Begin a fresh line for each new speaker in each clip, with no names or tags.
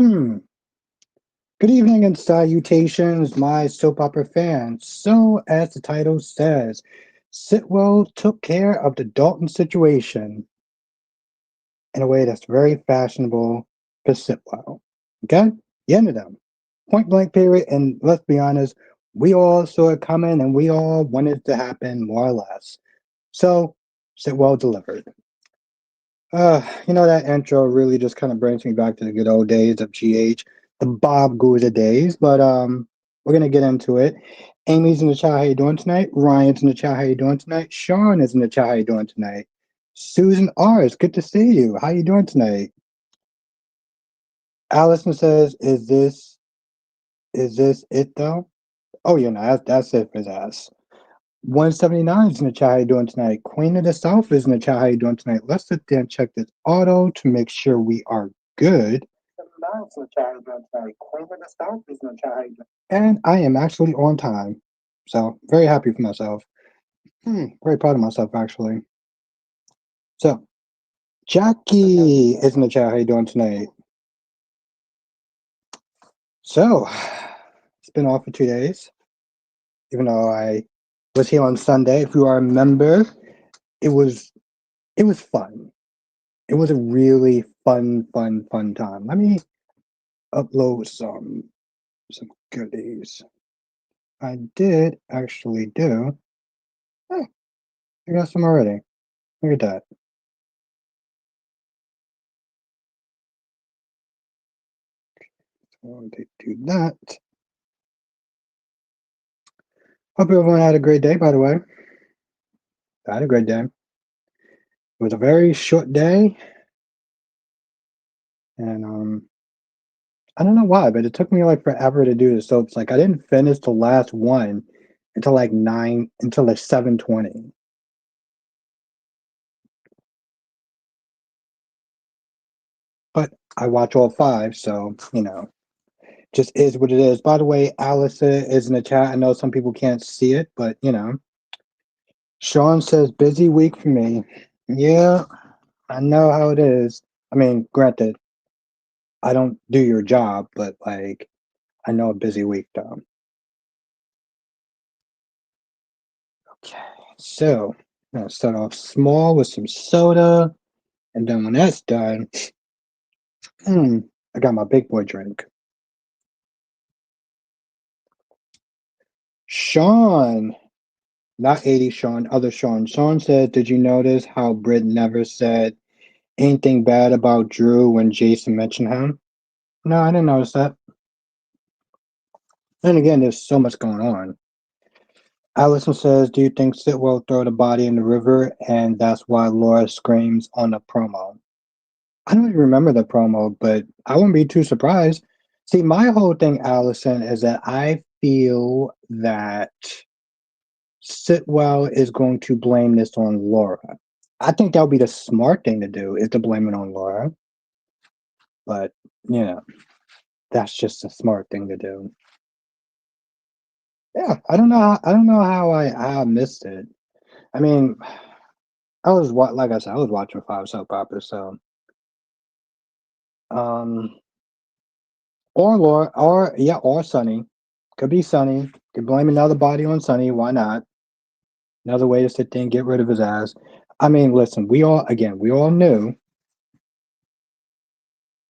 Good evening and salutations, my soap opera fans. So, as the title says, Sidwell took care of the Dalton situation in a way that's very fashionable for Sidwell. Okay? The end of them. Point blank period. And let's be honest, we all saw it coming and we all wanted it to happen more or less. So, Sidwell delivered. That intro really just kind of brings me back to the good old days of GH, the Bob Gouda days. But we're gonna get into it. Amy's in the chat. How you doing tonight? Ryan's in the chat. How you doing tonight? Sean is in the chat. How you doing tonight? Susan R. It's good to see you. How you doing tonight? Allison says, "Is this it though?" Oh yeah, no, that's it for his ass. 179 is in the chat. How you doing tonight? Queen of the South is in the chat. How you doing tonight? Let's sit there and check this auto to make sure we are good. And I am actually on time. So very happy for myself. Very proud of myself actually. So Jackie is in the chat. How you doing tonight? So it's been off for 2 days. Even though I was here on Sunday. If you are a member, it was fun. It was a really fun time. Let me upload some goodies. I did actually do. Hey, I got some already. Look at that. So to do that. Hope everyone had a great day, by the way. I had a great day. It was a very short day. And I don't know why, but it took me like forever to do the soaps. Like I didn't finish the last one until like 7:20. But I watch all five, so just is what it is. By the way, Alice is in the chat. I know some people can't see it, but Sean says busy week for me. Yeah, I know how it is. I mean, granted, I don't do your job, but like I know a busy week though. Okay, so I'm gonna start off small with some soda, and then when that's done, I got my big boy drink. Sean, not 80 Sean, other Sean. Sean said, "Did you notice how Britt never said anything bad about Drew when Jason mentioned him?" No, I didn't notice that. And again, there's so much going on. Allison says, "Do you think Sitwell throw the body in the river, and that's why Laura screams on the promo?" I don't even remember the promo, but I wouldn't be too surprised. See, my whole thing, Allison, is that I feel that Sitwell is going to blame this on Laura. I think that would be the smart thing to do, is to blame it on Laura. But, that's just a smart thing to do. Yeah, I don't know how I missed it. I mean, like I said, I was watching five soap operas, so um or Laura or Sunny. Could be Sunny. Could blame another body on Sunny, why not? Another way to sit there and get rid of his ass. I mean, listen, we all knew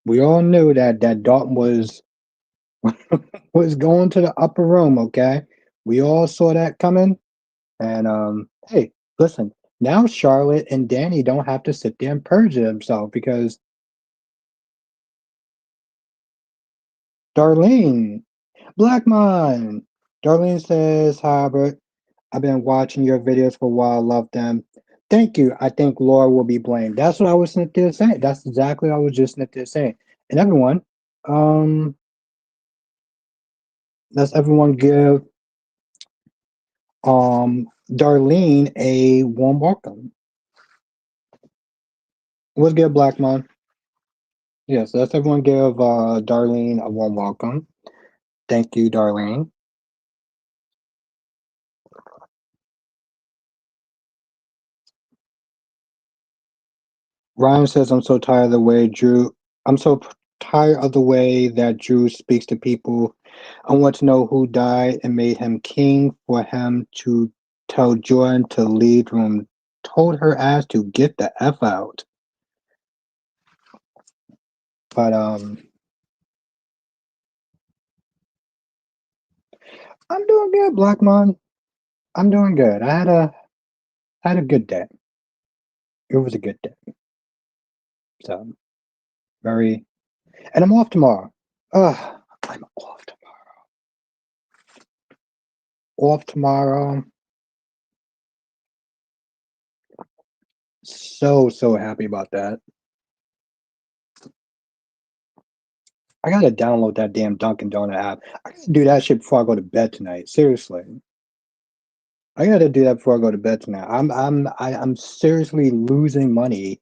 that Dalton was going to the upper room, okay? We all saw that coming. And hey, listen, now Charlotte and Danny don't have to sit there and purge themselves because Darlene, Blackmon. Darlene says, "Hi, Albert. I've been watching your videos for a while. Love them. Thank you. I think Laura will be blamed." That's what I was sitting there saying. That's exactly what I was just sitting there saying. And everyone, um, let's everyone give Darlene a warm welcome. Let's give Blackmon. Yes, let's everyone give Darlene a warm welcome. Thank you, Darlene. Ryan says, "I'm so tired of the way Drew. I'm so Tired of the way that Drew speaks to people. I want to know who died and made him king for him to tell Jordan to leave the room. Told her ass to get the F out. But I'm doing good, Blackmon. I'm doing good. I had a good day. It was a good day. So very and I'm off tomorrow. I'm off tomorrow. Off tomorrow. So happy about that. I gotta download that damn Dunkin' Donut app. I gotta do that shit before I go to bed tonight. Seriously. I gotta do that before I go to bed tonight. I'm seriously losing money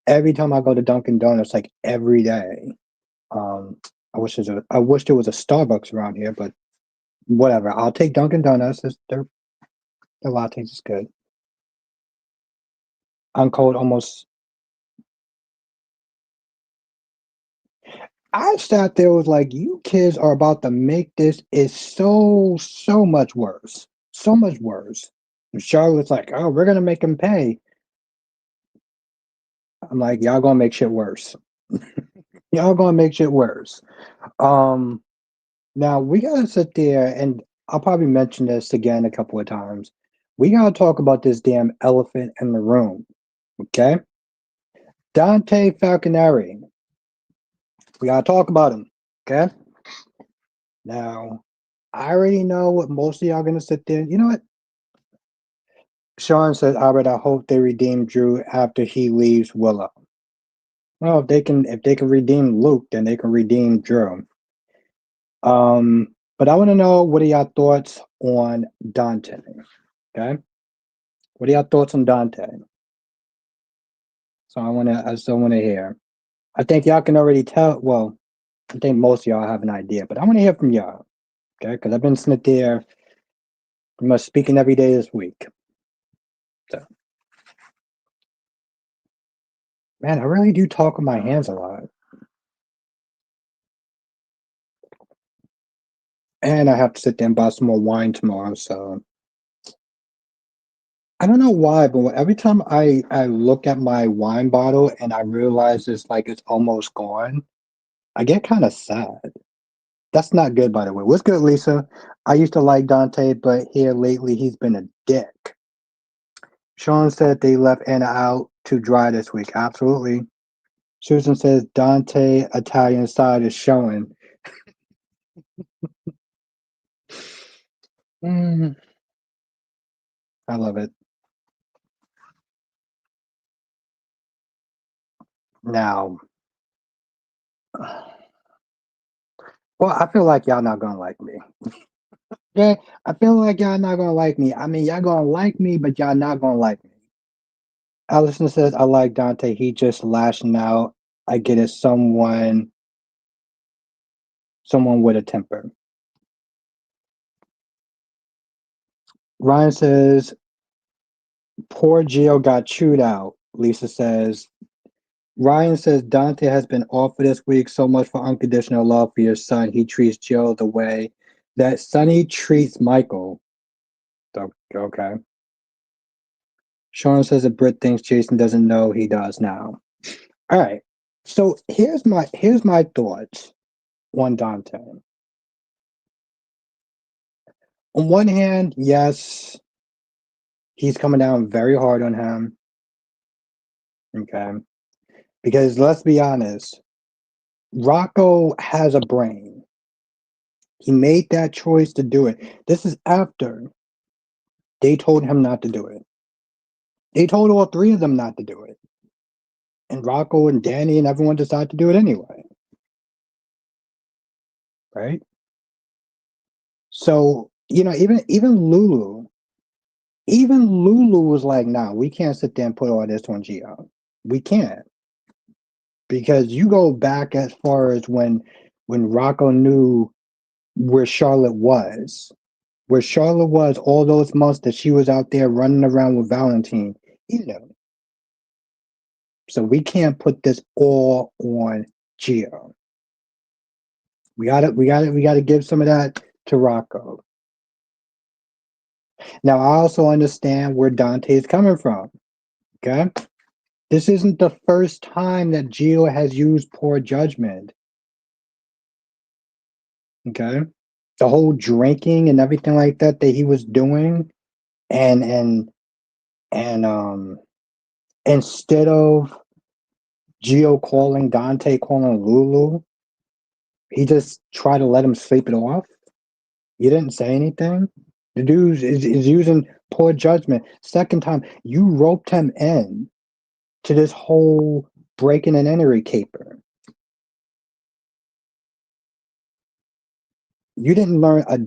every time I go to Dunkin' Donuts, like every day. Um, I wish there was a Starbucks around here, but whatever. I'll take Dunkin' Donuts. Their lattes is good. Uncold almost. I sat there was like, you kids are about to make this is so much worse, so much worse. And Charlotte's like, oh, we're gonna make him pay. I'm like, y'all gonna make shit worse. Y'all gonna make shit worse. Um, Now we gotta sit there and I'll probably mention this again a couple of times. We gotta talk about this damn elephant in the room. Okay? Dante Falconeri. We gotta talk about him. Okay? Now, I already know what most of y'all gonna sit there. You know what? Sean says, Albert, I hope they redeem Drew after he leaves Willow. Well, if they can redeem Luke, then they can redeem Drew. But I want to know what are y'all thoughts on Dante? Okay? What are y'all thoughts on Dante? I still wanna hear. I think y'all can already tell. Well, I think most of y'all have an idea, but I want to hear from y'all. Okay? Because I've been sitting there, pretty much speaking every day this week. So, man, I really do talk with my hands a lot. And I have to sit there and buy some more wine tomorrow. So I don't know why, but every time I look at my wine bottle and I realize it's almost gone, I get kind of sad. That's not good, by the way. What's good, Lisa? I used to like Dante, but here lately he's been a dick. Sean said they left Anna out to dry this week. Absolutely. Susan says Dante Italian side is showing. Mm, I love it. Now, well, I feel like y'all not gonna like me. Okay, I feel like y'all not gonna like me. I mean, y'all gonna like me, but y'all not gonna like me. Allison says I like Dante. He just lashing out. I get it. Someone with a temper. Ryan says poor Gio got chewed out. Lisa says Ryan says Dante has been off for this week. So much for unconditional love for your son. He treats Jill the way that Sonny treats Michael. Okay. Sean says that Britt thinks Jason doesn't know he does now. All right. So here's my thoughts on Dante. On one hand, yes, he's coming down very hard on him. Okay. Because let's be honest, Rocco has a brain. He made that choice to do it. This is after they told him not to do it. They told all three of them not to do it. And Rocco and Danny and everyone decided to do it anyway. Right? So, even Lulu was like, nah, we can't sit there and put all this on Gio. We can't. Because you go back as far as when Rocco knew where Charlotte was. Where Charlotte was all those months that she was out there running around with Valentine. You know. So we can't put this all on Gio. We gotta give some of that to Rocco. Now I also understand where Dante is coming from. Okay, this isn't the first time that Gio has used poor judgment. Okay, the whole drinking and everything like that that he was doing, and instead of Gio calling Dante, calling Lulu, he just tried to let him sleep it off. You didn't say anything. The dude is using poor judgment. Second time, you roped him in to this whole breaking and entering caper. You didn't learn a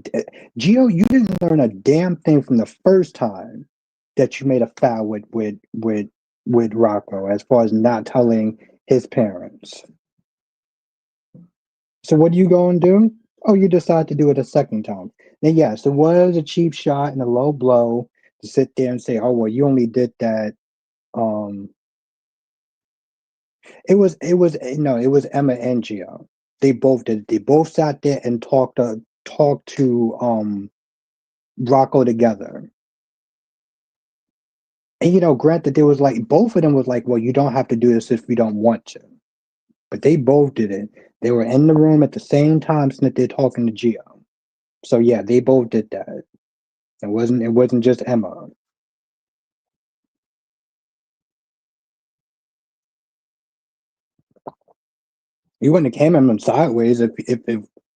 Gio. You didn't learn a damn thing from the first time that you made a foul with Rocco, as far as not telling his parents. So what do you go and do? Oh, you decide to do it a second time. Then yes, it was a cheap shot and a low blow to sit there and say, "Oh well, you only did that." Um, it was no, it was Emma and Gio. They both did. They both sat there and talked to Rocco together. And granted, there was like both of them was like, "Well, you don't have to do this if you don't want to." But they both did it. They were in the room at the same time that they're talking to Gio. So yeah, they both did that. It wasn't just Emma. You wouldn't have came at him sideways if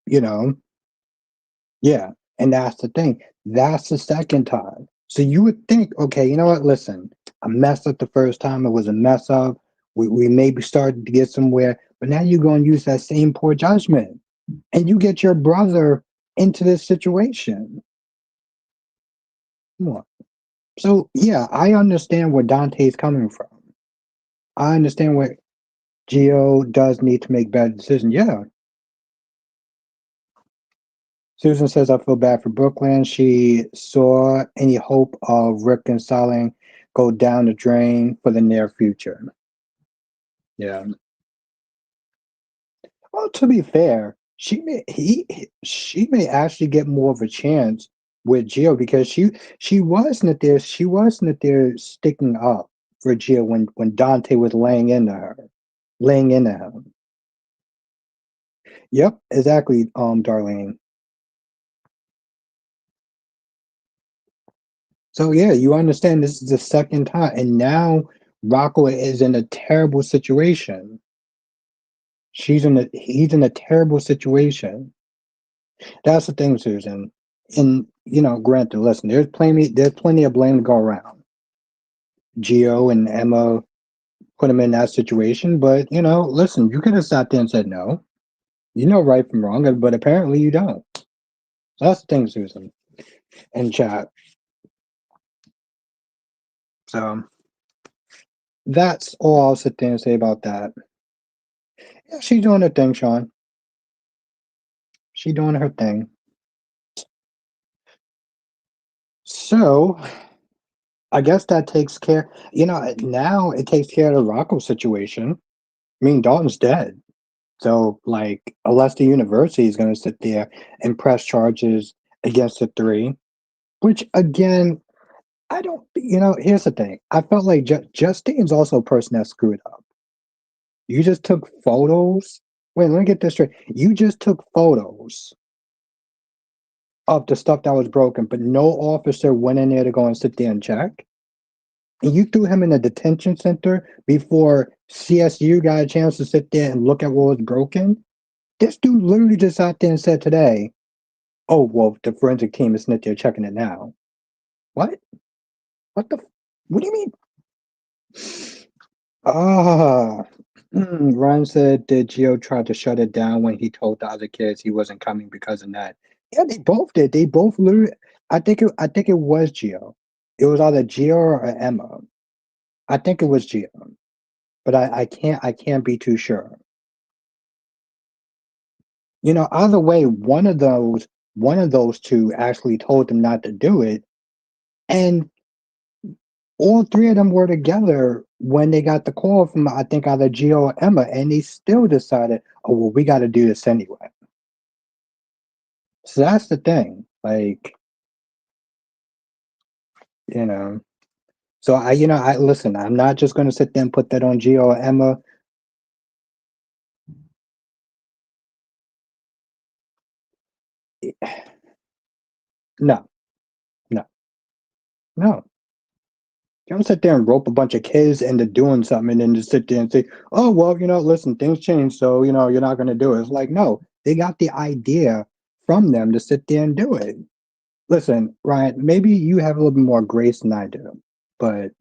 you know, yeah. And that's the thing. That's the second time. So you would think, okay, you know what? Listen, I messed up the first time. It was a mess up. We maybe started to get somewhere, but now you're going to use that same poor judgment, and you get your brother into this situation. Come on. So yeah, I understand where Dante's coming from. I understand where Gio does need to make better decisions. Yeah, Susan says, I feel bad for Brooklyn. She saw any hope of reconciling go down the drain for the near future. Yeah. Well, to be fair, she may actually get more of a chance with Gio because she wasn't there sticking up for Gio when Dante was laying into him. Yep, exactly, Darlene. So yeah, you understand this is the second time, and now Rocco is in a terrible situation. He's in a terrible situation. That's the thing, Susan. And granted, listen, there's plenty of blame to go around. Gio and Emma put him in that situation, but listen, you could have sat there and said no. You know right from wrong, but apparently you don't. So that's the thing, Susan, in chat. So that's all I'll sit there and say about that. Yeah, she's doing her thing, Sean. She doing her thing. So I guess that takes care. Now it takes care of the Rocco situation. I mean, Dalton's dead. So, like, unless the university is going to sit there and press charges against the three, which again, I don't. Here's the thing. I felt like Justine's also a person that screwed up. You just took photos. Wait, let me get this straight. You just took photos of the stuff that was broken, but no officer went in there to go and sit there and check. And you threw him in a detention center before CSU got a chance to sit there and look at what was broken. This dude literally just sat there and said today, "Oh, well, the forensic team is sitting there checking it now." What? What the? What do you mean? Ah, Ryan said that Gio tried to shut it down when he told the other kids he wasn't coming because of that. Yeah, they both did. They both literally. I think it was Gio. It was either Gio or Emma. I think it was Gio, but I can't be too sure. Either way, one of those two actually told them not to do it, and all three of them were together when they got the call from I think either Gio or Emma, and they still decided, oh well, we got to do this anyway. So that's the thing. Like, you know. So I listen. I'm not just going to sit there and put that on Gio or Emma. No, no, no. You don't sit there and rope a bunch of kids into doing something and then just sit there and say, "Oh well, listen, things change, so you're not going to do it." It's like, no, they got the idea from them to sit there and do it. Listen, Ryan, maybe you have a little bit more grace than I do, but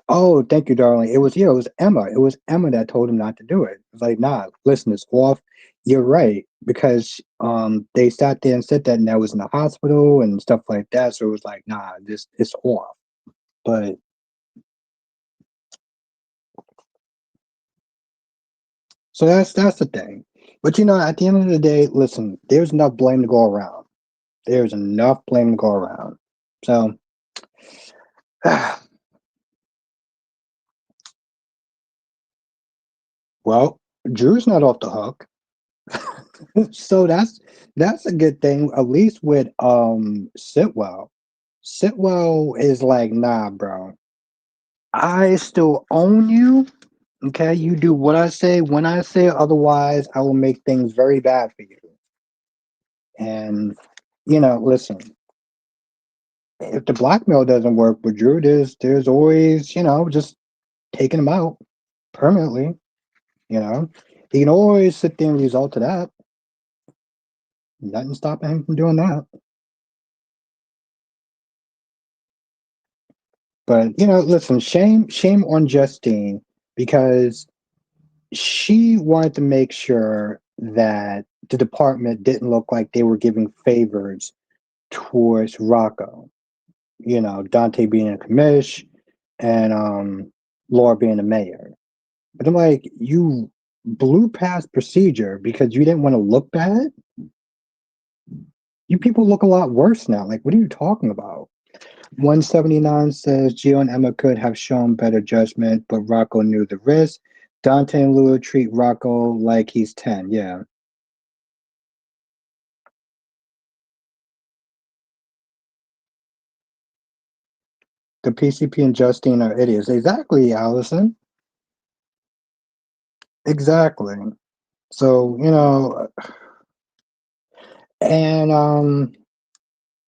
oh, thank you, darling. It was Emma. It was Emma that told him not to do it. It's like, nah, listen, it's off. You're right, because they sat there and said that and that was in the hospital and stuff like that. So it was like, nah, this it's off. But so that's the thing. But at the end of the day, listen, there's enough blame to go around. There's enough blame to go around. So well, Drew's not off the hook. So that's a good thing, at least with Sitwell. Sitwell is like, nah, bro. I still own you. Okay, you do what I say when I say it, otherwise I will make things very bad for you. And listen, if the blackmail doesn't work with Drew, there's always, just taking him out permanently, you know. He can always sit there and result to that. Nothing stopping him from doing that. But listen, shame on Justine because she wanted to make sure that the department didn't look like they were giving favors towards Rocco. Dante being a commish and Laura being the mayor. But I'm like, you blew past procedure because you didn't want to look bad. You people look a lot worse now. Like, what are you talking about? 179 says Gio and Emma could have shown better judgment, but Rocco knew the risk. Dante and Lua treat Rocco like he's 10. Yeah. The PCP and Justine are idiots. Exactly, Allison. Exactly. So, and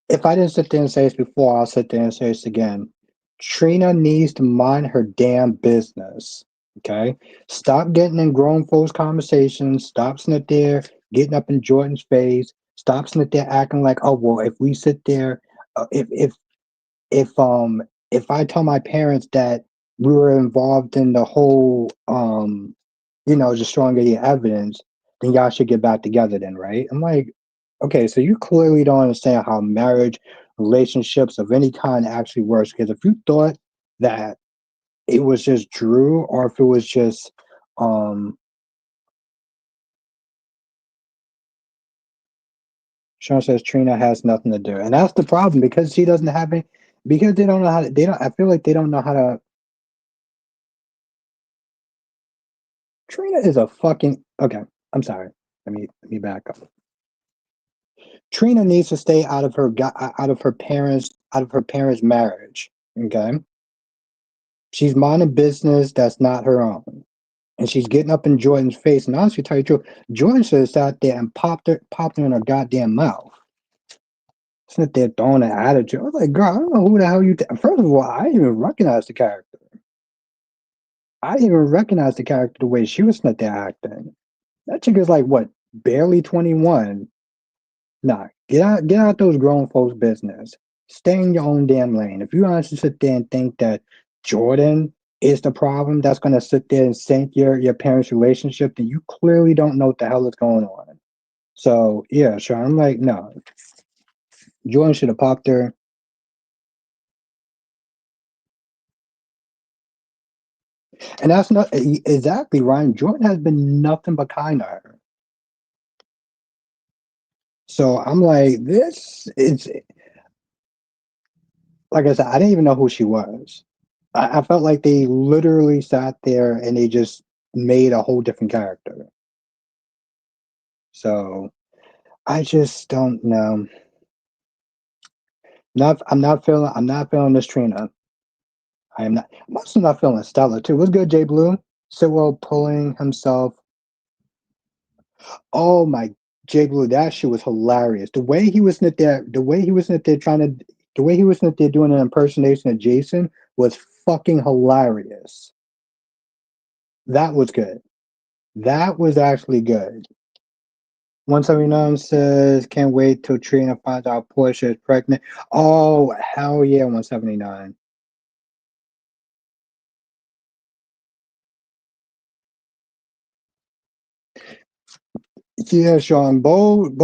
if I didn't sit there and say this before, I'll sit there and say this again. Trina needs to mind her damn business. Okay? Stop getting in grown folks' conversations. Stop sitting there getting up in Jordan's face. Stop sitting there acting like, oh well, if we sit there, if if I tell my parents that we were involved in the whole destroying the evidence, then y'all should get back together then, right? I'm like, okay, so you clearly don't understand how marriage, relationships of any kind actually works. Because if you thought that it was just Drew or if it was just um Sean says Trina has nothing to do. And that's the problem because she doesn't have any because they don't know how to they don't I feel like they don't know how to Trina is a fucking okay. I'm sorry. Let me back up. Trina needs to stay out of her parents' marriage. Okay, she's minding business that's not her own, and she's getting up in Jordan's face. And honestly, tell you the truth, Jordan should have sat there and popped her in her goddamn mouth. Sitting there throwing an attitude. I was like, girl, I don't know who the hell you. First of all, I didn't even recognize the character. I didn't even recognize the character the way she was sitting there acting. That chick is like what, barely 21. Nah, get out those grown folks' business. Stay in your own damn lane. If you honestly sit there and think that Jordan is the problem that's gonna sit there and sink your parents' relationship, then you clearly don't know what the hell is going on. So yeah, sure. I'm like, no. Jordan should have popped her. And that's not exactly Ryan. Jordan has been nothing but kind to her. So I'm like, this is like I said, I didn't even know who she was. I felt like they literally sat there and they just made a whole different character. So I just don't know. I'm not feeling this Trina. I am not. I'm also not feeling Stella too. What's good, Jay Blue? Sidwell pulling himself. Oh my, Jay Blue, that shit was hilarious. The way he was in there doing an impersonation of Jason was fucking hilarious. That was good. That was actually good. 179 says, can't wait till Trina finds out Portia is pregnant. Oh, hell yeah, 179. Yeah, Sean, Bold,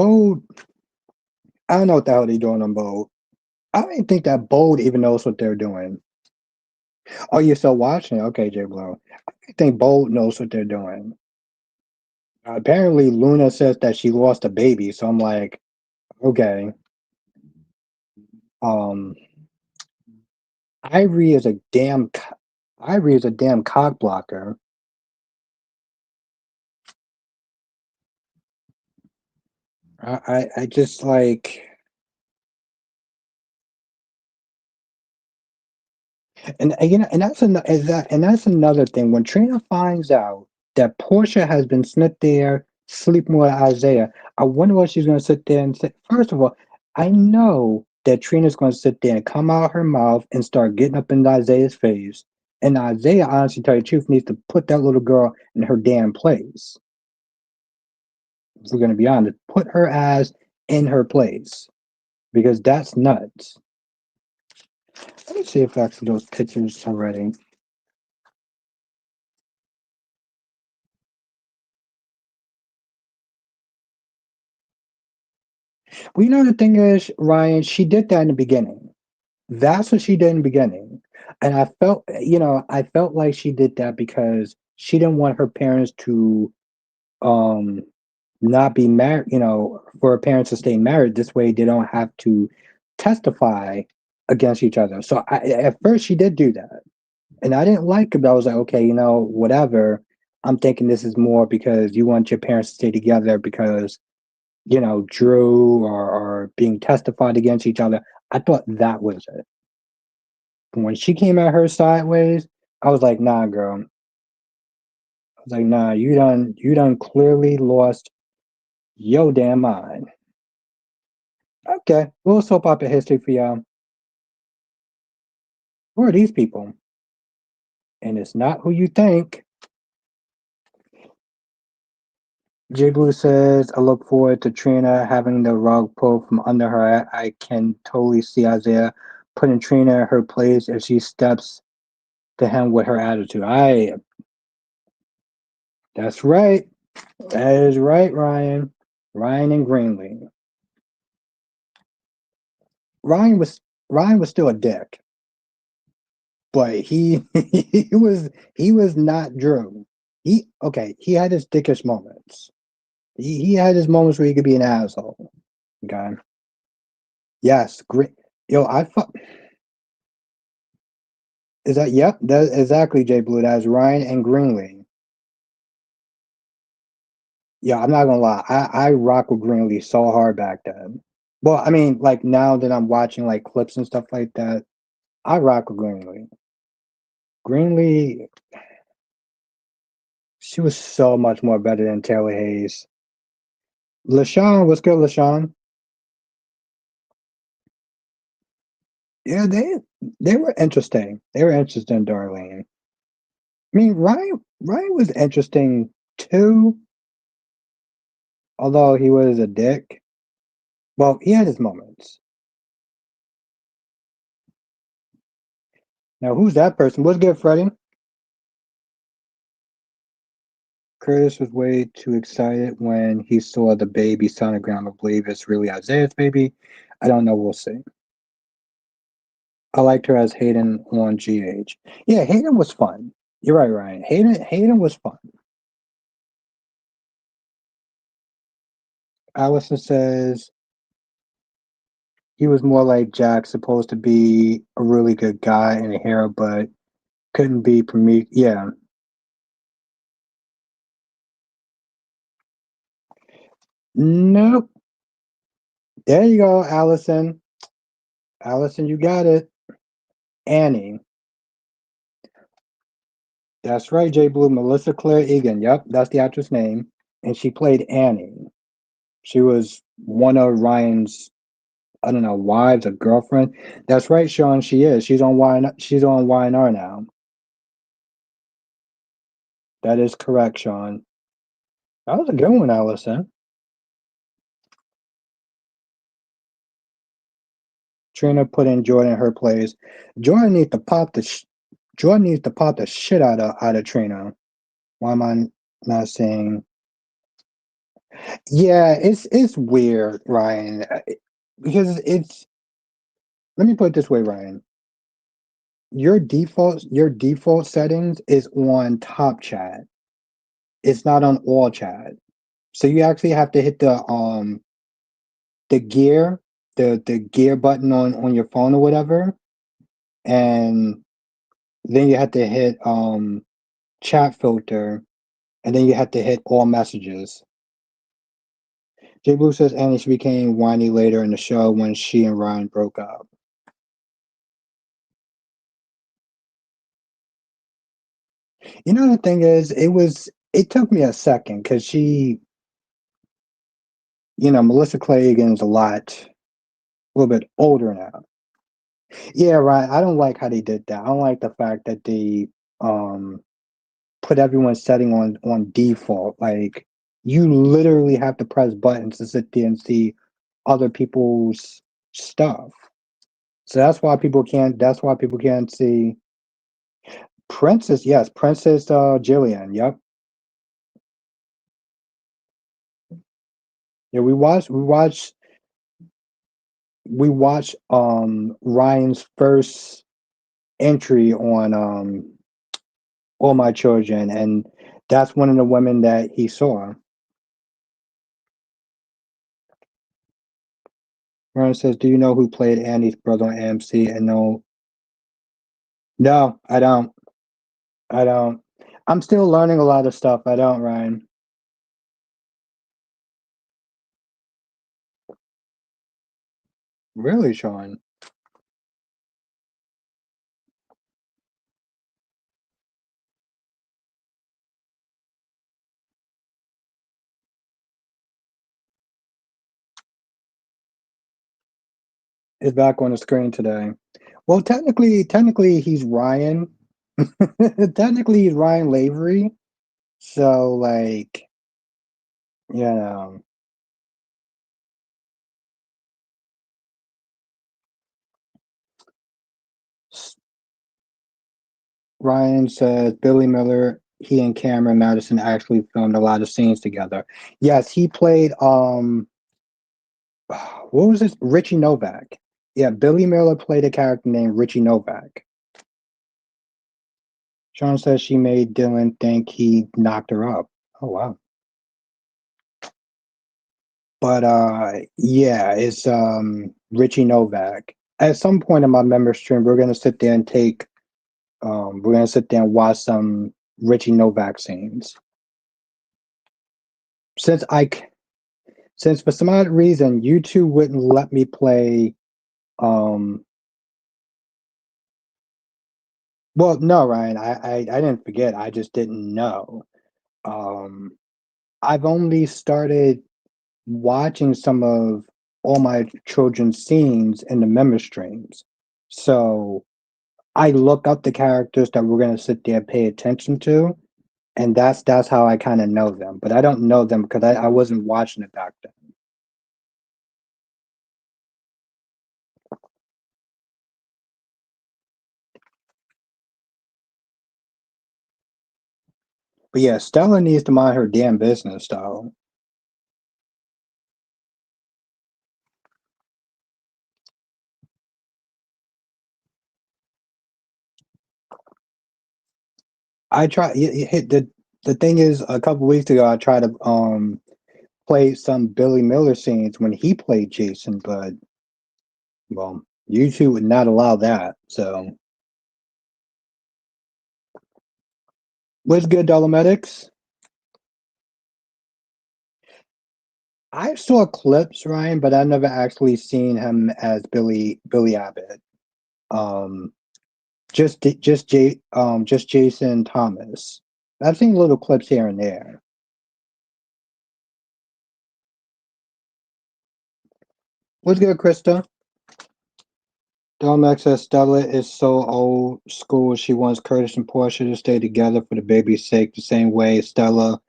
I don't know what the hell they're doing on Bold. I don't even think that Bold even knows what they're doing. Oh, you're still watching? Okay, Jay Blow. I think Bold knows what they're doing. Apparently, Luna says that she lost a baby, so I'm like, okay. Um, Ivory is a damn, Ivory is a damn cock blocker. I just like, and that's another thing. When Trina finds out that Portia has been sent there sleeping with Isaiah, I wonder what she's going to sit there and say. First of all, I know that Trina's going to sit there and come out her mouth and start getting up in Isaiah's face. And Isaiah, honestly, tell you the truth, needs to put that little girl in her damn place. If we're going to be honest, put her ass in her place because that's nuts. Let me see if I see those pictures already. Well, you know, the thing is, Ryan, she did that in the beginning. That's what she did in the beginning. And I felt like she did that because she didn't want her parents to um not be married, for her parents to stay married. This way they don't have to testify against each other. So at first she did do that. And I didn't like it, but I was like, okay, whatever. I'm thinking this is more because you want your parents to stay together because Drew or being testified against each other. I thought that was it. But when she came at her sideways, I was like, nah, girl. I was like, nah, you done clearly lost your damn mind. Okay, little soap opera history for y'all. Who are these people? And it's not who you think. J Blue says, I look forward to Trina having the rug pulled from under her. I can totally see Isaiah putting Trina in her place if she steps to him with her attitude. That's right. That is right, Ryan. Ryan and Greenlee. Ryan was Ryan was still a dick, but he he was not Drew. He had his dickish moments. He had his moments where he could be an asshole. Okay. Yes, great. Yo, is that yep, that exactly Jay Blue. That's Ryan and Greenlee. Yeah, I'm not gonna lie. I rock with Greenlee so hard back then. Well, I mean, like now that I'm watching like clips and stuff like that, I rock with Greenlee. Greenlee, she was so much more better than Taylor Hayes. LaShawn, what's good, LaShawn? Yeah, they were interesting. They were interesting, Darlene. I mean, Ryan was interesting too, although he was a dick. Well, he had his moments. Now, who's that person? What's good, Freddie? Curtis was way too excited when he saw the baby sonogram. I believe it's really Isaiah's baby. I don't know. We'll see. I liked her as Hayden on GH. Yeah, Hayden was fun. You're right, Ryan. Hayden was fun. Allison says he was more like Jack, supposed to be a really good guy and a hero, but couldn't be for me. Yeah. Nope. There you go, Allison. Allison, you got it. Annie. That's right, Jay Blue. Melissa Claire Egan. Yep, that's the actress name. And she played Annie. She was one of Ryan's, I don't know, wives or girlfriend. That's right, Sean. She is. She's on Y. She's on YNR now. That is correct, Sean. That was a good one, Allison. Trina put in Jordan in her place. Jordan needs to pop the. Jordan needs to pop the shit out of Trina. Why am I not saying? Yeah, it's weird, Ryan, because it's. Let me put it this way, Ryan. Your default settings is on top chat. It's not on all chat. So you actually have to hit the gear, the gear button on your phone or whatever, and then you have to hit chat filter, and then you have to hit all messages. Jay Blue says Annie she became whiny later in the show when she and Ryan broke up. You know the thing is, it took me a second because Melissa Clay Egan's a little bit older now. Yeah, right. I don't like how they did that. I don't like the fact that they um put everyone's setting on default. Like you literally have to press buttons to sit there and see other people's stuff. So that's why people can't see Princess, yes, Princess Jillian. Yep. Yeah, we watched Ryan's first entry on All My Children, and that's one of the women that he saw. Ryan says, "Do you know who played Andy's brother on AMC?" And no, no, I don't. I don't. I'm still learning a lot of stuff. I don't, Ryan. Really, Sean? Is back on the screen today. Well, technically, he's Ryan. Technically, he's Ryan Lavery. So, like, you know, Ryan says Billy Miller, he and Cameron Madison actually filmed a lot of scenes together. Yes, he played what was this? Richie Novak. Yeah, Billy Miller played a character named Richie Novak. Sean says she made Dylan think he knocked her up. Oh wow. But yeah, it's Richie Novak. At some point in my member stream, we're gonna sit there and watch some Richie Novak scenes. Since I since for some odd reason YouTube wouldn't let me play um well no Ryan, I didn't forget, I just didn't know. Um I've only started watching some of all my children's scenes in the member streams. So I look up the characters that we're gonna sit there and pay attention to, and that's how I kind of know them. But I don't know them because I wasn't watching it back then. But yeah, Stella needs to mind her damn business, though. I try. Hit the thing is, a couple weeks ago, I tried to play some Billy Miller scenes when he played Jason, but well, YouTube would not allow that. So, what's good, Dolomedics? I saw clips, Ryan, but I never actually seen him as Billy Abbott. Um, just Jason Thomas. I've seen little clips here and there. What's good, Krista? Domex says Stella is so old school. She wants Curtis and Portia to stay together for the baby's sake, the same way Stella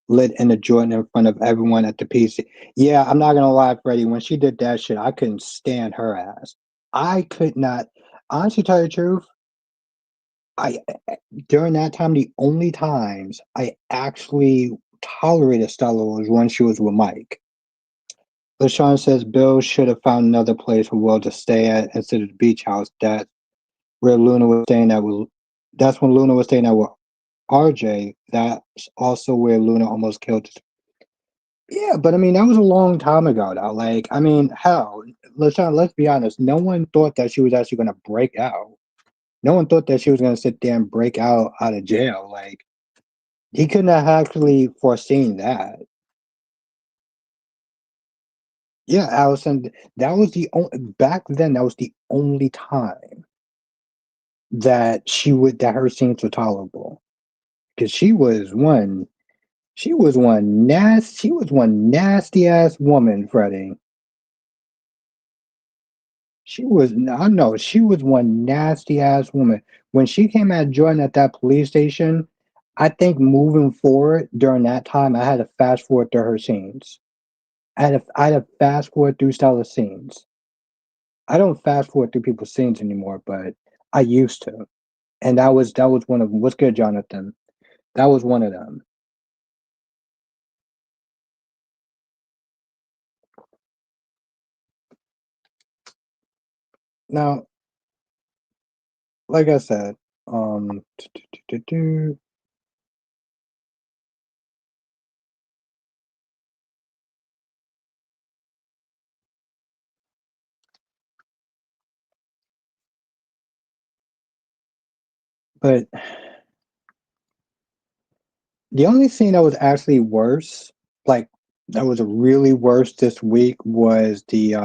lit in the joint in front of everyone at the PC. Yeah, I'm not gonna lie, Freddie. When she did that shit, I couldn't stand her ass. I could not. Honestly, tell you the truth, I during that time, the only times I actually tolerated Stella was when she was with Mike. LaShawn says Bill should have found another place for Will to stay at instead of the beach house. Where Luna was staying at with that's when Luna was staying at with RJ. That's also where Luna almost killed. Yeah, but I mean that was a long time ago now. Like, I mean, hell, let's be honest. No one thought that she was actually gonna break out. No one thought that she was gonna sit there and break out of jail. Like, he couldn't have actually foreseen that. Yeah, Allison, that was the only back then. That was the only time that her scenes were tolerable because she was one nasty ass woman, Freddie. I know she was one nasty ass woman. When she came at Jordan at that police station, I think moving forward during that time, I had to fast forward through her scenes. I had to fast forward through Stella's scenes. I don't fast forward through people's scenes anymore, but I used to. And that was one of them. What's good, Jonathan? That was one of them. Now, like I said, um, but the only scene that was actually worse, like that was really worse this week, was the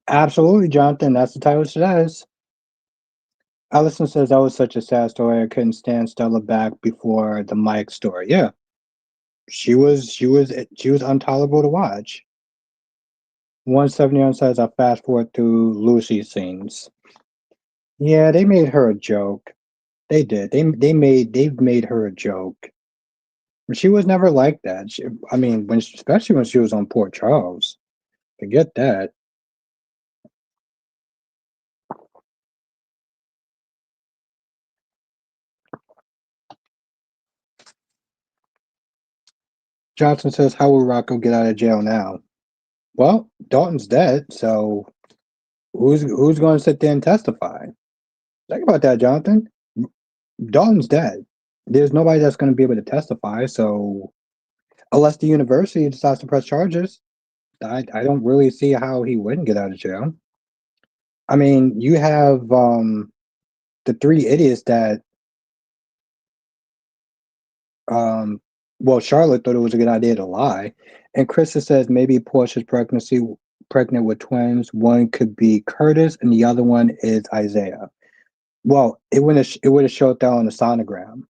absolutely, Jonathan. That's the title it says. Allison says that was such a sad story. I couldn't stand Stella back before the Mike story. Yeah, she was intolerable to watch. 171 says I fast forward through Lucy's scenes. Yeah, they made her a joke. They did. They've made her a joke. She was never like that. I mean, especially when she was on Port Charles. Forget that. Johnson says, "How will Rocco get out of jail now?" Well, Dalton's dead, so who's going to sit there and testify? Think about that, Jonathan. Dalton's dead. There's nobody that's going to be able to testify. So unless the university decides to press charges, I don't really see how he wouldn't get out of jail. I mean, you have the three idiots that um well, Charlotte thought it was a good idea to lie. And Krista says maybe Portia's pregnant with twins. One could be Curtis and the other one is Isaiah. Well, it would have showed that on the sonogram.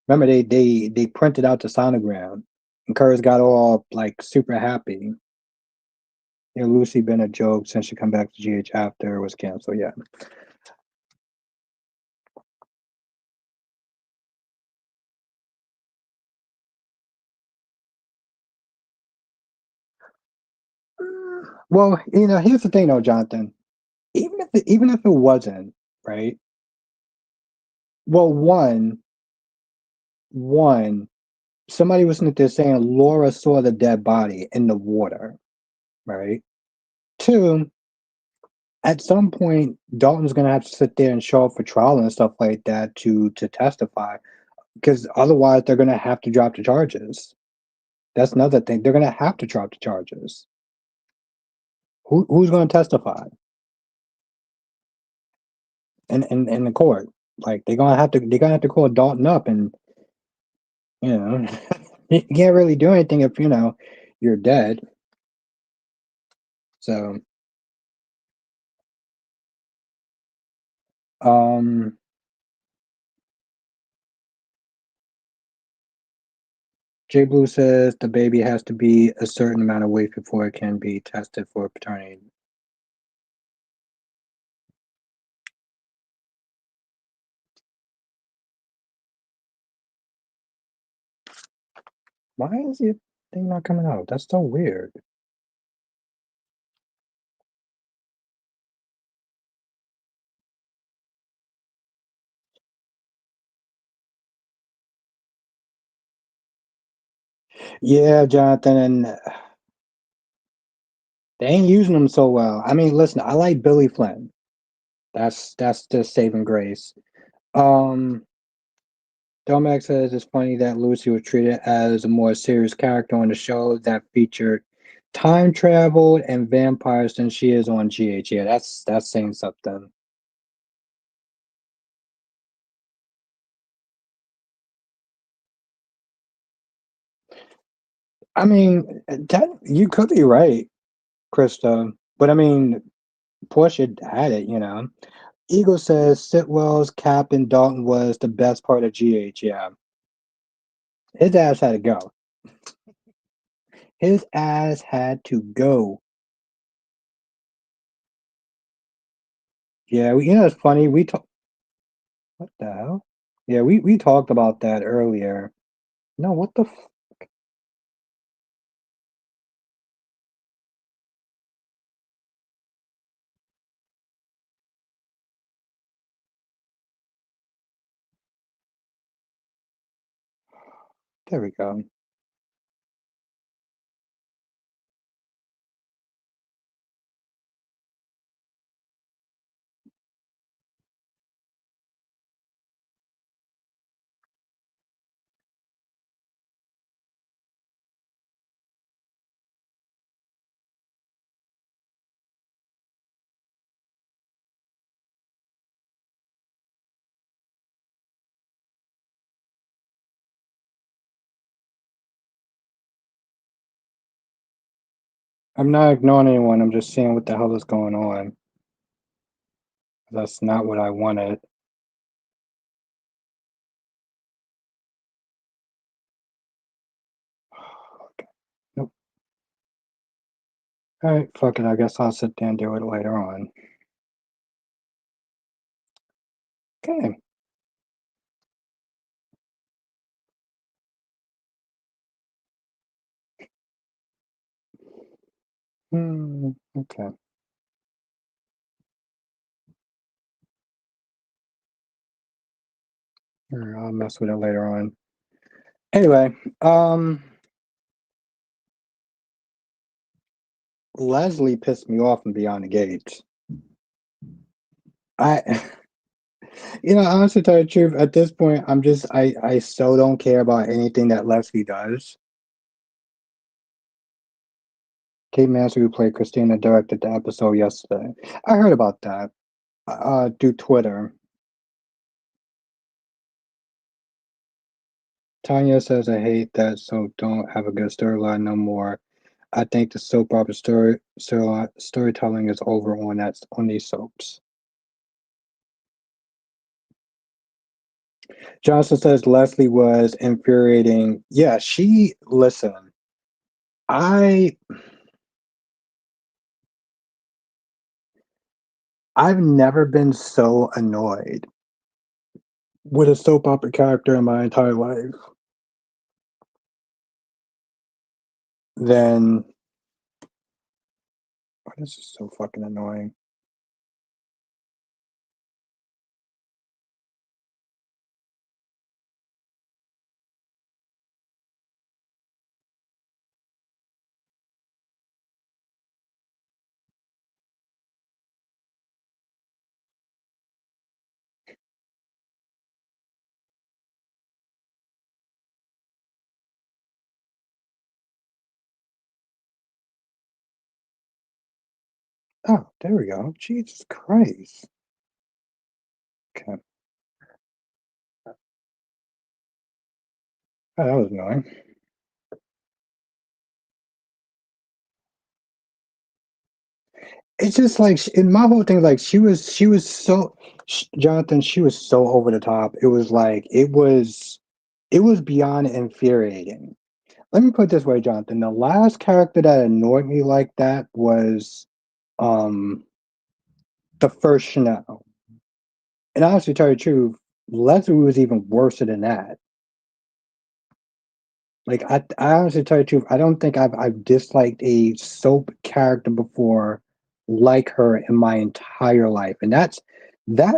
Remember they printed out the sonogram and Curtis got all like super happy. You know, Lucy been a joke since she come back to GH after it was canceled. Yeah. Well, here's the thing though, Jonathan. Even if it wasn't, right? Well, one, somebody was sitting there saying Laura saw the dead body in the water, right? Two, at some point, Dalton's gonna have to sit there and show up for trial and stuff like that to testify, because otherwise they're gonna have to drop the charges. That's another thing. They're gonna have to drop the charges. Who's gonna testify in the court? Like they're gonna have to call Dalton up and You know, you can't really do anything if you're dead. So, um, Jay Blue says the baby has to be a certain amount of weight before it can be tested for paternity. Why is your thing not coming out? That's so weird. Yeah, Jonathan, and they ain't using them so well. I mean, listen, I like Billy Flynn. That's the saving grace. Um, Domac says it's funny that Lucy was treated as a more serious character on the show that featured time travel and vampires than she is on GH. Yeah, that's saying something. I mean, that you could be right, Krista, but I mean, Portia had it. Eagle says Sitwell's cap in Dalton was the best part of GH. Yeah, his ass had to go. His ass had to go. Yeah, it's funny. We talked. What the hell? Yeah, we talked about that earlier. No, what the? There we go. I'm not ignoring anyone. I'm just seeing what the hell is going on. That's not what I wanted. Okay. Nope. All right, fuck it. I guess I'll sit there and do it later on. Okay. Okay. Or I'll mess with it later on. Anyway, Leslie pissed me off in Beyond the Gates. I, honestly, to tell you the truth, at this point, I so don't care about anything that Leslie does. Kate Manson, who played Christina, directed the episode yesterday. I heard about that through Twitter. Tanya says, I hate that, so don't have a good storyline no more. I think the soap opera storytelling is over on these soaps. Johnson says Leslie was infuriating. Yeah, listen, I I've never been so annoyed with a soap opera character in my entire life than this is so fucking annoying. Oh, there we go. Jesus Christ. Okay. Oh, that was annoying. It's just like in my whole thing, like she was so Jonathan, she was so over the top. It was like it was beyond infuriating. Let me put it this way, Jonathan. The last character that annoyed me like that was um the first Chanel. And honestly, to tell you the truth, Leslie was even worse than that. Like I honestly tell you the truth, I don't think I've disliked a soap character before like her in my entire life, and that's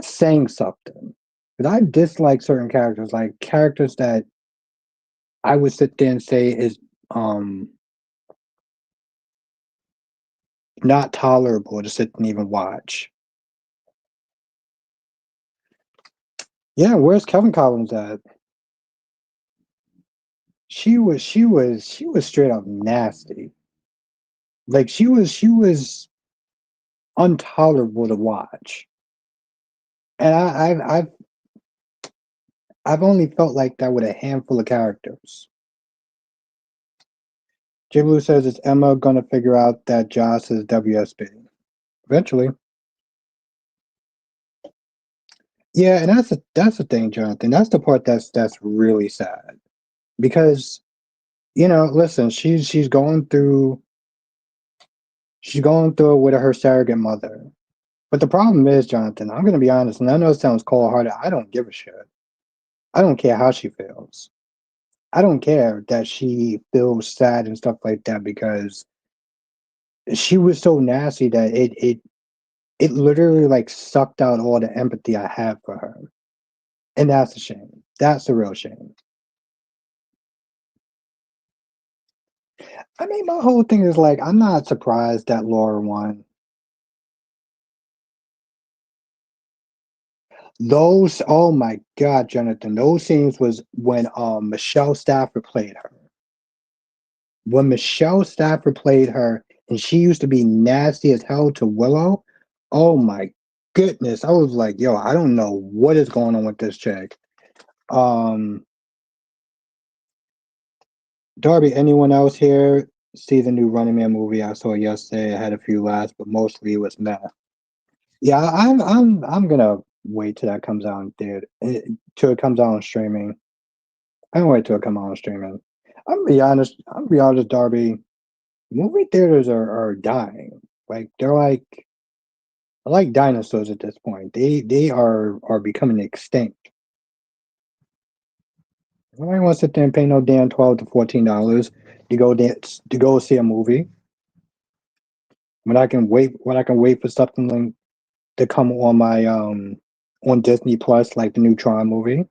saying something. Because I dislike certain characters, like characters that I would sit there and say is um not tolerable to sit and even watch. Yeah, where's Kevin Collins at? She was straight up nasty. Like she was intolerable to watch. And I've only felt like that with a handful of characters. J Blue says, "Is Emma gonna figure out that Joss is WSB eventually?" Yeah, and that's the thing, Jonathan. That's the part that's really sad because listen, she's going through it with her surrogate mother. But the problem is, Jonathan, I'm gonna be honest, and I know it sounds cold hearted. I don't give a shit. I don't care how she feels. I don't care that she feels sad and stuff like that because she was so nasty that it literally like sucked out all the empathy I have for her. And that's a shame. That's a real shame. I mean, my whole thing is like, I'm not surprised that Laura won. Those, oh my God, Jonathan, those scenes was when Michelle Stafford played her. When Michelle Stafford played her, and she used to be nasty as hell to Willow. Oh my goodness, I was like, yo, I don't know what is going on with this chick. Um, Darby, anyone else here see the new Running Man movie? I saw it yesterday. I had a few laughs, but mostly it was meh. Yeah, I'm gonna wait till that comes out in theater, till it comes out on streaming. I'm gonna wait till it comes out on streaming. I'm gonna be honest, Darby. Movie theaters are dying. Like they're like dinosaurs at this point. They are becoming extinct. I don't want to sit there and pay no damn $12 to $14 to go see a movie when I can wait for something to come on my on Disney Plus like the new Tron movie.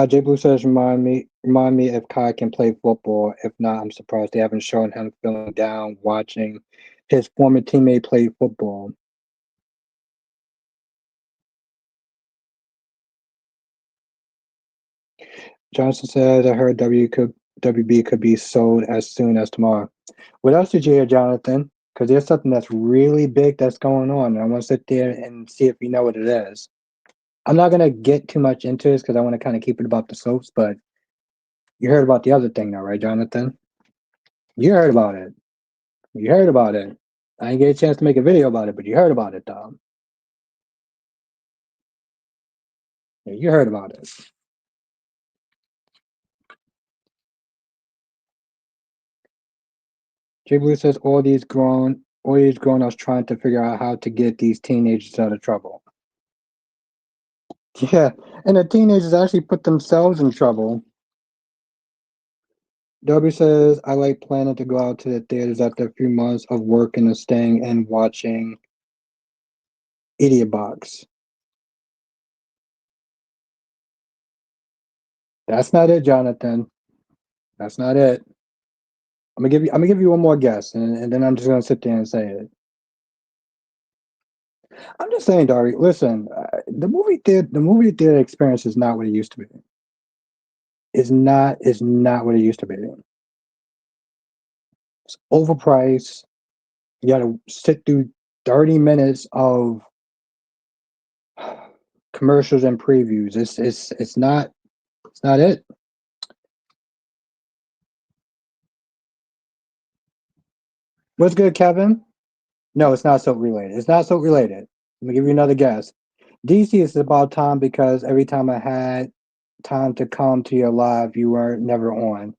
Jay Blue says remind me if Kai can play football. If not, I'm surprised they haven't shown him feeling down watching his former teammate play football. Johnson said I heard WB could be sold as soon as tomorrow. What else did you hear, Jonathan? Because there's something that's really big that's going on. And I want to sit there and see if you know what it is. I'm not gonna get too much into this because I want to kind of keep it about the soaps, but you heard about the other thing now, right, Jonathan? You heard about it. You heard about it. I didn't get a chance to make a video about it, but you heard about it, Dom. Yeah, you heard about it. Jay Blue says all these grown ups trying to figure out how to get these teenagers out of trouble. Yeah, and the teenagers actually put themselves in trouble. W says, I like planning to go out to the theaters after a few months of working and staying and watching Idiot Box. That's not it, Jonathan. That's not it. I'm gonna give you one more guess, and then I'm just gonna sit there and say it. I'm just saying, Dari. Listen, the movie theater experience is not what it used to be. Is not what it used to be. It's overpriced. You got to sit through 30 minutes of commercials and previews. It's not it. What's good, Kevin? No, it's not soap related. It's not soap related. Let me give you another guess. DC is about time because every time I had time to come to your live, you were never on.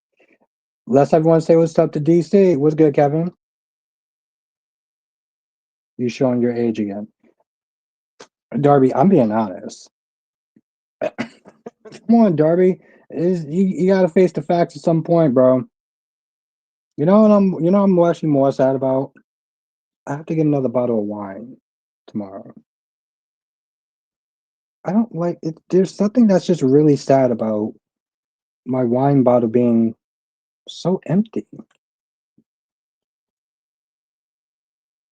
Let's everyone say what's up to DC. What's good, Kevin? You showing your age again. Darby, I'm being honest. Come on, Darby. You gotta face the facts at some point, bro. I'm actually more sad about? I have to get another bottle of wine tomorrow. I don't like it. There's something that's just really sad about my wine bottle being so empty.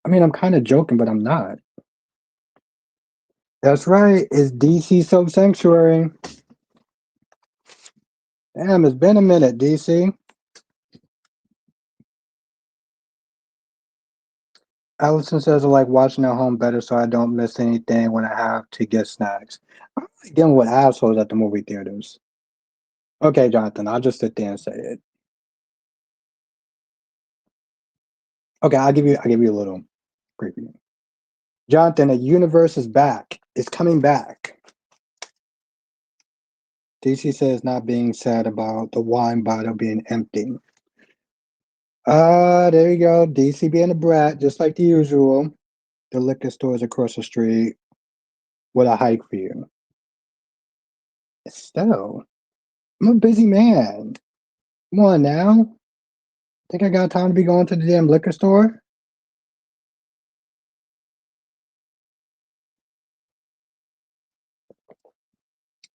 I mean, I'm kind of joking, but I'm not. That's right. It's DC Soap Sanctuary. Damn, it's been a minute, DC. Allison says I like watching at home better so I don't miss anything when I have to get snacks. I'm like dealing with assholes at the movie theaters. Okay, Jonathan, I'll just sit there and say it. Okay, I'll give you a little preview. Jonathan, the universe is back. It's coming back. DC says not being sad about the wine bottle being empty. There you go. DC being a brat, just like the usual. The liquor stores across the street. What a hike for you. Still, I'm a busy man. Come on now. Think I got time to be going to the damn liquor store?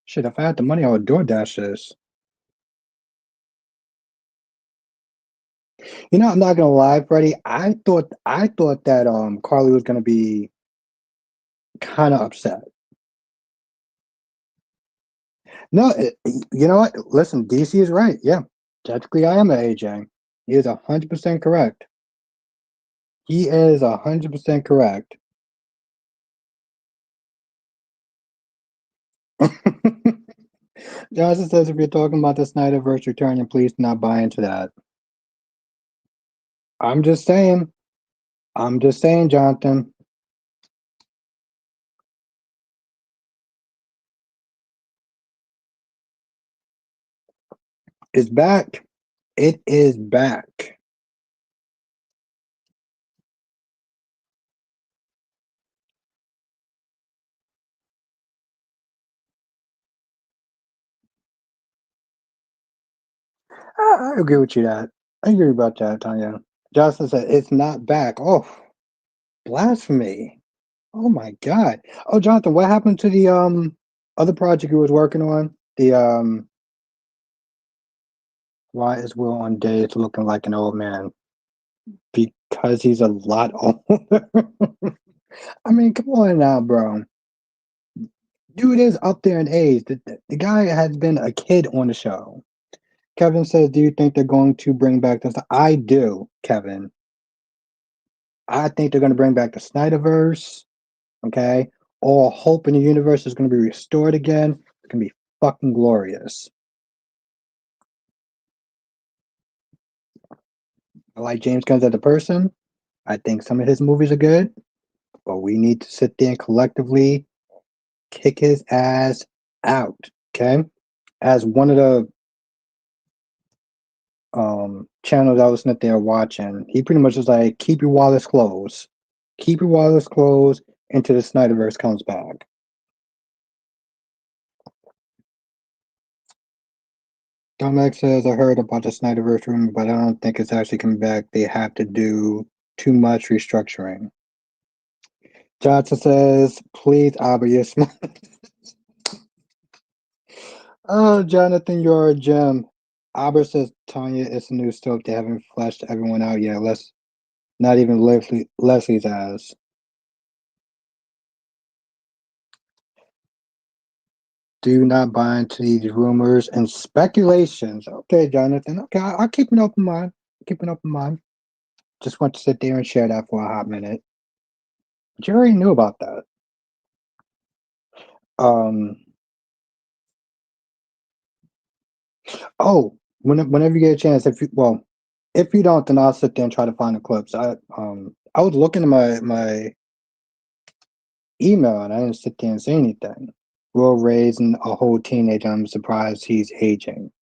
Shit, if I had the money, I would DoorDash this. I'm not gonna lie, Freddie. I thought that Carly was gonna be kind of upset. No, you know what? Listen, DC is right. Yeah, technically, I am an AJ. He is 100% correct. He is 100% correct. Johnson says if you're talking about the Snyderverse returning, please do not buy into that. I'm just saying. I'm just saying, Jonathan. It's back. It is back. I agree with you that. I agree about that, Tanya. Johnson said it's not back. Oh, blasphemy. Oh my God. Oh, Jonathan, what happened to the other project you was working on? The why is Will on days looking like an old man? Because he's a lot older. I mean, come on now, bro. Dude is up there in age. The guy has been a kid on the show. Kevin says, "Do you think they're going to bring back this?" I do, Kevin. I think they're going to bring back the Snyderverse. Okay, all hope in the universe is going to be restored again. It's going to be fucking glorious. I like James Gunn as a person. I think some of his movies are good, but we need to sit there and collectively kick his ass out. Okay, as one of the channels I was sitting there watching, he pretty much was like, keep your wallets closed. Keep your wallets closed until the Snyderverse comes back. Dominic says, I heard about the Snyderverse rumor, but I don't think it's actually coming back. They have to do too much restructuring. Johnson says, please, Abba, you're smart. Oh, Jonathan, you're a gem. Abba says, Tanya, it's a new stove. They haven't flashed everyone out yet. Let's not even Leslie's ass. Do not buy into these rumors and speculations. Okay, Jonathan. Okay, I'll keep an open mind. Keep an open mind. Just want to sit there and share that for a hot minute. But you already knew about that. Um, oh, whenever you get a chance, if you don't, then I'll sit there and try to find the clips. I was looking at my email and I didn't sit there and say anything. Will raising a whole teenager. I'm surprised he's aging.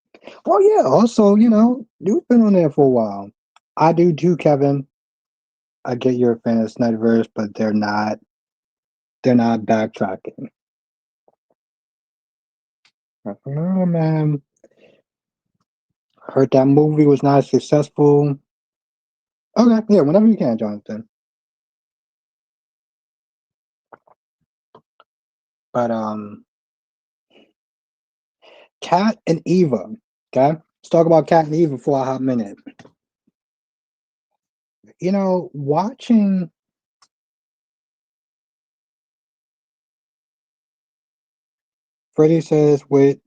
Well, yeah. Also, dude's been on there for a while. I do too, Kevin. I get you're a fan of Snyderverse, but they're not. They're not backtracking. Oh man, heard that movie was not successful. Okay, yeah, whenever you can, Jonathan. But Cat and Eva. Okay, let's talk about Cat and Eva for a hot minute. Watching. Freddie says with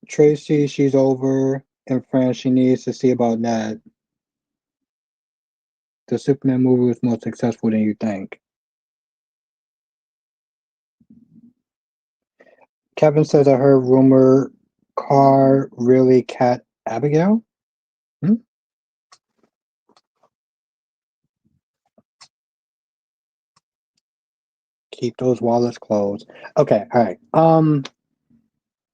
Tracy, she's over in France. She needs to see about that. The Superman movie was more successful than you think. Kevin says I heard rumor car really Cat Abigail. Hmm? Keep those wallets closed. Okay, all right.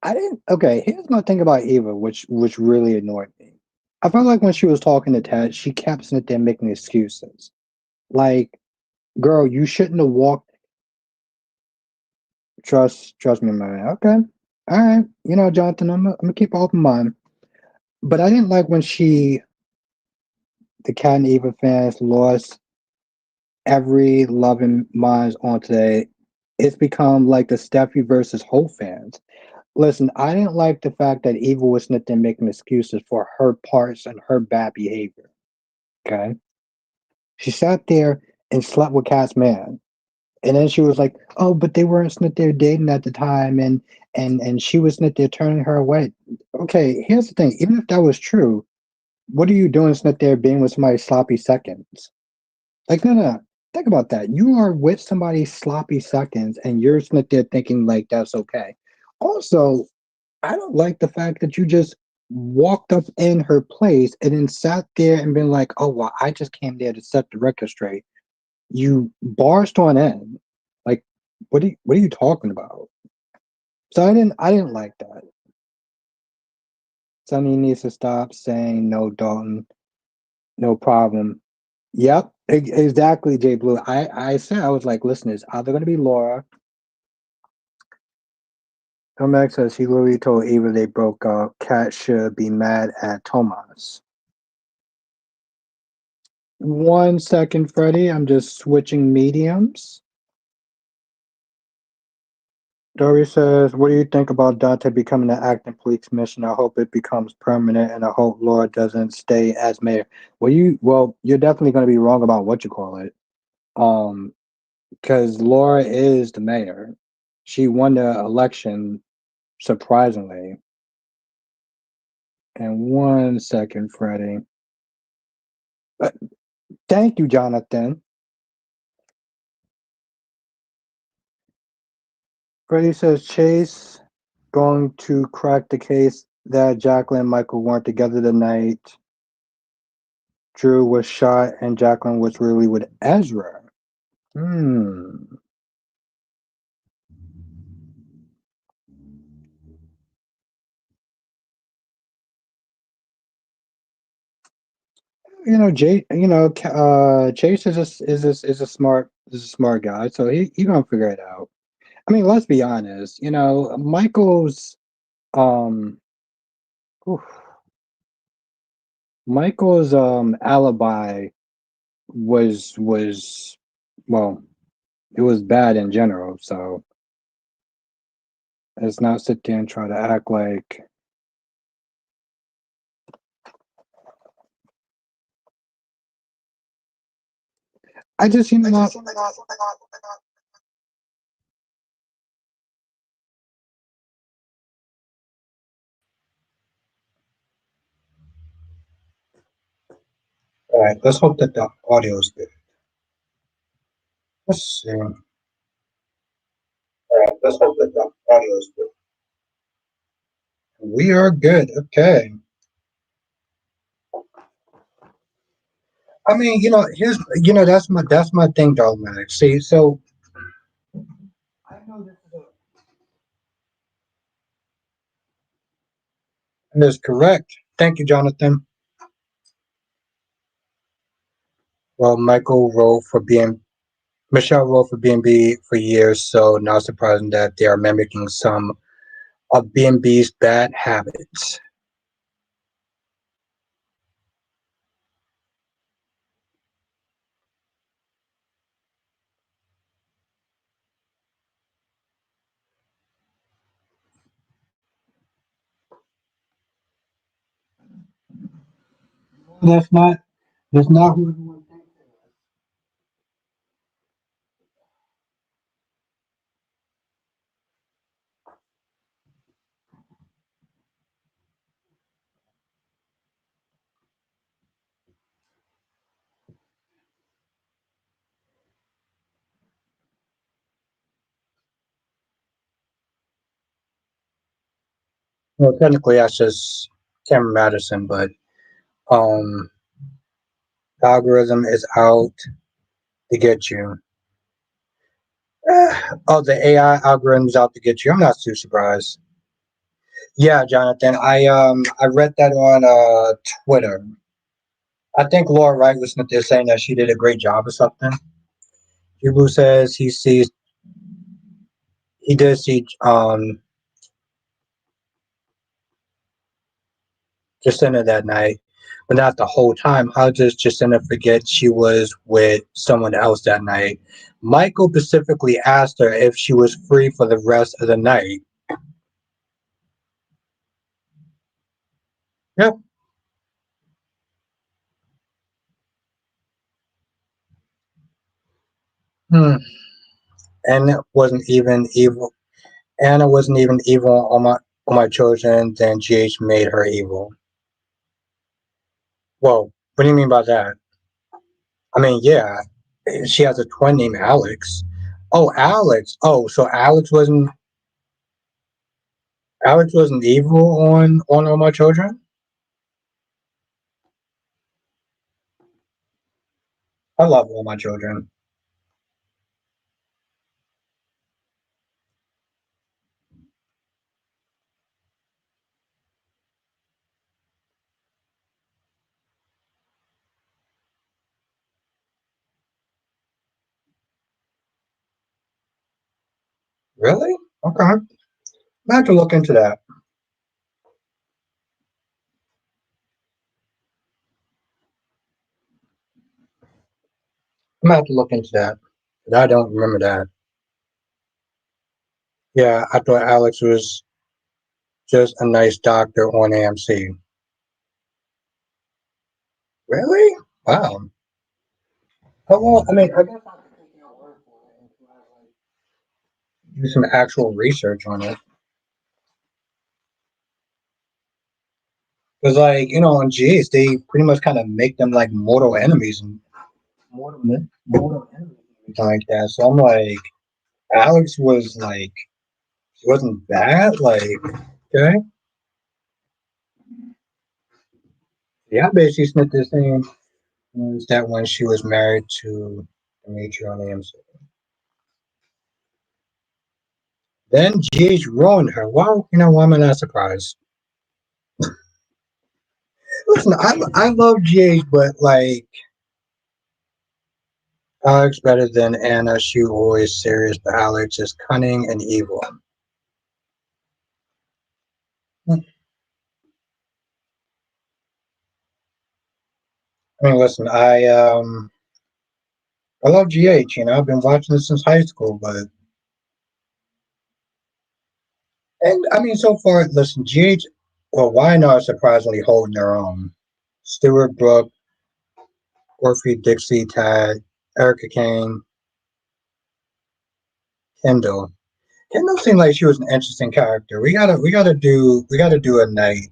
I didn't. Okay, here's my thing about Eva, which really annoyed me. I felt like when she was talking to Ted, she kept sitting there making excuses. Like, girl, you shouldn't have walked. Trust me, man. Okay, all right. Jonathan, I'm gonna keep an open mind. But I didn't like when the Cat and Eva fans, lost every loving minds on today. It's become like the Steffi versus Hope fans. Listen, I didn't like the fact that Eva was sitting there making excuses for her parts and her bad behavior. Okay. She sat there and slept with Cat's man. And then she was like, oh, but they weren't sitting there dating at the time and she was sitting there turning her away. Okay, here's the thing. Even if that was true, what are you doing sitting there being with somebody sloppy seconds? Like, no, no, no. Think about that. You are with somebody sloppy seconds and you're sitting there thinking like that's okay. Also, I don't like the fact that you just walked up in her place and then sat there and been like, "Oh well, I just came there to set the record straight." You barged on in, like, what are you talking about? So I didn't like that. Sonny needs to stop saying no, Dalton, no problem. Yep, exactly, Jay Blue. I said I was like, listen, it's either gonna be Laura. Tomax says he literally told Eva they broke up. Cat should be mad at Tomas. 1 second, Freddie. I'm just switching mediums. Dory says, what do you think about Dante becoming an acting police commissioner? I hope it becomes permanent and I hope Laura doesn't stay as mayor. You're definitely gonna be wrong about what you call it. Um, because Laura is the mayor. She won the election surprisingly. And 1 second, Freddie. Uh, Thank you, Jonathan. Freddie says Chase going to crack the case that Jacqueline and Michael weren't together the night Drew was shot and Jacqueline was really with Ezra. Hmm. Jay. Chase is a smart guy, so he gonna figure it out. I mean, let's be honest. Um, oof, Michael's alibi was well, it was bad in general. So let's not sit there and try to act like I just All right, let's hope that the audio is good. Let's see. All right, let's hope that the Audio's good. We are good. Okay. I mean, here's that's my thing, dogmatic. See, so I know this is correct. Thank you, Jonathan. Well, Michelle wrote for B&B for years, so not surprising that they are mimicking some of B&B's bad habits. That's not. That's not who everyone thinks. Well, technically, that's just Cameron Madison, but um, the algorithm is out to get you. Oh, the AI algorithm's out to get you. I'm not too surprised. Yeah, Jonathan, I read that on Twitter. I think Laura Wright was there saying that she did a great job or something. Jubu says he did see Jacinta that night, but not the whole time. How does Jacinta forget she was with someone else that night? Michael specifically asked her if she was free for the rest of the night. Yep. Hmm. And wasn't even evil. Anna wasn't even evil on my children. Then GH made her evil. Well, what do you mean by that? I mean, yeah, she has a twin named Alex. Oh, Alex. Oh, so Alex wasn't evil on all my children. I love all my children. Really? Okay. I'm gonna have to look into that. I'm gonna have to look into that. But I don't remember that. Yeah, I thought Alex was just a nice doctor on AMC. Really? Wow. Oh, well, I mean, I guess I have to take your word for it and try to do some actual research on it. Because, like, on GH, they pretty much kind of make them like mortal enemies and mortal enemies and everything like that. So I'm like, Alex was like, she wasn't bad. Like, okay. Yeah, basically spent the same was that when she was married to Dimitri on AMC. Then GH ruined her. Well, why am I not surprised? Listen, I love GH, but like Alex better than Anna. She always serious, but Alex is cunning and evil. I mean, listen, I love GH. I've been watching this since high school, but and I mean, so far, listen, GH. Well, why not surprisingly holding their own? Stuart Brooke, Orphe Dixie, Tad, Erica Kane, Kendall. Kendall seemed like she was an interesting character. We gotta do a night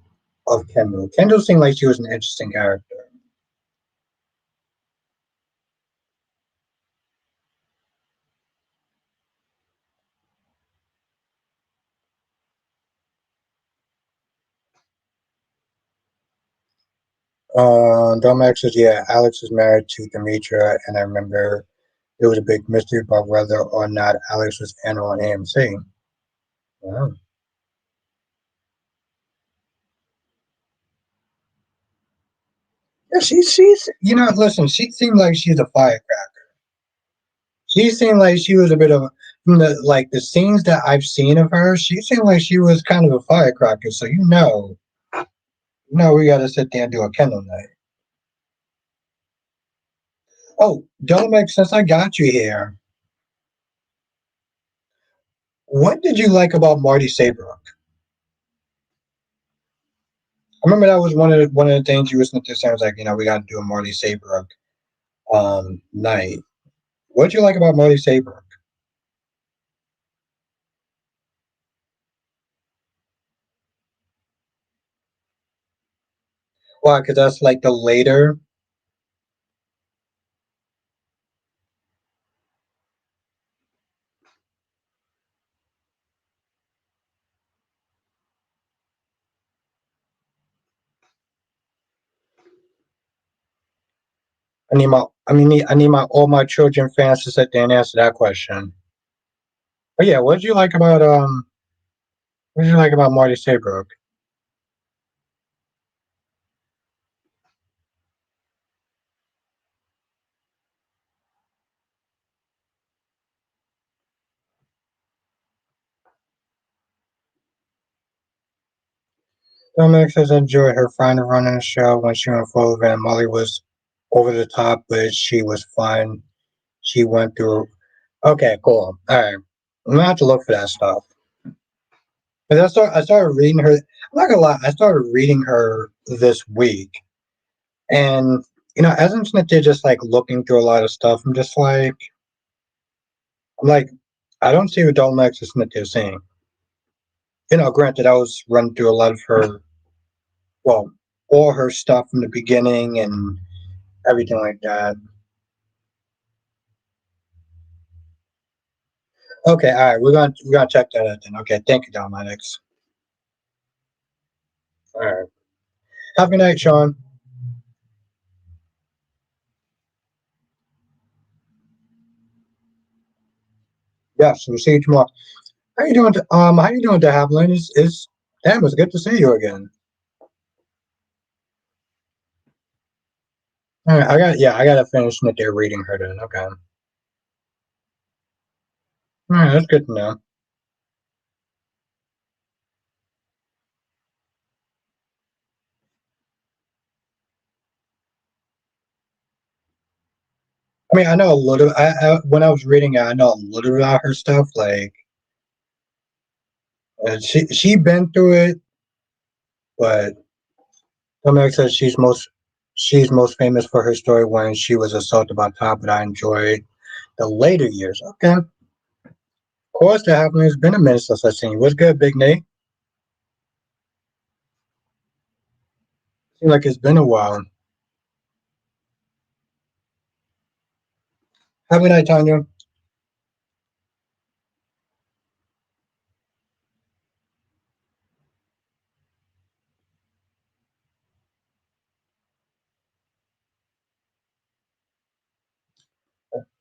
of Kendall. Kendall seemed like she was an interesting character. Domex is, yeah, Alex is married to Demetra, and I remember it was a big mystery about whether or not Alex was in on AMC. Yeah, yeah she's, listen, she seemed like she's a firecracker. She seemed like she was a bit of, from the scenes that I've seen of her, she seemed like she was kind of a firecracker. So we got to sit there and do a candle night. Oh, Domex, since I got you here, what did you like about Marty Saybrook? I remember that was one of the things you were saying. Was like, we got to do a Marty Saybrook night. What did you like about Marty Saybrook? Why? Because that's like the later I need my all my children fans to sit there and answer that question. But yeah, what did you like about Marty Saybrook? Dominic says I enjoyed her final run on the show when she went forward and Molly was over the top, but she was fun. She went through. Okay, cool. All right, I'm gonna have to look for that stuff. Because I started reading her. I'm not gonna lie, I started reading her this week, and as I'm sitting there just like looking through a lot of stuff, I'm like, I don't see what Dolmax is sitting there saying. Granted, I was running through a lot of her, well, all her stuff from the beginning and everything like that. Okay, all right, we're gonna check that out then. Okay, thank you, Dolmax. All right, have a good night, Sean. Yes, we'll see you tomorrow. How you doing? How you doing, De Havilland? Is damn, it's good to see you again. All right, I gotta finish what they're reading her then. Okay. All right, that's good to know. I mean, I know a little. When I was reading it, I know a little about her stuff. Like, she been through it, but Tomek says she's most famous for her story when she was assaulted by Top. But I enjoyed the later years. Okay, of course, that happened. It's been a minute since I've seen you. What's good, Big Nate? Seems like it's been a while. Have a good night, Tanya.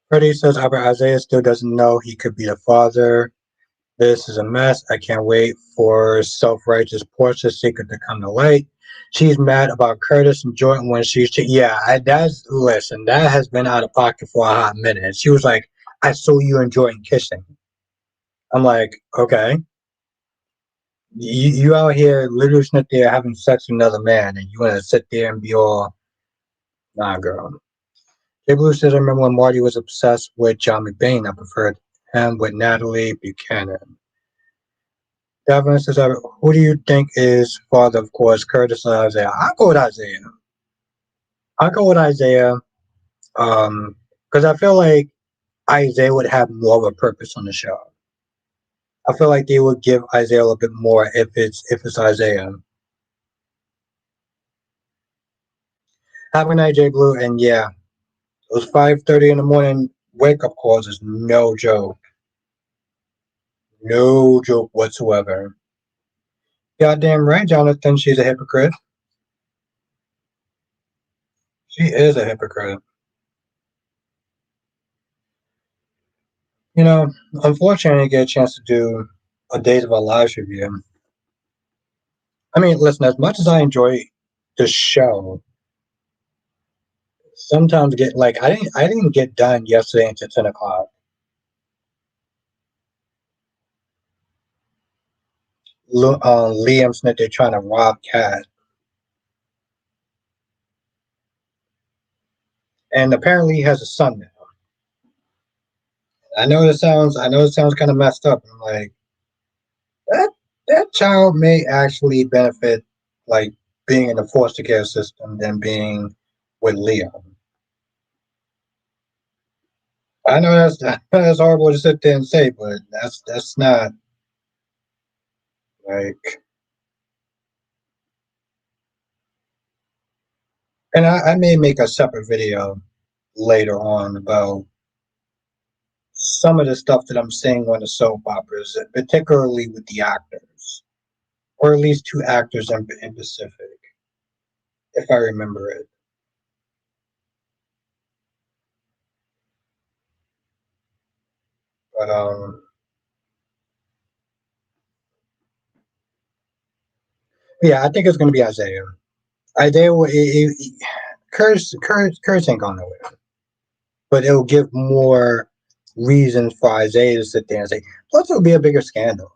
Freddie says Albert Isaiah still doesn't know he could be the father. This is a mess. I can't wait for self-righteous Portia's secret to come to light. She's mad about Curtis and Jordan when yeah, listen, that has been out of pocket for a hot minute. She was like, I saw you and Jordan kissing. I'm like, okay. You out here literally sitting there having sex with another man and you want to sit there and be all, nah, girl. Jay Blue says, I remember when Marty was obsessed with John McBain. I preferred him with Natalie Buchanan. Devin says, who do you think is father? Of course, Curtis or Isaiah. I'll go with Isaiah. I'll go with Isaiah. Because I feel like Isaiah would have more of a purpose on the show. I feel like they would give Isaiah a little bit more if it's Isaiah. Have a night, Jay Blue, and yeah, those 5:30 in the morning wake up calls is no joke, no joke whatsoever. Goddamn right, Jonathan, she's a hypocrite. She is a hypocrite. You know, unfortunately, I didn't get a chance to do a Days of Our Lives review. I mean, listen, as much as I enjoy the show, sometimes get like I didn't get done yesterday until 10 o'clock. Liam Smith, they're trying to rob Cat, and apparently he has a son now. I know it sounds kind of messed up. I'm like that that child may actually benefit like being in the foster care system than being with Liam. I know that's horrible to sit there and say, but that's not like. And I may make a separate video later on about some of the stuff that I'm seeing on the soap operas, particularly with the actors, or at least two actors in Pacific, if I remember it. But yeah, I think it's going to be Isaiah. Isaiah, Curse ain't going nowhere, but it'll give more reasons for Isaiah to sit there and say. Plus, it'll be a bigger scandal.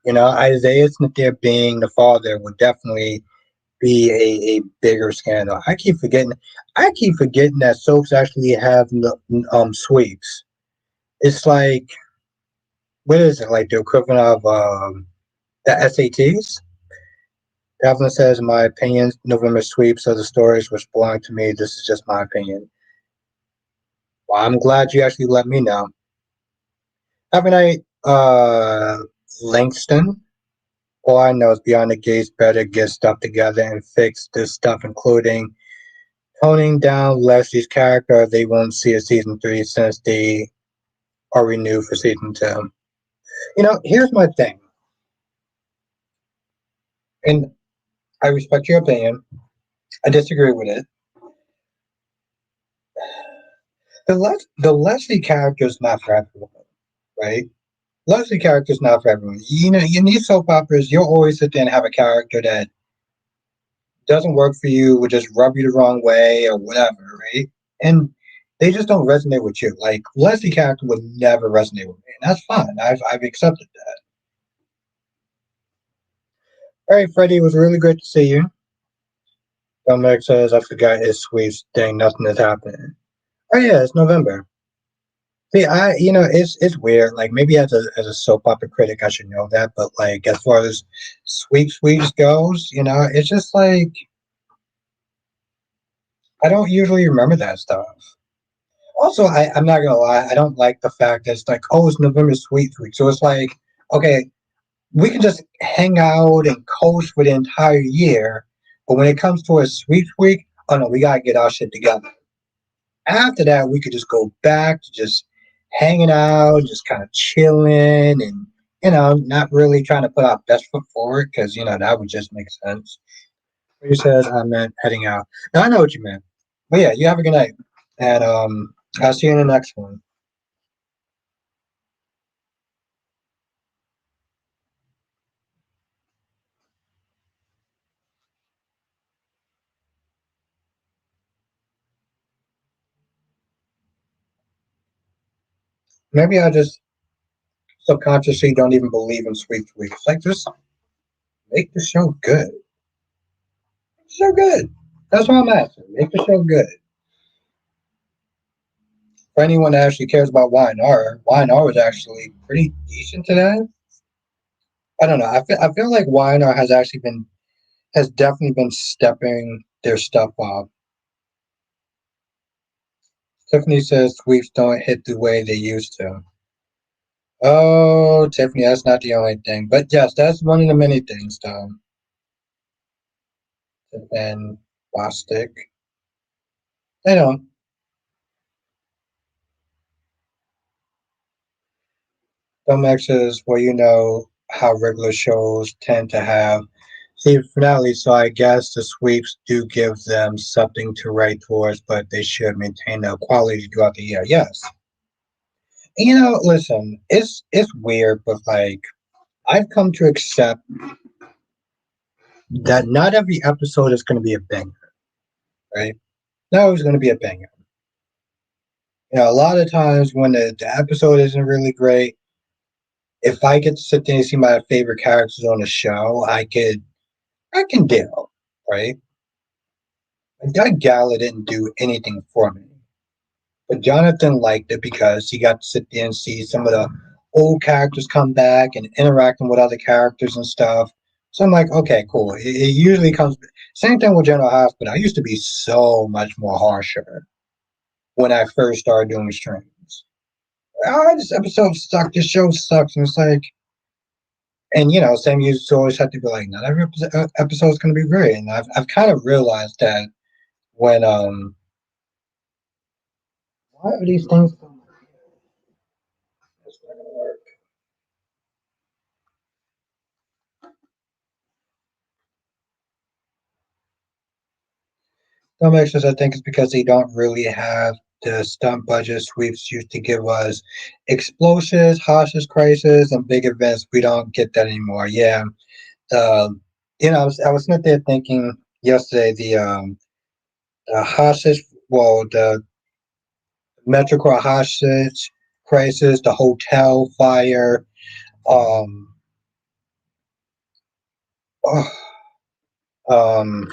You know, Isaiah Smith there being the father would definitely be a bigger scandal. I keep forgetting that soaps actually have sweeps. It's like what is it like the equivalent of the SATs? Devlin says, "In my opinion, November sweeps are the stories which belong to me. This is just my opinion." Well, I'm glad you actually let me know. Have a night, Langston. All I know is Beyond the Gates better get stuff together and fix this stuff, including toning down Leslie's character. They won't see a season three since they are renewed for season two. You know, here's my thing, and I respect your opinion. I disagree with it. The Leslie character is not for everyone, right? Leslie character is not for everyone. You know, in these soap operas, you'll always sit there and have a character that doesn't work for you, would just rub you the wrong way or whatever, right? And they just don't resonate with you. Like Leslie character would never resonate with me, and that's fine. I've accepted that. All right, Freddie, it was really great to see you. Dominic says, I forgot his sweets. Dang, nothing is happening. Oh yeah, it's November. See, it's weird. Like maybe as a soap opera critic, I should know that. But like as far as sweeps goes, it's just like I don't usually remember that stuff. Also, I'm not gonna lie, I don't like the fact that it's like, oh, it's November Sweet Week. So it's like, okay, we can just hang out and coast for the entire year, but when it comes to a sweet week, oh no, we gotta get our shit together. After that, we could just go back to just hanging out, just kind of chilling, and not really trying to put our best foot forward because that would just make sense. You said I meant heading out. Now I know what you meant, but yeah, you have a good night, and I'll see you in the next one. Maybe I just subconsciously don't even believe in sweet weeks. Like, just make the show good. Make the show good. That's what I'm asking. Make the show good. For anyone that actually cares about Y&R was actually pretty decent today. I don't know. I feel like Y&R has definitely been stepping their stuff up. Tiffany says sweeps don't hit the way they used to. Oh, Tiffany, that's not the only thing. But yes, that's one of the many things, though. And Bostic. I know. Some says, well, you know how regular shows tend to have See finale, so I guess the sweeps do give them something to write towards, but they should maintain the quality throughout the year. Yes. Listen, it's weird, but like I've come to accept that not every episode is going to be a banger, right? Not always going to be a banger. A lot of times when the episode isn't really great, if I get to sit there and see my favorite characters on the show, I can deal, right? That Gala didn't do anything for me. But Jonathan liked it because he got to sit there and see some of the old characters come back and interacting with other characters and stuff. So I'm like, okay, cool. It usually comes. Same thing with General Hospital. I used to be so much more harsher when I first started doing streams. Oh, this episode sucked. This show sucks. And it's like, and same you always have to be like, not every episode is going to be great. And I've kind of realized that when why are these things? It's not going to work. Some extras, I think, is because they don't really have the stunt budget sweeps used to give us explosions, hostage crisis, and big events. We don't get that anymore. Yeah, um, I was sitting there thinking yesterday the hostage, well, the Metrocraft hostage crisis, the hotel fire, um, oh, um,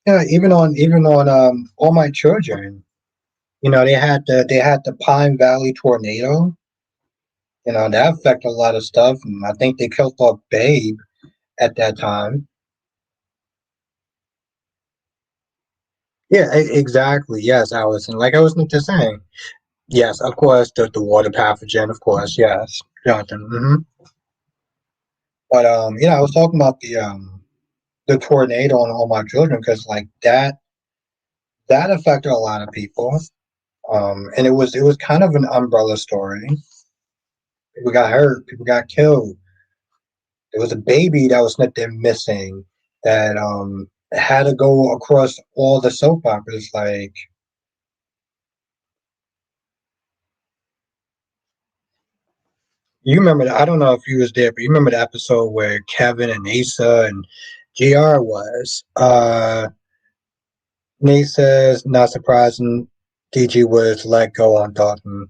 yeah, even on all my children. They had the Pine Valley tornado. That affected a lot of stuff, and I think they killed off Babe at that time. Yeah, exactly. Yes, Allison. Like I was just saying. Yes, of course, the water pathogen, of course. Yes, Jonathan. But I was talking about the tornado on all my children because like that affected a lot of people. And it was kind of an umbrella story. People got hurt. People got killed. There was a baby that was not there missing that had to go across all the soap operas. Like you remember, I don't know if you was there, but you remember the episode where Kevin and Asa and Gr was. Nate says, not surprising, DG was let go on Dalton.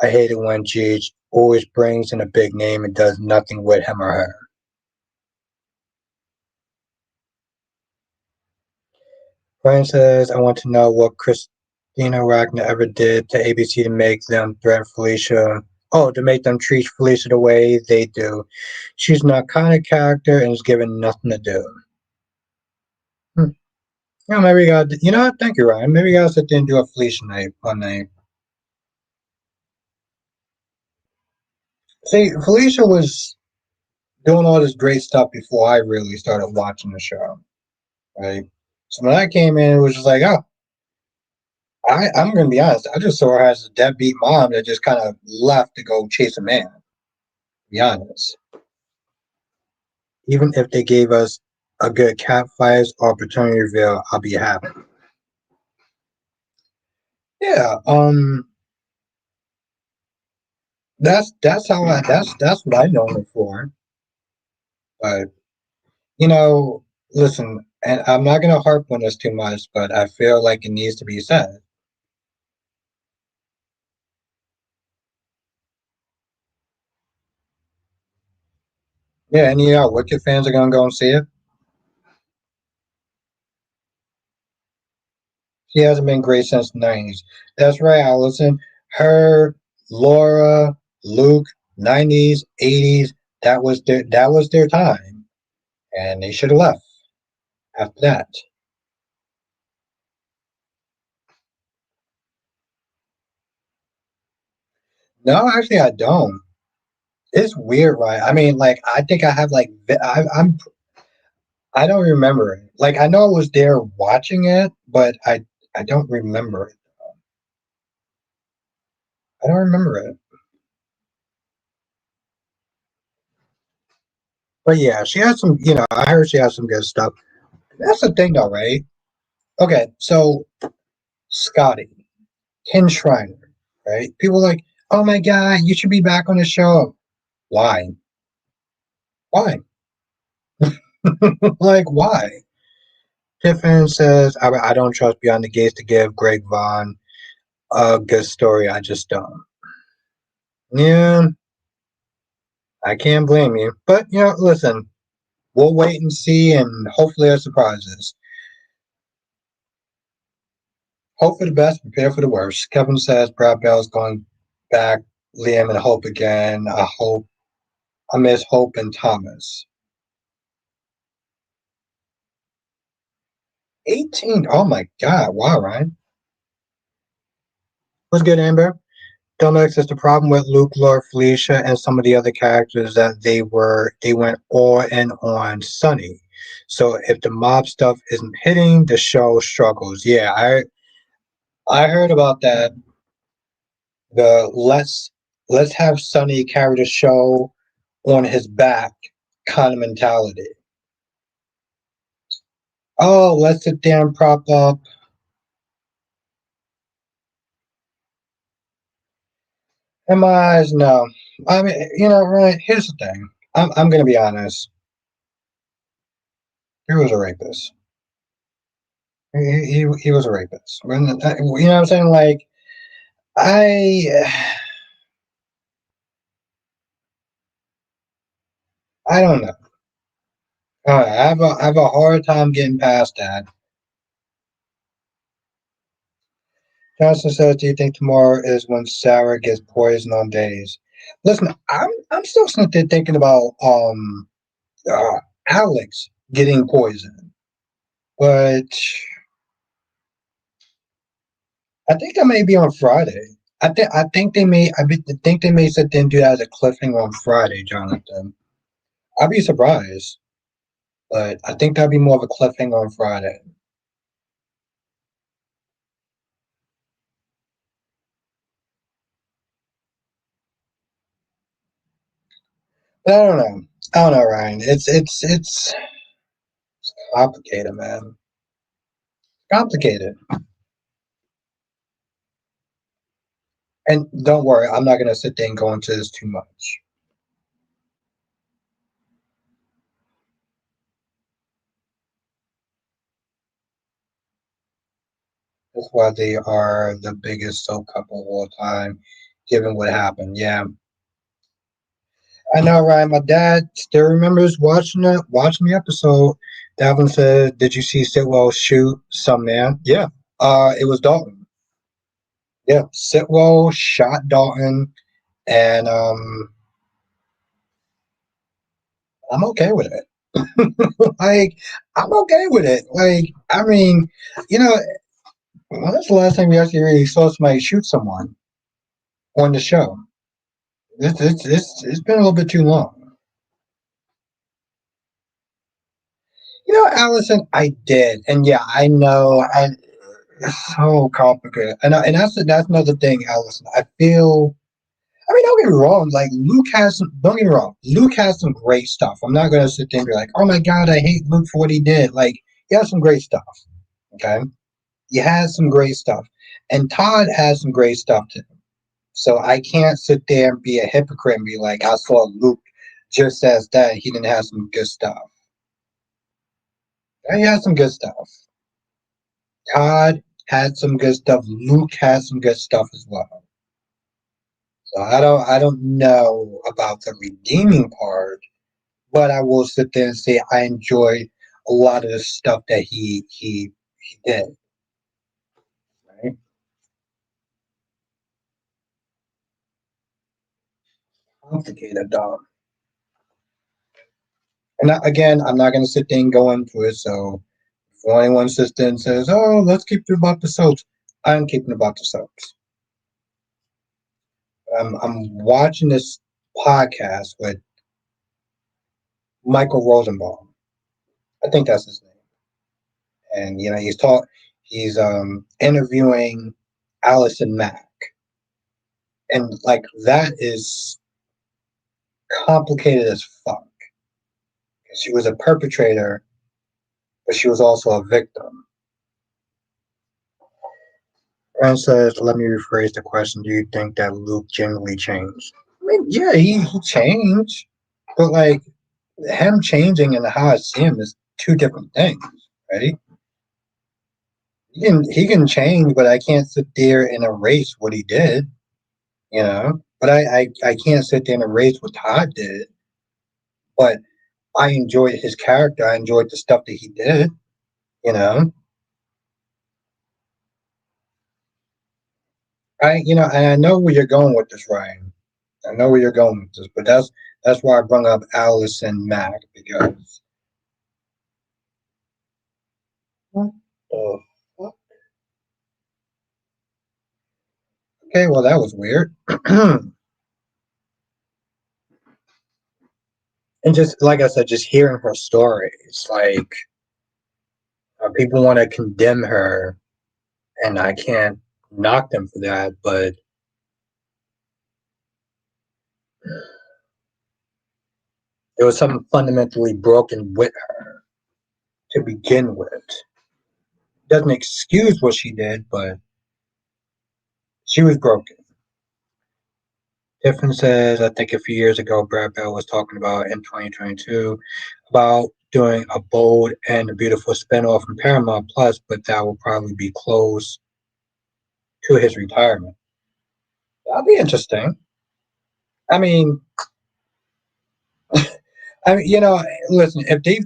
I hate it when G always brings in a big name and does nothing with him or her. Brian says, I want to know what Christina Wagner ever did to ABC to make them threaten Felicia. Oh, to make them treat Felicia the way they do. She's an iconic character and is given nothing to do. Hmm. Yeah, maybe we got. You know what? Thank you, Ryan. Maybe we gotta sit there and do a Felicia night one night. See, Felicia was doing all this great stuff before I really started watching the show, right? So when I came in, it was just like, oh, I'm gonna be honest. I just saw her as a deadbeat mom that just kind of left to go chase a man. To be honest, even if they gave us a good catfight or opportunity reveal, I'll be happy. Yeah, that's what I know her for. But you know, listen, and I'm not gonna harp on this too much, but I feel like it needs to be said. Yeah, and Wicked fans are gonna go and see it. She hasn't been great since the '90s. That's right, Allison. Her, Laura, Luke, '90s, '80s. That was their time, and they should have left after that. No, actually, I don't. It's weird, right? I mean, like, I think I have like I don't remember it. Like, I know I was there watching it, but I don't remember it. I don't remember it. But yeah, she has some. I heard she has some good stuff. That's the thing, though, right? Okay, so Scotty, Ken Shriner, right? People like, oh my god, you should be back on the show. Why? Why? Like, why? Tiffin says, I don't trust Beyond the Gates to give Greg Vaughn a good story. I just don't. Yeah, I can't blame you. But, listen, we'll wait and see, and hopefully it surprises. Hope for the best, prepare for the worst. Kevin says Brad Bell's going back, Liam and Hope again. I miss Hope and Thomas. 18. Oh my God. Wow, Ryan. What's good, Amber? Dominic says the problem with Luke, Laura, Felicia, and some of the other characters that they went all in on Sunny. So if the mob stuff isn't hitting, the show struggles. Yeah, I heard about that. The let's have Sunny carry the show on his back kind of mentality. Oh, let's sit there and prop up. In my eyes, no. I mean, right? Here's the thing. I'm gonna be honest. He was a rapist. He was a rapist. You know what I'm saying? Like I I don't know. I have a hard time getting past that. Johnson says, "Do you think tomorrow is when Sarah gets poisoned on days?" Listen, I'm still sitting there thinking about uh, Alex getting poisoned, but I think that may be on Friday. I think they may sit there and do that as a cliffhanger on Friday, Jonathan. I'd be surprised, but I think that'd be more of a cliffhanger on Friday. But I don't know. I don't know, Ryan. It's complicated, man. Complicated. And don't worry, I'm not gonna sit there and go into this too much. That's why they are the biggest soap couple of all time, given what happened. Yeah, I know, Ryan. My dad still remembers watching the episode. Dalvin said, "Did you see Sidwell shoot some man?" Yeah, it was Dalton. Yeah, Sitwell shot Dalton, and I'm okay with it. Like, I'm okay with it. Like, I mean, you know, when was the last time we actually really saw somebody shoot someone on the show? It's been a little bit too long. Allison, I did, and yeah, I know, and it's so complicated, and that's another thing, Allison. I feel. I mean, don't get me wrong. Like Luke has some. Don't get me wrong. Luke has some great stuff. I'm not gonna sit there and be like, "Oh my God, I hate Luke for what he did." Like he has some great stuff. Okay, he has some great stuff, and Todd has some great stuff too. So I can't sit there and be a hypocrite and be like, "I saw Luke just as that. He didn't have some good stuff." He had some good stuff. Todd had some good stuff. Luke has some good stuff as well. So I don't know about the redeeming part, but I will sit there and say I enjoyed a lot of the stuff that he did. Right? Complicated, dog. And again, I'm not going to sit there and go into it. So if anyone sits there and says, "Oh, let's keep it about the soaps," I'm keeping it about the soaps. I'm watching this podcast with Michael Rosenbaum. I think that's his name. And he's interviewing Allison Mack, and like that is complicated as fuck. She was a perpetrator, but she was also a victim. Rand says, let me rephrase the question. Do you think that Luke genuinely changed? I mean, yeah, he changed. But, like, him changing and how I see him is two different things, right? He can change, but I can't sit there and erase what he did, you know? But I can't sit there and erase what Todd did. But I enjoyed his character. I enjoyed the stuff that he did, you know? And I know where you're going with this, Ryan. I know where you're going with this, but that's why I brought up Alice and Mac because what the fuck? Okay, well that was weird. And just like I said, just hearing her story, it's like people want to condemn her, and I can't knock them for that, but there was something fundamentally broken with her to begin with. Doesn't excuse what she did, but she was broken. Tiffin says, I think a few years ago, Brad Bell was talking about in 2022 about doing a bold and a beautiful spinoff from Paramount Plus, but that will probably be close to his retirement. That'll be interesting. I mean, listen, if they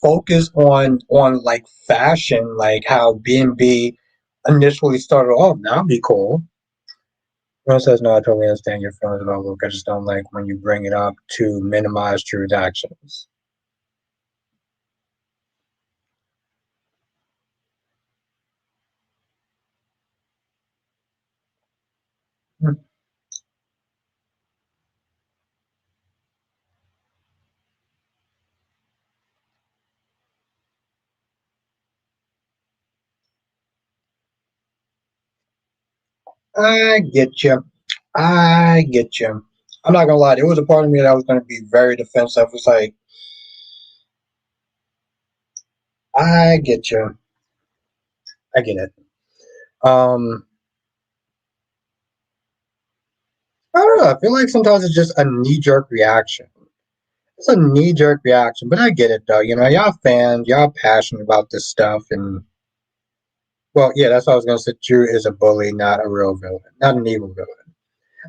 focus on like fashion, like how B&B initially started off, that'd be cool. Ron says, no, I totally understand your feelings about Luke. I just don't like when you bring it up to minimize Drew's actions. I get you. I get you. I'm not gonna lie. There was a part of me that was gonna be very defensive. It's like I get you. I get it. Um, I don't know. I feel like sometimes it's just a knee jerk reaction. It's a knee jerk reaction, but I get it though. Y'all fans, y'all passionate about this stuff, and well, yeah, that's what I was gonna say. Drew is a bully, not a real villain, not an evil villain.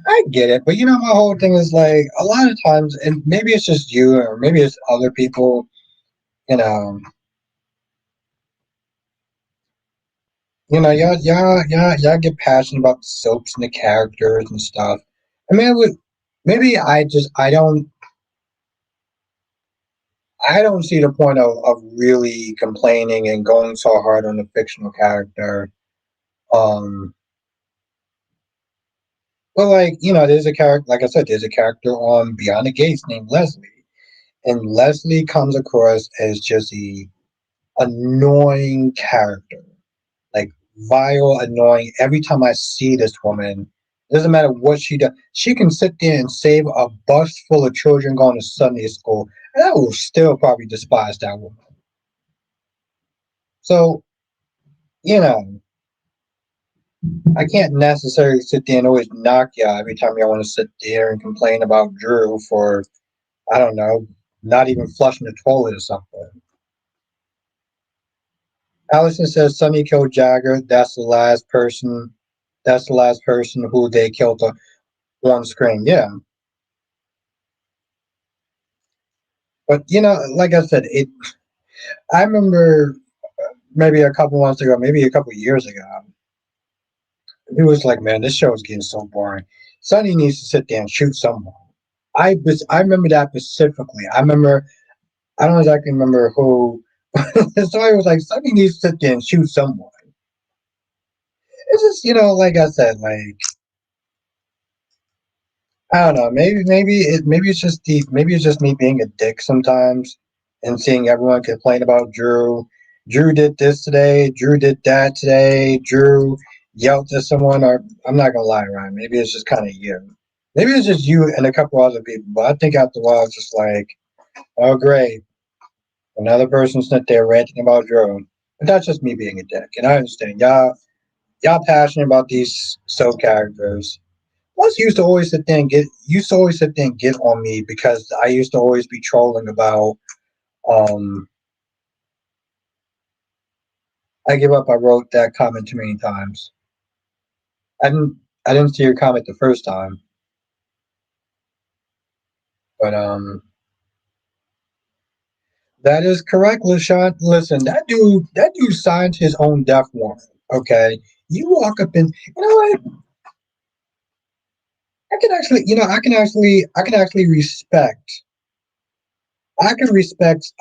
I get it, but my whole thing is like a lot of times, and maybe it's just you, or maybe it's other people. You know, y'all get passionate about the soaps and the characters and stuff. I mean, maybe I don't see the point of really complaining and going so hard on the fictional character. Um, but like there's a character, like I said, there's a character on Beyond the Gates named Leslie, and Leslie comes across as just a annoying character, like vile, annoying. Every time I see this woman, it doesn't matter what she does, she can sit there and save a bus full of children going to Sunday school, and I will still probably despise that woman. So, you know, I can't necessarily sit there and always knock you every time y'all want to sit there and complain about Drew for, I don't know, not even flushing the toilet or something. Allison says Sonny killed Jagger. That's the last person. That's the last person who they killed on screen. Yeah, but like I said, I remember maybe a couple months ago, maybe a couple years ago, it was like, man, this show is getting so boring. Sonny needs to sit there and shoot someone. I remember that specifically. I don't exactly remember who. Somebody was like, Sonny needs to sit there and shoot someone. It's just like I said, like I don't know. Maybe it's just me being a dick sometimes, and seeing everyone complain about Drew. Drew did this today. Drew did that today. Drew yelled at someone. Or I'm not gonna lie, Ryan. Maybe it's just kind of you. Maybe it's just you and a couple other people. But I think after a while, it's just like Oh, great. Another person sitting there ranting about drone. But that's just me being a dick. And I understand. Y'all passionate about these so characters. Plus, used to always sit there and get on me because I used to always be trolling about um I give up. I wrote that comment too many times. I didn't I didn't see your comment the first time, but that is correct, LaShawn. Listen, that dude signed his own death warrant. Okay, you walk up and you know what? I can actually respect. I can respect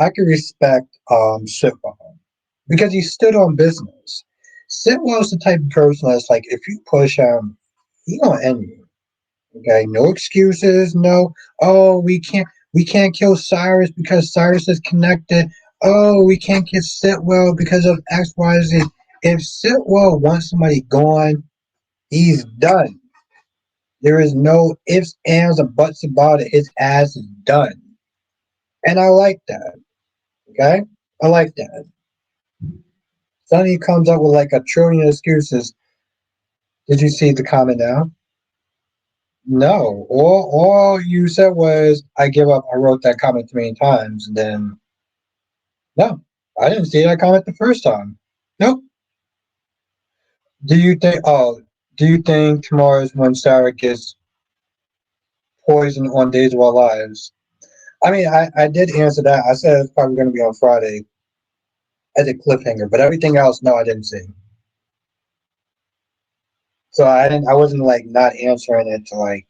Sidwell because he stood on business. Sidwell's the type of person that's like, if you push him, he gonna end you. Okay, no excuses. No, oh, we can't kill Cyrus because Cyrus is connected. Oh, we can't get Sitwell because of X, Y, Z. If Sitwell wants somebody gone, he's done. There is no ifs, ands, or buts about it. His ass is done, and I like that. Okay, I like that. Sonny comes up with like a trillion excuses. Did you see the comment now? No. All you said was, I give up. I wrote that comment too many times. And then, no, I didn't see that comment the first time. Nope. Do you think, oh, do you think tomorrow is when Sarah gets poisoned on Days of Our Lives? I mean, I did answer that. I said it's probably going to be on Friday as a cliffhanger, but everything else, no, I didn't see. So I wasn't like not answering it to like,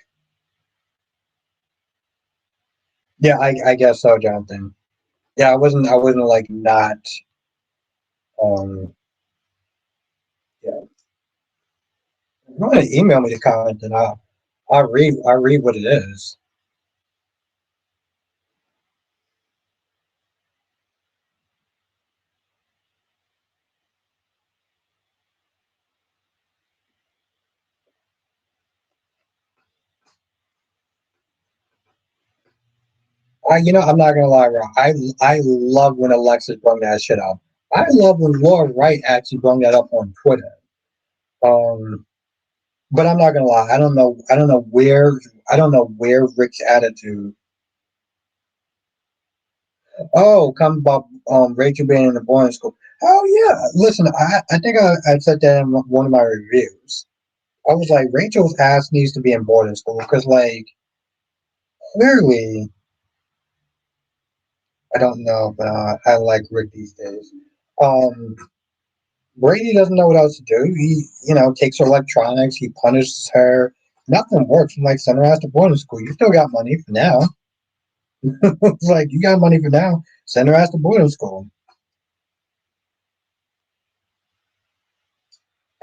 yeah, I guess so, Jonathan. Yeah, I wasn't like not, yeah. If you want to email me the comment, then I read what it is. I'm not gonna lie, bro. I love when Alexis brought that shit up. I love when Laura Wright actually brought that up on Twitter. Um, but I'm not gonna lie. I don't know where Rick's attitude. Oh, come about Rachel being in the boarding school. Oh yeah. Listen, I think I said that in one of my reviews. I was like, Rachel's ass needs to be in boarding school because, like, clearly, I don't know, but I like Rick these days. Um, Brady doesn't know what else to do. He, takes her electronics. He punishes her. Nothing works. I'm like, send her ass to boarding school. You still got money for now. It's like, you got money for now. Send her ass to boarding school.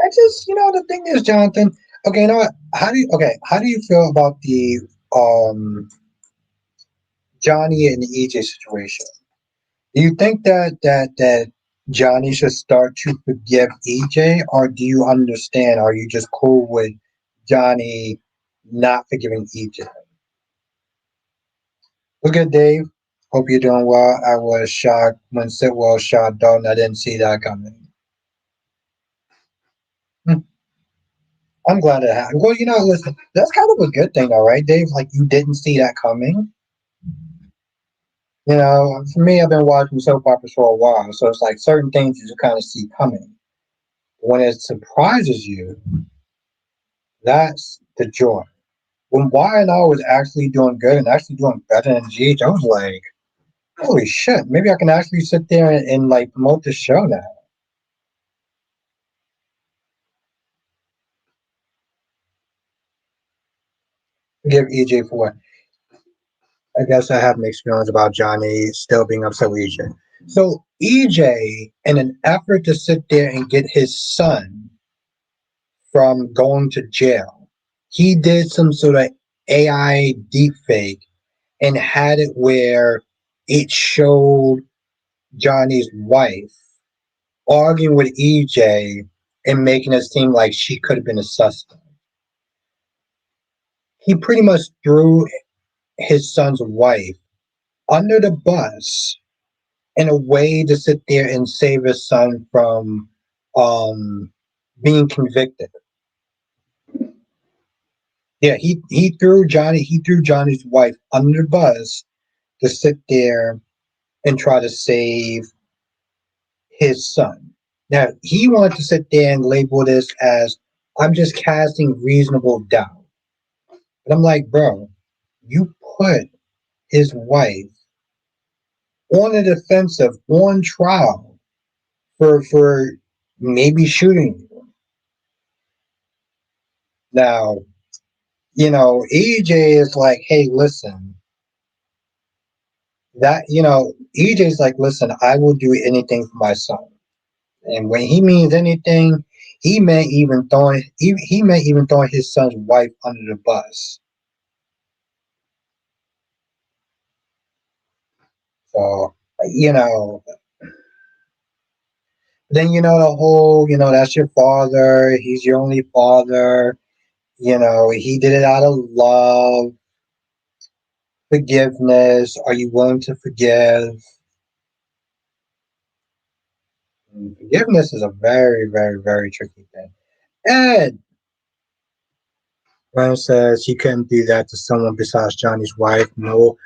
I just, the thing is, Jonathan. Okay, you know what? How do you feel about the um Johnny and EJ situation? Do you think that Johnny should start to forgive EJ, or do you understand? Are you just cool with Johnny not forgiving EJ? Look at Dave. Hope you're doing well. I was shocked when Sidwell shot Dalton. I didn't see that coming. Hmm. I'm glad it happened. Well, listen, that's kind of a good thing, though, right, Dave? Like you didn't see that coming. For me, I've been watching soap operas for a while, so it's like certain things you just kind of see coming. When it surprises you, that's the joy. When Y&R was actually doing good and actually doing better than GH, I was like, holy shit, maybe I can actually sit there and like promote this show now. Give EJ for what? I guess I have mixed feelings about Johnny still being upset with EJ. So EJ, in an effort to sit there and get his son from going to jail, he did some sort of AI deepfake and had it where it showed Johnny's wife arguing with EJ and making it seem like she could have been a suspect. He pretty much threw his son's wife under the bus in a way to sit there and save his son from um, being convicted. Yeah, he threw Johnny's wife under the bus to sit there and try to save his son. Now he wanted to sit there and label this as I'm just casting reasonable doubt. But I'm like, bro, you put his wife on the defensive on trial for maybe shooting you. Now, EJ is like, hey, listen, EJ's like, listen, I will do anything for my son. And when he means anything, he may even throw his son's wife under the bus. So, you know, then the whole, that's your father, he's your only father, he did it out of love, forgiveness, are you willing to forgive? And forgiveness is a very, very, very tricky thing. And Ryan says he couldn't do that to someone besides Johnny's wife. No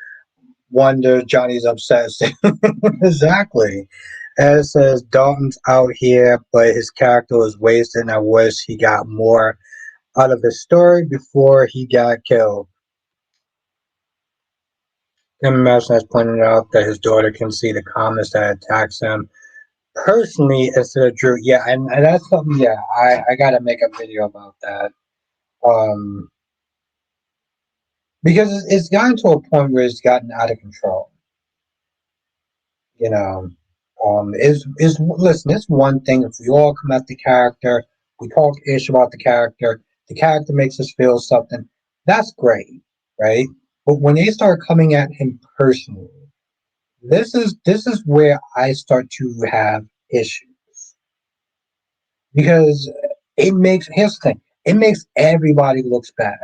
wonder Johnny's upset. Exactly. And it says Dalton's out here, but his character was wasted, and I wish he got more out of his story before he got killed. Tim Madison has pointed out that his daughter can see the comments that attacks him personally instead of Drew. Yeah, and that's something. Yeah, I gotta make a video about that. Um, because it's gotten to a point where it's gotten out of control. You know, is listen. It's one thing if we all come at the character, we talk ish about the character makes us feel something. That's great, right? But when they start coming at him personally, this is where I start to have issues because here's the thing, it makes everybody looks bad.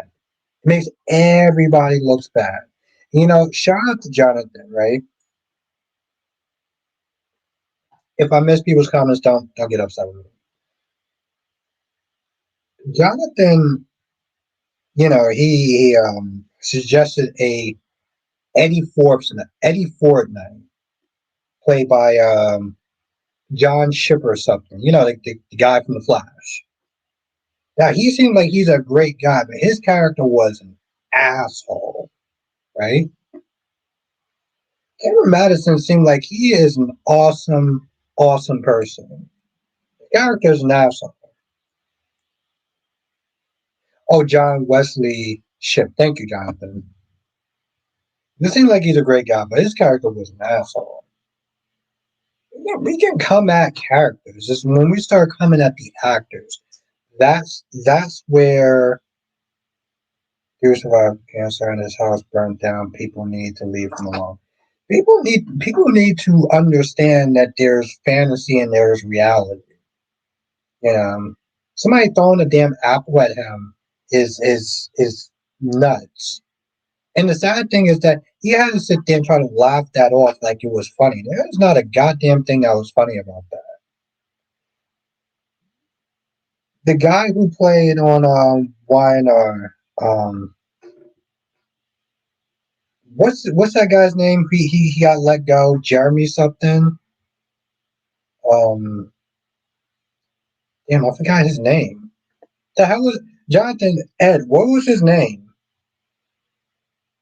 It makes everybody looks bad. Shout out to Jonathan, right? If I miss people's comments, don't get upset with me. Jonathan, he suggested a Eddie Ford night, played by John Shipper or something. The guy from The Flash. Now he seemed like he's a great guy, but his character was an asshole, right? Cameron Madison seemed like he is an awesome, awesome person. The character is an asshole. Oh, John Wesley Ship. Thank you, Jonathan. It seemed like he's a great guy, but his character was an asshole. Yeah, we can come at characters. Just when we start coming at the actors, that's where he survived cancer and his house burned down. People need to leave him alone. People need to understand that there's fantasy and there's reality. Somebody throwing a damn apple at him is nuts. And the sad thing is that he had to sit there and try to laugh that off like it was funny. There's not a goddamn thing that was funny about that. The guy who played on YNR, what's that guy's name? He got let go. Jeremy something. Um, Damn, I forgot his name. The hell was Jonathan Ed? What was his name?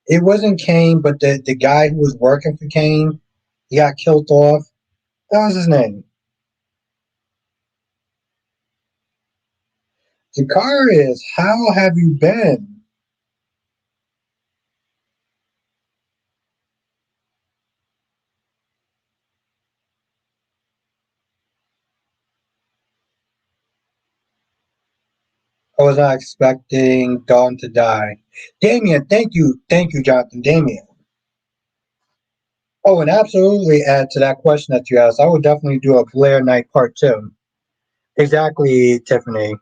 It wasn't Kane, but the guy who was working for Kane, he got killed off. That was his name. Jakarius, how have you been? I was not expecting Dawn to die. Damien, thank you, Jonathan. Damien. Oh, and absolutely add to that question that you asked. I would definitely do a Blair Night Part 2. Exactly, Tiffany.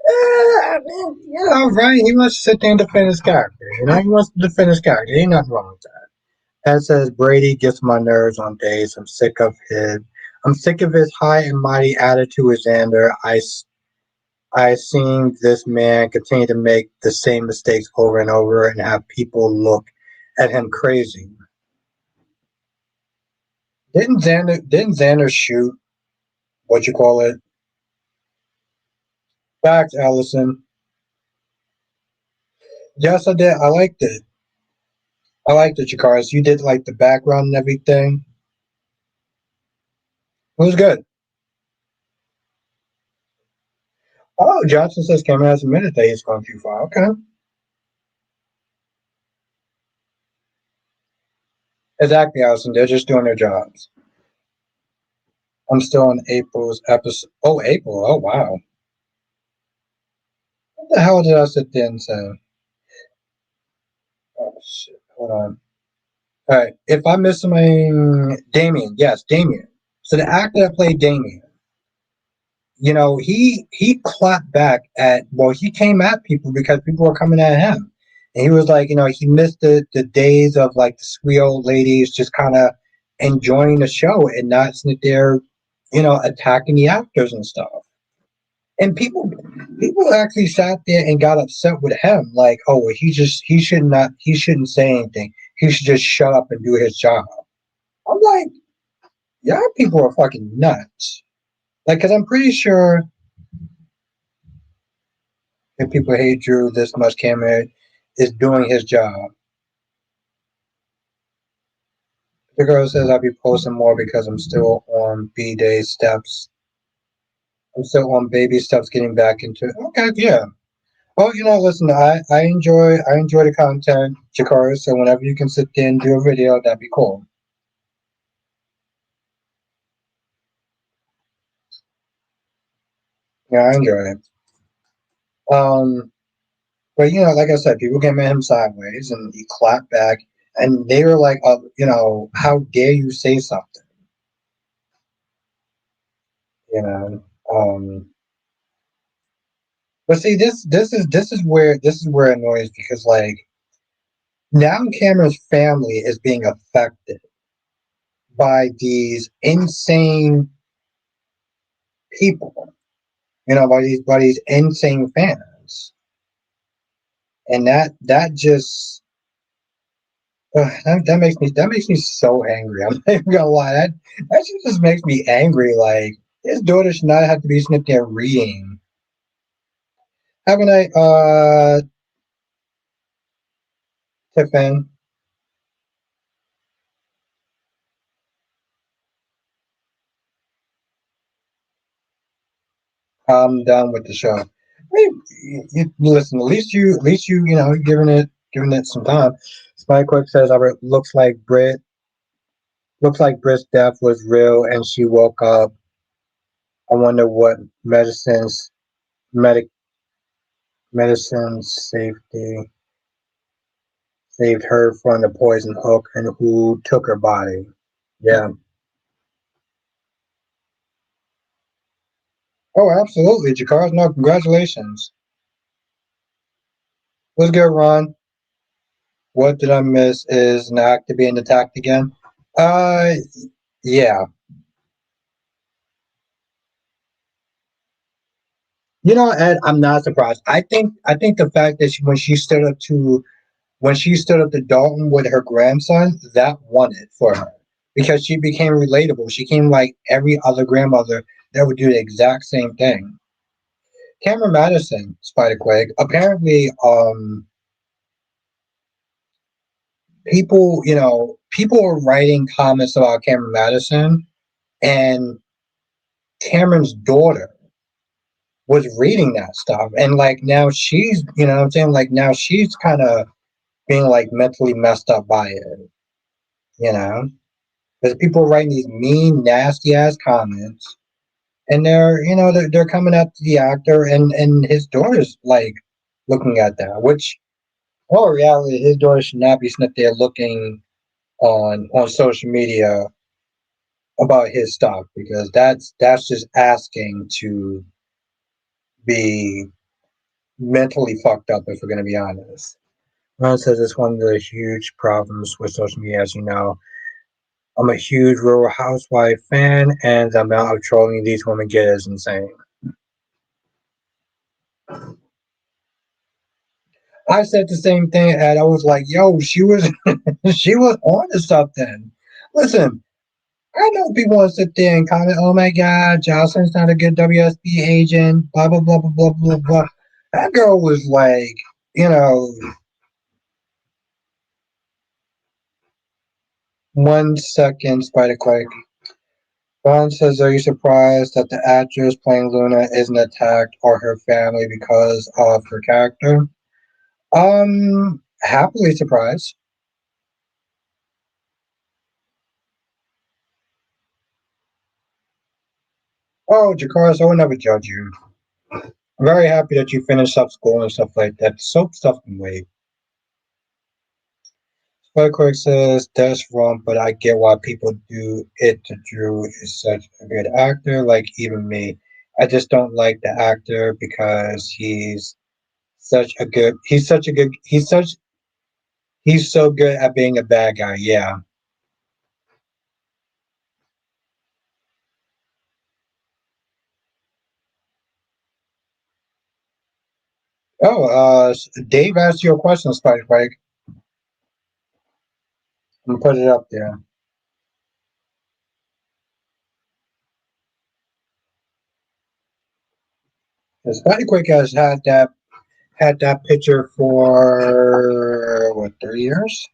I mean, right? He wants to sit there and defend his character. He wants to defend his character. Ain't nothing wrong with that. Ed says Brady gets my nerves on days. I'm sick of his high and mighty attitude with Xander. I seen this man continue to make the same mistakes over and over and have people look at him crazy. Didn't Xander shoot what you call it? Facts, Allison. Yes, I did. I liked it. I liked it, Chikars. You did like the background and everything. It was good. Oh, Johnson says Cameron has admitted that he's gone too far. Okay. Exactly, Allison. They're just doing their jobs. I'm still on April's episode. Oh, April. Oh, wow. What the hell did I sit there and say? Oh, shit. Hold on. All right. If I'm missing Damien, yes, Damien. So the actor that played Damien, he clapped back he came at people because people were coming at him. And he was like, he missed the days of like the sweet old ladies just kind of enjoying the show and not sitting there, attacking the actors and stuff. And people actually sat there and got upset with him, like, oh, well, he shouldn't say anything. He should just shut up and do his job. I'm like, yeah, people are fucking nuts. Like, because I'm pretty sure if people hate Drew this much, Cameron is doing his job. The girl says I'll be posting more because I'm still on B-Day steps. I'm still on baby steps getting back into it. Okay, yeah. Oh, listen, I enjoy the content, Jakar, so whenever you can sit there and do a video, that'd be cool. Yeah, I enjoy it. But like I said, people came at him sideways and he clapped back and they were like, how dare you say something? You know. But see, this is where it annoys because like now Cameron's family is being affected by these insane people, by these insane fans, and that just that makes me so angry. I'm not even gonna lie, that shit just makes me angry. Like his daughter should not have to be sitting there reading. Have a night, Tiffin. I'm done with the show. I mean, listen. At least you, giving it some time. Spike Quick says, "Albert looks like Britt's death was real, and she woke up. I wonder what medic medicine saved her from the poison hook, and who took her body." Yeah. Oh, absolutely, Jakar. No, congratulations. What's good, Ron? What did I miss? Is an actor being attacked again? Uh, yeah. Ed, I'm not surprised. I think the fact that when she stood up to Dalton with her grandson, that won it for her because she became relatable. She became like every other grandmother that would do the exact same thing. Cameron Madison, Spider-Quake. Apparently, people are writing comments about Cameron Madison, and Cameron's daughter was reading that stuff, and like now she's, what I'm saying, like now she's kind of being like mentally messed up by it, you know, because people are writing these mean, nasty ass comments, and they're coming at the actor, and his daughter's like looking at that, which, well, in reality, his daughter should not be sitting there looking on social media about his stuff because that's just asking to be. mentally fucked up, if we're going to be honest. Ron says it's one of the huge problems with social media, as you know. I'm a huge Rural Housewife fan, and the amount of trolling these women get is insane. I said the same thing, and I was like, "Yo, she was, she was on to something." Listen, I know people want to sit there and comment, "Oh my God, Jocelyn's not a good WSB agent." Blah blah blah blah blah blah blah. That girl was like, you know, 1 second, Spider Quake. Ron says, "Are you surprised that the actress playing Luna isn't attacked or her family because of her character?" Happily surprised. Oh, Jakaris, I would never judge you. I'm very happy that you finished up school and stuff like that. Soap stuff can wait. Spikequake says, "That's wrong, but I get why people do it to Drew is such a good actor, like even me. I just don't like the actor because he's so good at being a bad guy, yeah." Oh, Dave asked you a question, Spikequake. I'm gonna put it up there. Spikequake has had that picture for what, 3 years?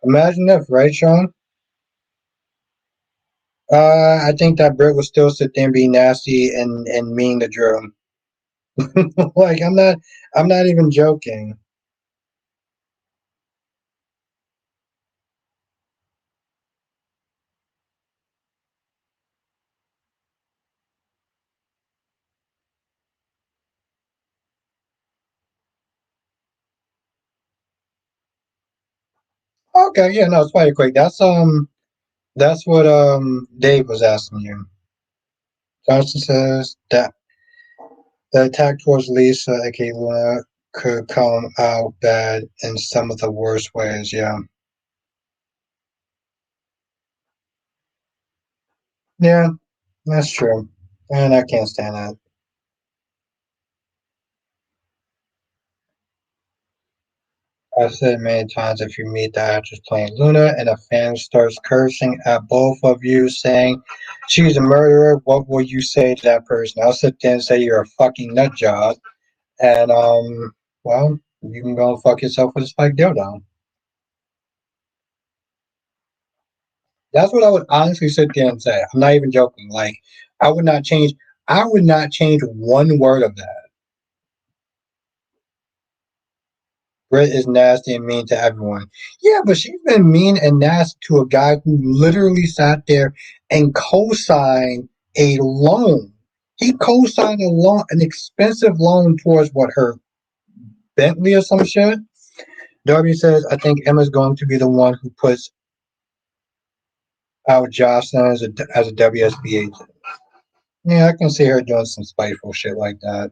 Imagine if, right, Sean? I think that Britt would still sit there and be nasty and mean to Drew. Like I'm not even joking. Okay, yeah, no, it's quite quick. That's what Dave was asking you. Johnson says that the attack towards Lisa, aka Luna, could come out bad in some of the worst ways. Yeah, yeah, that's true, and I can't stand that. I've said many times, if you meet the actress playing Luna and a fan starts cursing at both of you, saying she's a murderer, what will you say to that person? I'll sit there and say you're a fucking nut job, and well, you can go and fuck yourself with a spiked dildo. That's what I would honestly sit there and say. I'm not even joking. Like, I would not change. I would not change one word of that. Britt is nasty and mean to everyone. Yeah, but she's been mean and nasty to a guy who literally sat there and co-signed a loan. He co-signed a loan, an expensive loan towards what, her Bentley or some shit. Darby says, "I think Emma's going to be the one who puts out Jocelyn as a WSB agent." Yeah, I can see her doing some spiteful shit like that.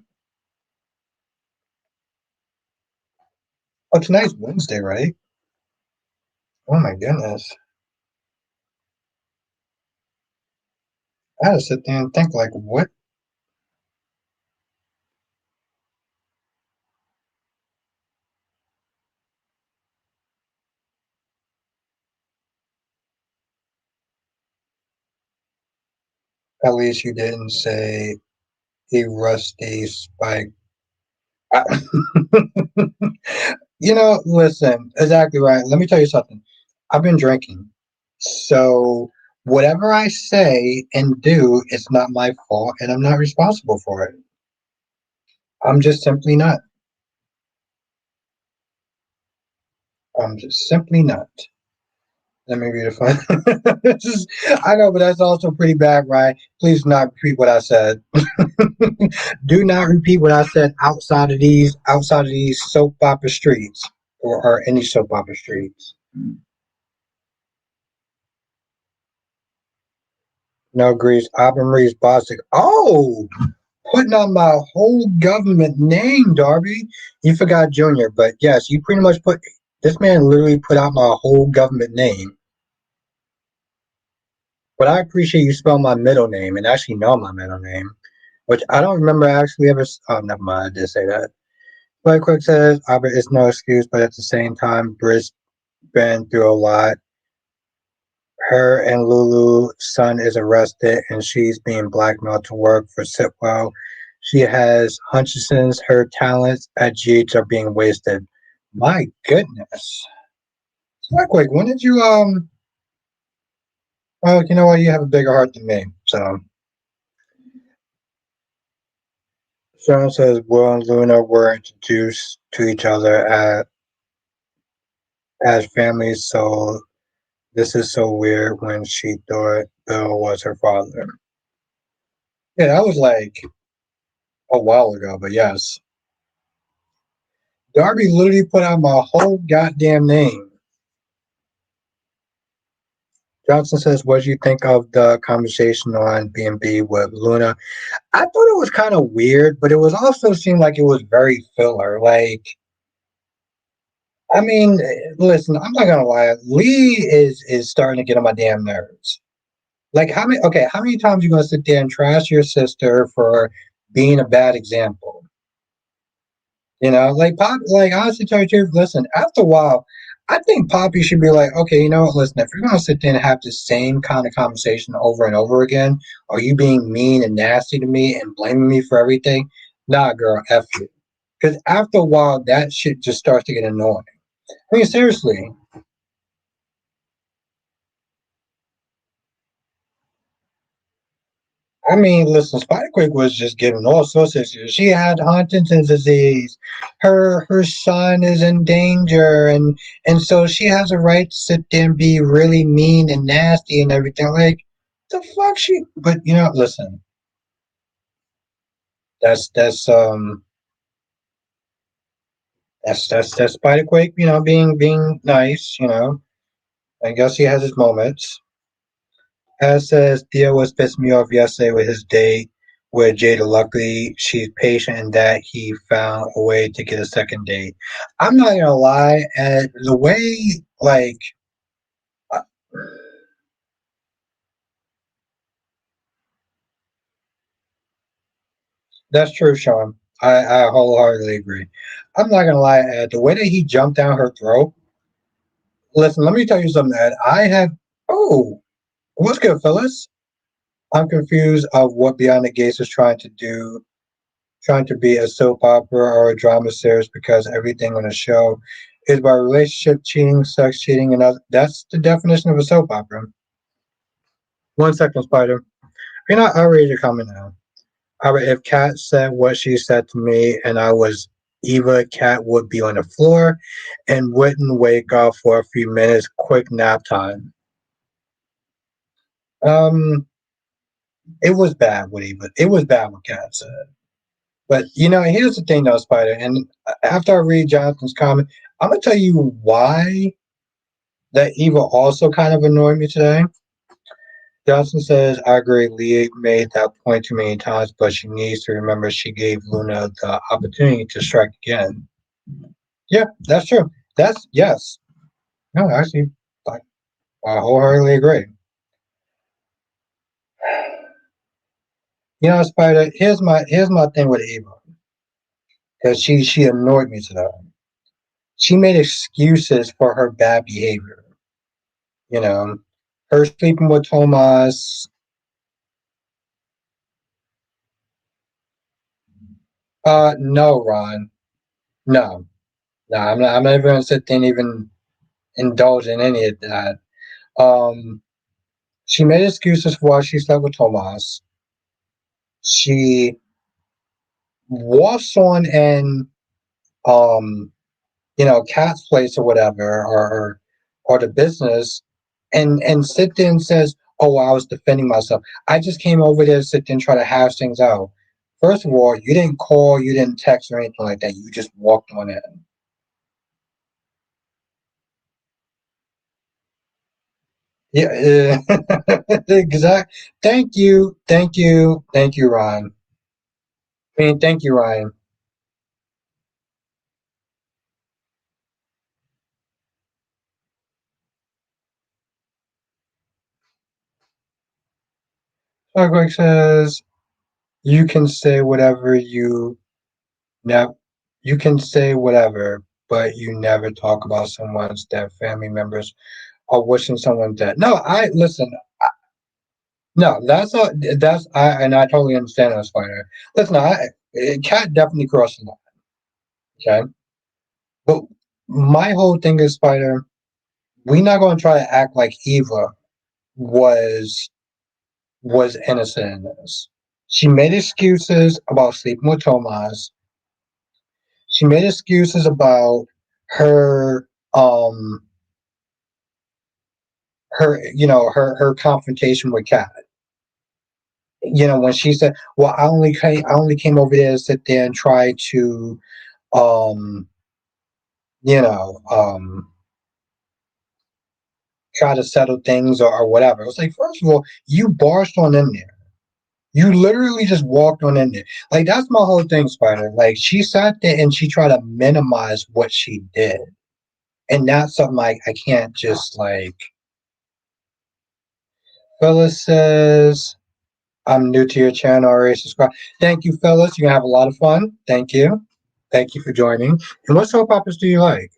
Oh, tonight's Wednesday, right? Oh my goodness. I had to sit there and think, like, what? At least you didn't say a rusty spike. I- Listen, exactly right. Let me tell you something. I've been drinking. So whatever I say and do, it's not my fault, and I'm not responsible for it. I'm just simply not. I'm just simply not. Let me read it. I know, but that's also pretty bad, right? Please do not repeat what I said. Do not repeat what I said outside of these soap opera streets, or any soap opera streets. No Greece, Maurice Bostic. Oh, putting on my whole government name, Darby. You forgot Junior, but yes, you pretty much put this man literally put out my whole government name. But I appreciate you spell my middle name and actually know my middle name, which I don't remember actually ever. Oh, never mind, I did say that. But Quick says, Albert is no excuse, but at the same time, Britt's been through a lot. Her and Lulu's son is arrested, and she's being blackmailed to work for Sidwell. She has Hutchinson's. Her talents at GH are being wasted. My goodness. Quick, quick. When did you Oh, you know what? You have a bigger heart than me. So Sean says Will and Luna were introduced to each other as families, so this is so weird when she thought Bill was her father. Yeah, that was like a while ago, but yes. Darby literally put out my whole goddamn name. Johnson says, what do you think of the conversation on B&B with Luna? I thought it was kind of weird, but it was also seemed like it was very filler. Like, I mean, listen, I'm not gonna lie. Lee is starting to get on my damn nerves. Like, how many times you gonna sit there and trash your sister for being a bad example? You know, like Pop, like honestly, tell you the truth, listen, after a while, I think Poppy should be like, okay, you know what, listen, if you're gonna sit there and have the same kind of conversation over and over again, are you being mean and nasty to me and blaming me for everything? Nah, girl, F you. Because after a while, that shit just starts to get annoying. I mean, seriously. I mean, listen, Spider-Quake was just getting all sorts of issues. She had Huntington's disease. Her son is in danger, and so she has a right to sit there and be really mean and nasty and everything. Like the fuck she. But you know, listen, that's that's Spider-Quake. You know, being nice. You know, I guess he has his moments. As says, Theo was pissing me off yesterday with his date with Jada. Luckily, she's patient in that he found a way to get a second date. I'm not gonna lie, at the way like uh, that's true, Sean. I wholeheartedly agree. I'm not gonna lie, Ed, the way that he jumped down her throat. Listen, let me tell you something, Ed. I have. Oh, what's good, Phyllis? I'm confused of what Beyond the Gates is trying to do, trying to be a soap opera or a drama series because everything on the show is about relationship cheating, sex cheating, and other. That's the definition of a soap opera. 1 second, Spider. You're not outraged or comment now. If Kat said what she said to me and I was Eva, Kat would be on the floor and wouldn't wake up for a few minutes. Quick nap time. Um, it was bad what Eva. It was bad what Kat said. But you know, here's the thing though, Spider. And after I read Jonathan's comment, I'm gonna tell you why that Eva also kind of annoyed me today. Johnson says, I agree. Leah made that point too many times, but she needs to remember she gave Luna the opportunity to strike again. Yeah, that's true. That's yes. No, actually, I, I wholeheartedly agree. You know, Spider. Here's my thing with Eva because she annoyed me today. She made excuses for her bad behavior. You know, her sleeping with Tomas. No, Ron. No, no. I'm not even gonna sit there and even indulge in any of that. Um, she made excuses for why she slept with Tomas. She walks on and um, you know, Cat's place or whatever, or the business, and sit there and says, "Oh, I was defending myself. I just came over there to sit there and try to hash things out." First of all, you didn't call, you didn't text or anything like that. You just walked on in. Yeah, exact. Thank you, Ryan. I mean, thank you, Ryan. Greg says you can say whatever never. You can say whatever, but you never talk about someone's dead family members or wishing someone dead. No, I listen. No, that's I and I totally understand that, Spider. Listen, Cat definitely crossed the line. Okay, but my whole thing is, Spider, we not going to try to act like Eva was innocent in this. She made excuses about sleeping with Tomas. She made excuses about her um her confrontation with Kat. When she said, "Well, I only came over there to sit there and try to um you know try to settle things or whatever." It was like, first of all, you barged on in there. You literally just walked on in there. Like that's my whole thing, Spider. Like she sat there and she tried to minimize what she did, and that's something like I can't just like. Phyllis says, "I'm new to your channel. Already subscribe." Thank you, Phyllis. You're gonna have a lot of fun. Thank you. Thank you for joining. And what soap operas do you like?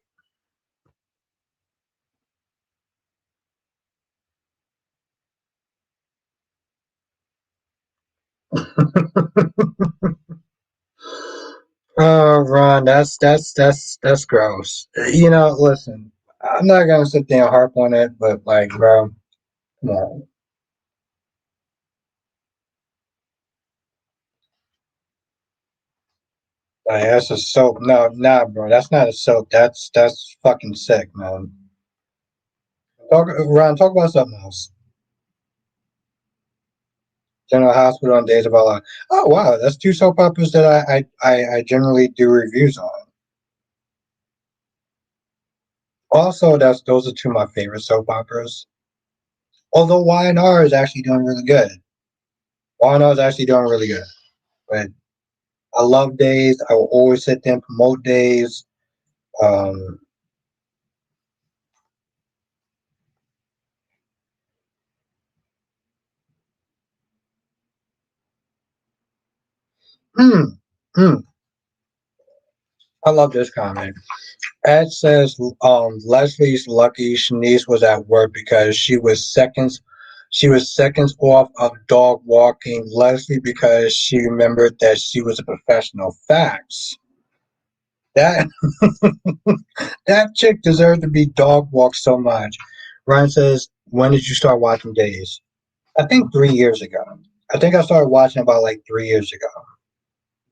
Oh, Ron, that's gross. Listen, I'm not gonna sit there and harp on it, but like, bro, come on. Like, that's a soap. No, nah, bro. That's not a soap. That's fucking sick, man. Ron, talk about something else. General Hospital on Days of Our Life. Oh wow, that's two soap operas that I generally do reviews on. Also, those are two of my favorite soap operas. Although Y&R is actually doing really good. Y&R is actually doing really good. But I love Days. I will always sit there and promote Days. Um, mm, mm, I love this comment. Ed says Leslie's lucky Shanice was at work because she was seconds off of dog walking Leslie because she remembered that she was a professional. Facts. That that chick deserved to be dog walked so much. Ryan says, when did you start watching Days? I think 3 years ago. I think I started watching about like 3 years ago.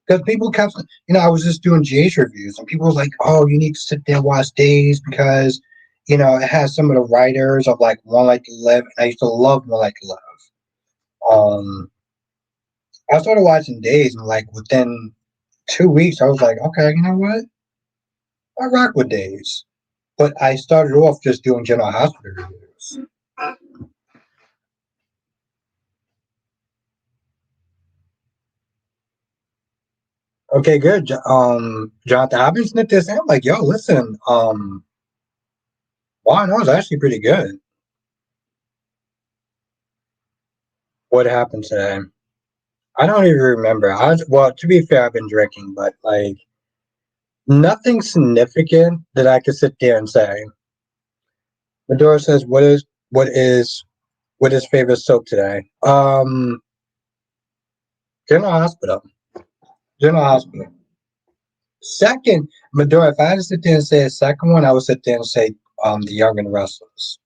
Because people kept, I was just doing GH reviews, and people was like, "Oh, you need to sit there and watch Days because, it has some of the writers of like One Like to Live." And I used to love One Like to Live. Um, I started watching Days, and like within 2 weeks, I was like, "Okay, you know what? I rock with Days." But I started off just doing General Hospital reviews. Okay, good. Jonathan, I've been snipped this. I'm like, yo, listen, Y&R is actually pretty good. What happened today? I don't even remember. Well, to be fair, I've been drinking, but like nothing significant that I could sit there and say. Medora says, what is favorite soap today? General Hospital. General Hospital. Second, Medora, if I had to sit there and say a second one, I would sit there and say The Young and Restless.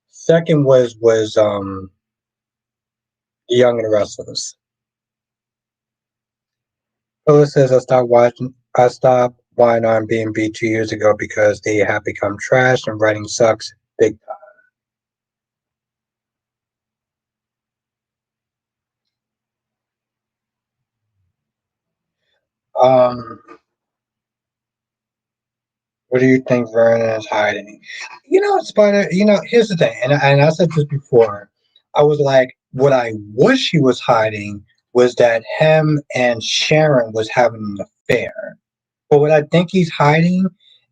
Second was The Young and Restless. Phyllis says I stopped watching on B&B 2 years ago because they have become trash and writing sucks big time. What do you think Vernon is hiding? Spider. Here's the thing, and I said this before. I was like, what I wish he was hiding was that him and Sharon was having an affair. But what I think he's hiding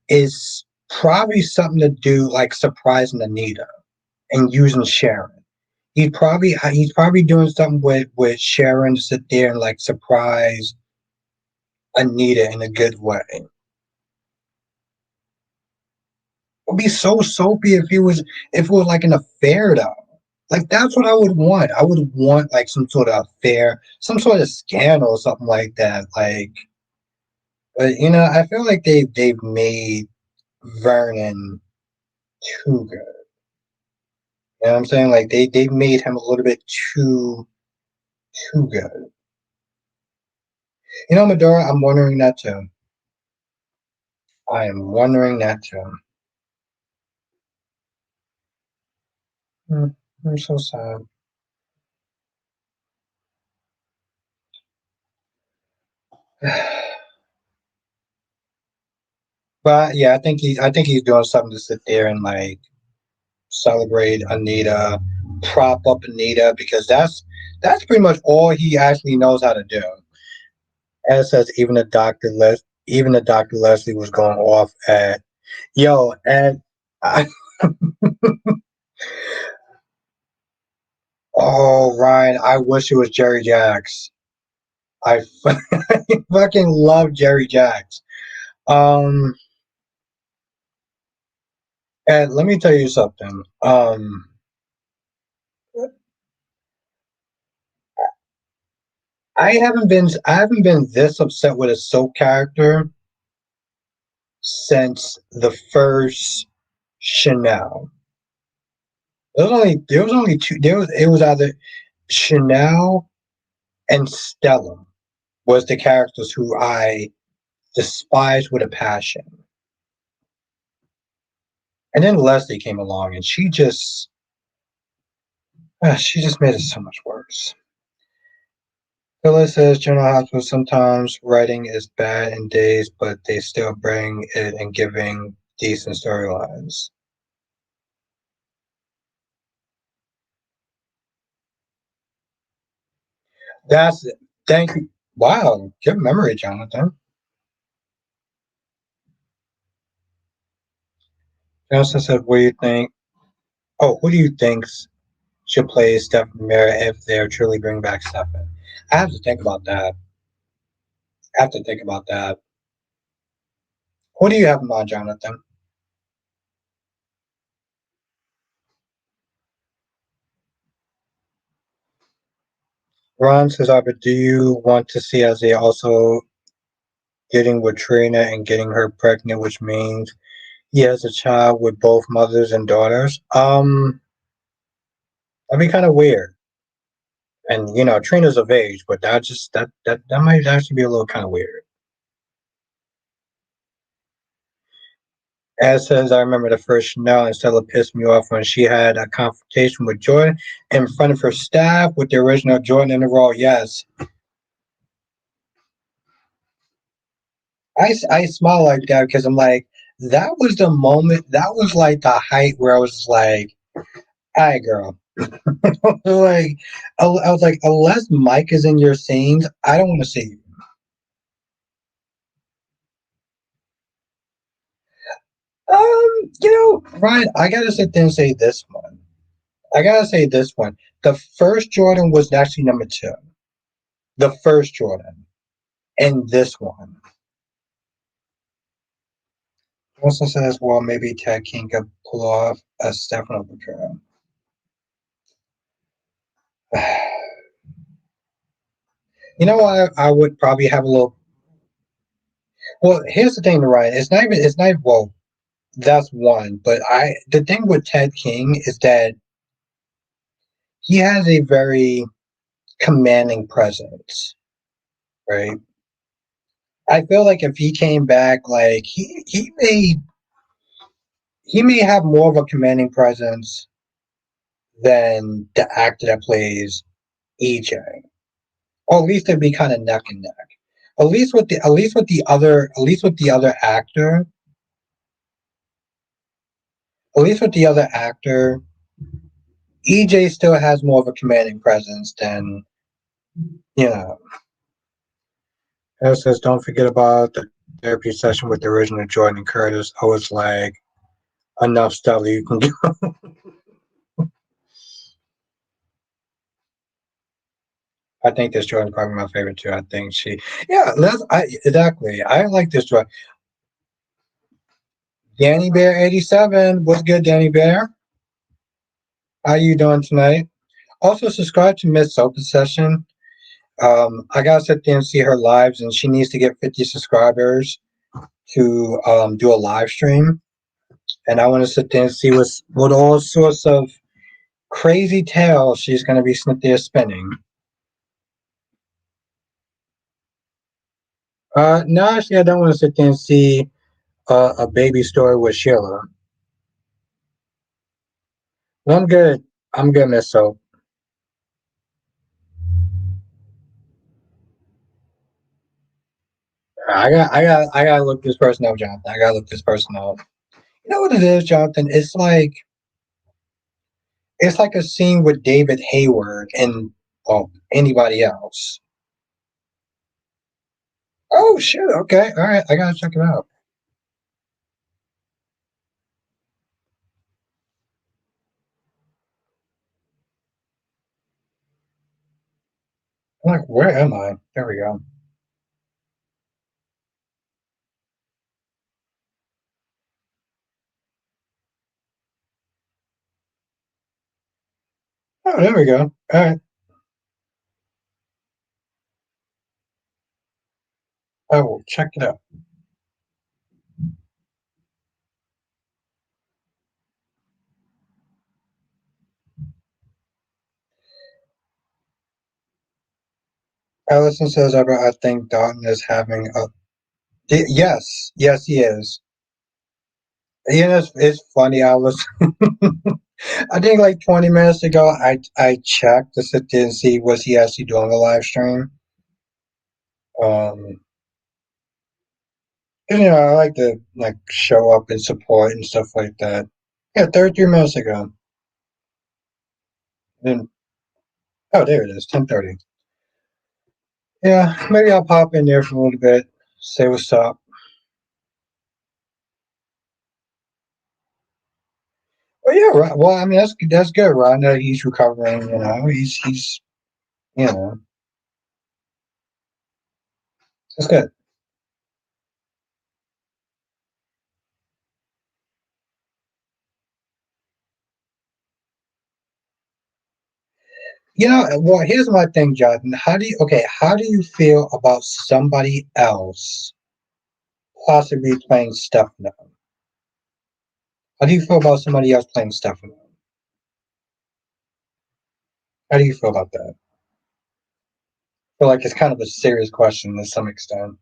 is probably something to do like surprising Anita and using Sharon. He's probably doing something with Sharon to sit there and like surprise Anita in a good way. It would be so soapy if it was like an affair though. Like that's what I would want. I would want like some sort of affair, some sort of scandal or something like that. Like, but I feel like they've made Vernon too good. You know what I'm saying? Like they made him a little bit too good. Medora, I'm wondering that too. I am wondering that too. Hmm, I'm so sad. But yeah, I think he's doing something to sit there and like celebrate Anita, prop up Anita because that's pretty much all he actually knows how to do. As says, even the Dr. Leslie was going off at and I, oh Ryan, I wish it was Jerry Jacks. I fucking love Jerry Jacks. Um, and let me tell you something. I haven't been this upset with a soap character since the first Chanel. There was only two. It was either Chanel and Stella was the characters who I despised with a passion, and then Leslie came along and she just made it so much worse. Phyllis says General Hospital sometimes writing is bad in days, but they still bring it and giving decent storylines. That's it. Thank you. Wow, good memory, Jonathan. Jonathan said, "What do you think? Oh, who do you think should play Stephen Mira if they're truly bringing back Stephen?" I have to think about that. I have to think about that. Who do you have in mind, Jonathan? Ron says, "But do you want to see as they also getting with Trina and getting her pregnant, which means he has a child with both mothers and daughters?" That'd be kind of weird. And Trina's of age, but that might actually be a little kind of weird. As says, I remember the first Chanel and Stella pissed me off when she had a confrontation with Jordan in front of her staff with the original Jordan in the role. Yes, I smile like that because I'm like, that was the moment, that was like the height where I was just like, all right, girl. Like, I was like, unless Mike is in your scenes, I don't want to see you. Ryan, I gotta sit there and say this one. I gotta say this one. The first Jordan was actually number two. The first Jordan. And this one. Also says, well, maybe Ted King could pull off a Stefano portrayal. I would probably have a little. Well, here's the thing, Ryan. It's not, well, that's one. But the thing with Ted King is that he has a very commanding presence, right? I feel like if he came back, like he may have more of a commanding presence than the actor that plays EJ. Or at least they'd be kind of neck and neck. At least with the other actor, At least with the other actor, EJ still has more of a commanding presence than you know. It says, don't forget about the therapy session with the original Jordan and Curtis. I was like, enough stuff that you can do. I think this Jordan probably my favorite too. I think yeah, exactly. I like this Jordan. Danny Bear 87. What's good, Danny Bear? How you doing tonight? Also, subscribe to Miss Soap Session. I gotta sit there and see her lives, and she needs to get 50 subscribers to do a live stream. And I want to sit there and see what all sorts of crazy tales she's going to be sitting there spinning. No, actually, I don't want to sit there and see a baby story with Sheila. Well, I'm good. I'm good, Miss Soap. I gotta look this person up, Jonathan. I gotta look this person up. You know what it is, Jonathan? It's like a scene with David Hayward and anybody else. Oh shit! Okay, all right. I gotta check it out. I'm like, where am I? There we go. Oh, there we go. All right. I will check it out. Allison says, I think Dalton is having a. Yes, yes, he is. You know, it's funny. I think like 20 minutes ago, I checked to sit there and see was he actually doing a live stream. Um, and, I like to like show up and support and stuff like that. Yeah, 33 minutes ago. Then oh, there it is, 10:30. Yeah, maybe I'll pop in there for a little bit, say what's up. Well, yeah, right. Well, I mean that's good, right? I know he's recovering. He's you know that's good. Well, here's my thing, Jonathan. How do you feel about somebody else possibly playing Stefano? How do you feel about somebody else playing Stefano? How do you feel about that? I feel like it's kind of a serious question to some extent.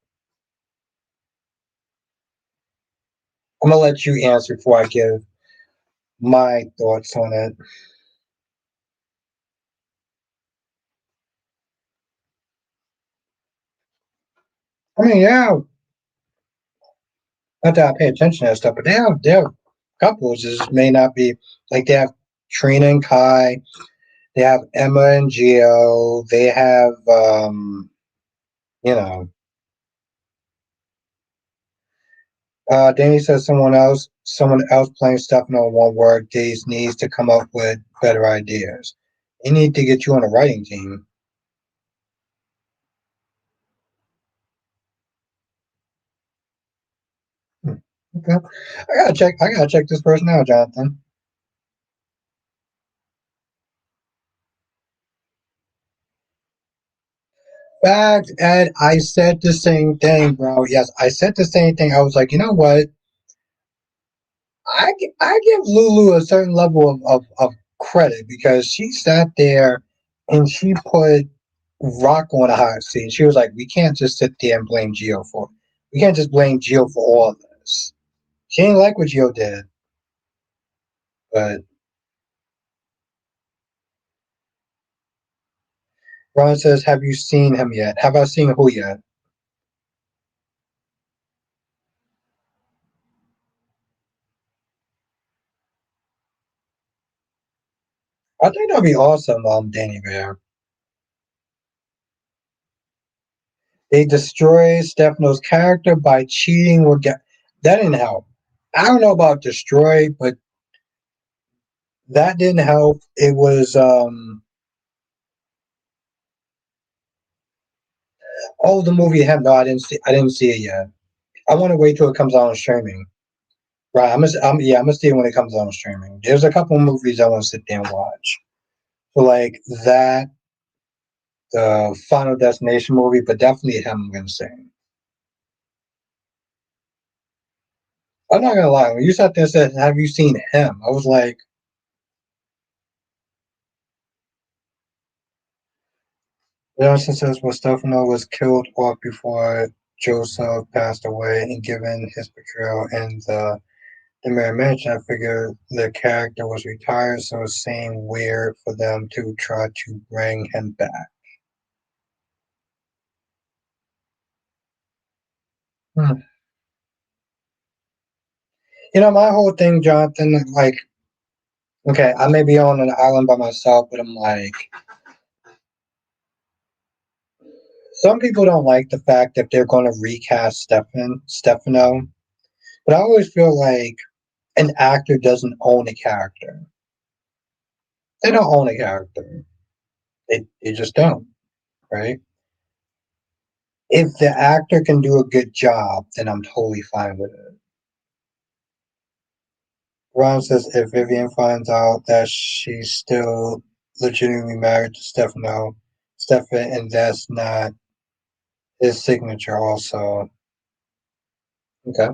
I'm gonna let you answer before I give my thoughts on it. I mean, yeah, not that I pay attention to that stuff, but they have couples just may not be like they have Trina and Kai, they have Emma and Gio, they have you know Danny says someone else playing stuff in one word days needs to come up with better ideas. They need to get you on a writing team. Hmm. Okay. I gotta check this person out, Jonathan. Fact, Ed, I said the same thing, bro. Yes, I said the same thing. I was like, you know what? I give Lulu a certain level of credit because she sat there and she put Rock on a hot seat. She was like, we can't just sit there and blame Gio for it. We can't just blame Gio for all of this. She didn't like what Gio did, but Ron says, have you seen him yet? Have I seen who yet? I think that'd be awesome, Danny Bear. They destroy Stefano's character by cheating or get that didn't help. I don't know about destroy, but that didn't help. It was oh the movie had no, I didn't see it yet. I want to wait till it comes out on streaming. Right, I'm gonna see it when it comes out on streaming. There's a couple movies I want to sit there and watch. So like that, the Final Destination movie, but definitely him. I'm gonna say. I'm not gonna lie. When you sat there and said, "Have you seen him?" I was like, Johnson says, "Well, Stefano was killed off before Joseph passed away, and given his portrayal in the Mirror Mansion, I figured the character was retired, so it seemed weird for them to try to bring him back." Hmm. My whole thing, Jonathan, like, okay, I may be on an island by myself, but I'm like, some people don't like the fact that they're going to recast Stefano, but I always feel like an actor doesn't own a character. They don't own a character. They just don't, right? If the actor can do a good job, then I'm totally fine with it. Ron says if Vivian finds out that she's still legitimately married to Stefan, and that's not his signature, also. Okay.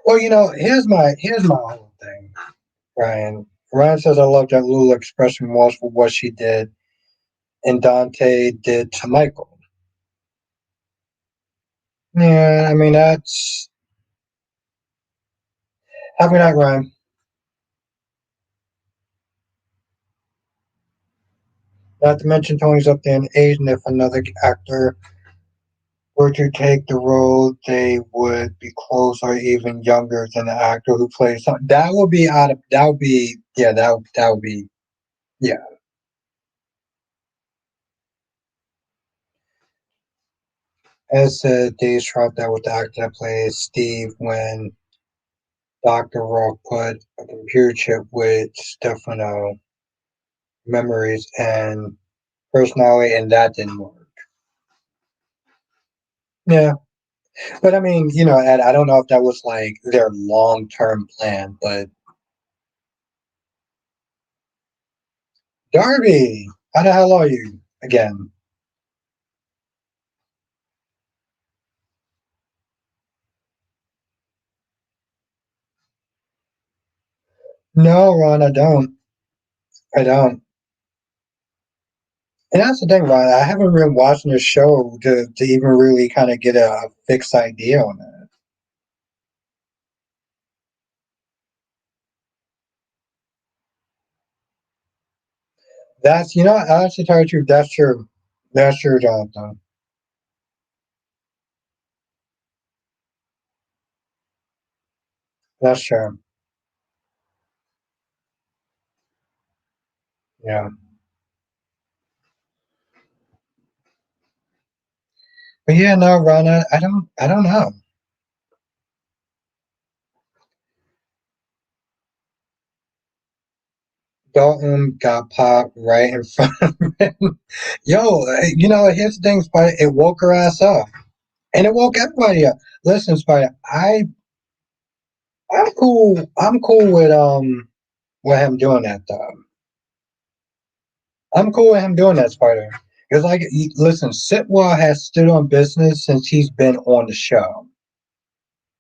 Well, here's my whole thing, Ryan. Ryan says I love that little expression was for what she did and Dante did to Michael. Yeah, I mean that's happy night, Ryan. Not to mention Tony's up there in age, and if another actor were to take the role, they would be close or even younger than the actor who plays. That would be out of. That would be yeah. That would be yeah. As Days Trot, that was the actor that plays Steve when Dr. Rock put a computer chip with Stefano memories and personality, and that didn't work. Yeah, but I mean, Ed, I don't know if that was like their long term plan, but Darby, how the hell are you again? No, Ron, I don't. I don't. And that's the thing, Ron. I haven't been watching the show to even really kind of get a fixed idea on it. I actually tell you the truth, that's true. That's true, Jonathan. That's true. Yeah. But yeah, no, Ron, I don't know. Dalton got popped right in front of him. Yo, here's the thing, Spider. It woke her ass up, and it woke everybody up. Listen, Spider, I'm cool. I'm cool with him doing that though. I'm cool with him doing that, Spider. Because listen, Sitwell has stood on business since he's been on the show,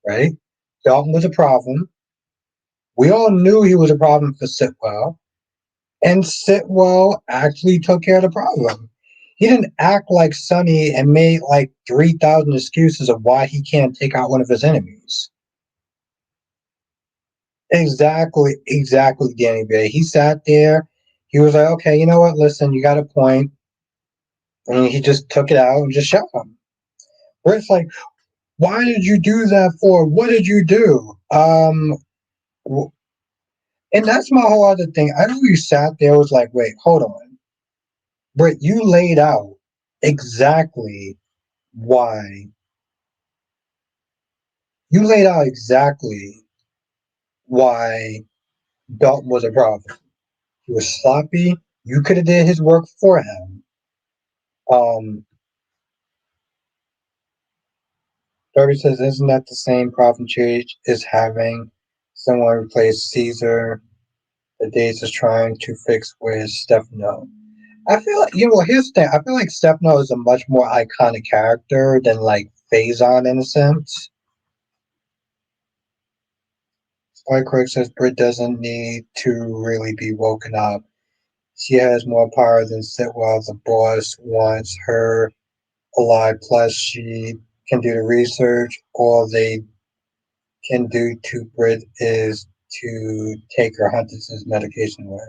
right? Dalton was a problem. We all knew he was a problem for Sitwell, and Sitwell actually took care of the problem. He didn't act like Sonny and made like 3,000 excuses of why he can't take out one of his enemies. Exactly, Danny Bay. He sat there. He was like, okay, you know what? Listen, you got a point, and he just took it out and just shot him. Where it's like, Why did you do that for? What did you do? And that's my whole other thing. I really sat there, was like, wait, hold on. Britt, you laid out exactly why. You laid out exactly why Dalton was a problem. He was sloppy. You could have did his work for him. Um, Darby says, isn't that the same problem Church is having? Someone replaced Caesar. The Days is trying to fix with Stefano. I feel like, here's the thing. I feel like Stefano is a much more iconic character than like Phazon in a sense. Spike says Britt doesn't need to really be woken up. She has more power than Sidwell. The boss wants her alive. Plus, she can do the research. All they can do to Brit is to take her Huntington's medication away.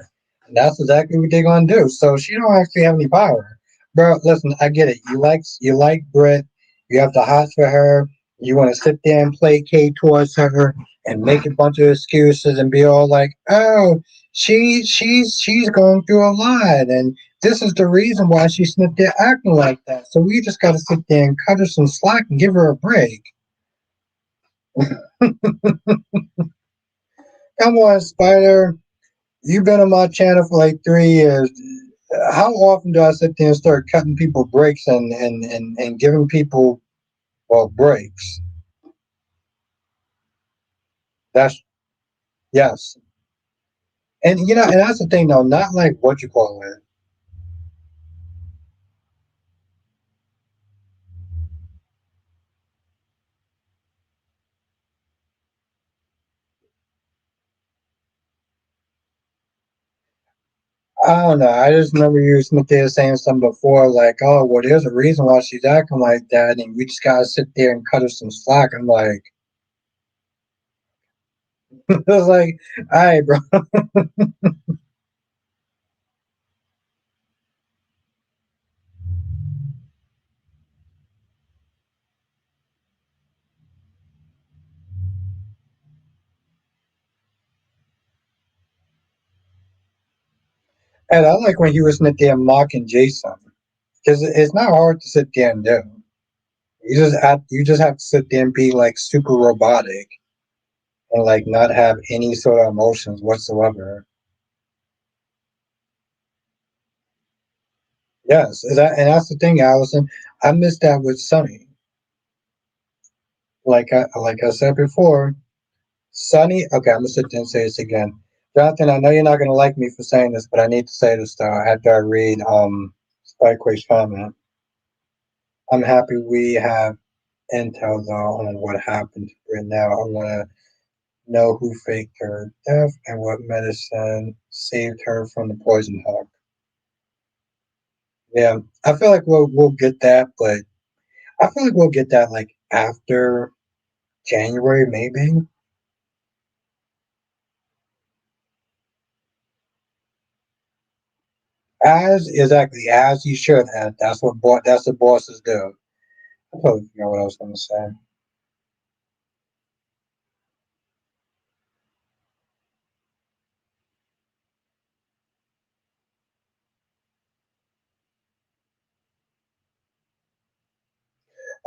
And that's exactly what they're gonna do. So she don't actually have any power. Bro, listen, I get it. You like Brit, you have the hots for her, you wanna sit there and placate towards her and make a bunch of excuses and be all like, oh, she's going through a lot and this is the reason why she's sitting there acting like that. So we just gotta sit there and cut her some slack and give her a break. Come on, Spider. You've been on my channel for like 3 years. How often do I sit there and start cutting people breaks and giving people, well, breaks? That's, yes. And that's the thing though, not like what you call it. I don't know. I just remember you Smith there saying something before, like, oh, well, there's a reason why she's acting like that, and we just gotta sit there and cut her some slack. I'm like, I was like, all right, bro. And I like when he was sitting there mocking Jason, because it's not hard to sit there and do. You just have to sit there and be like super robotic and like not have any sort of emotions whatsoever. Yes, and that's the thing, Allison. I miss that with Sunny. Like I said before, Sunny. Okay, I'm gonna sit there and say this again. Jonathan, I know you're not gonna like me for saying this, but I need to say this though after I read Spikeways comment. I'm happy we have intel though on what happened right now. I wanna know who faked her death and what medicine saved her from the poison hawk. Yeah, I feel like we'll get that, but I feel like we'll get that like after January, maybe. As exactly as you should have. That's what bosses do. I totally forgot what I was going to say.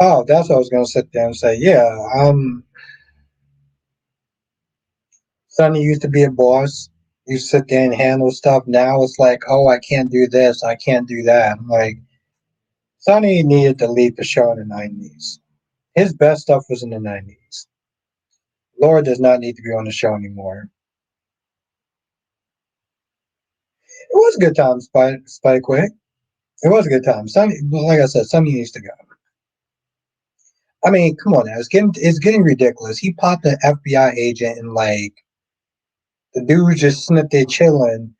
Oh, that's what I was going to sit there and say. Yeah, Sonny used to be a boss. You sit there and handle stuff. Now it's like, oh, I can't do this. I can't do that. I'm like, Sonny needed to leave the show in the 90s. His best stuff was in the 90s. Laura does not need to be on the show anymore. It was a good time, Spike Quick. It was a good time. Sonny, like I said, Sonny needs to go. I mean, come on now. It's getting ridiculous. He popped an FBI agent and like the dude just sitting there chilling,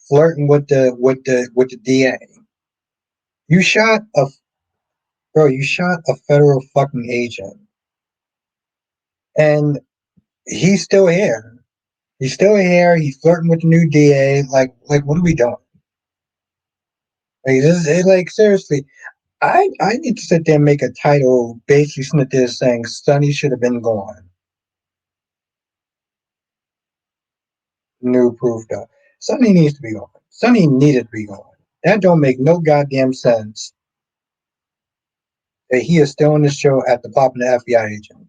flirting with the DA. You shot a bro, you shot a federal fucking agent. And he's still here. He's still here. He's flirting with the new DA. Like what are we doing? Like seriously. I need to sit there and make a title basically sitting there saying Sonny should have been gone. New proof though. Sonny needs to be gone. Sonny needed to be gone. That don't make no goddamn sense that he is still on the show at the pop of the FBI agent.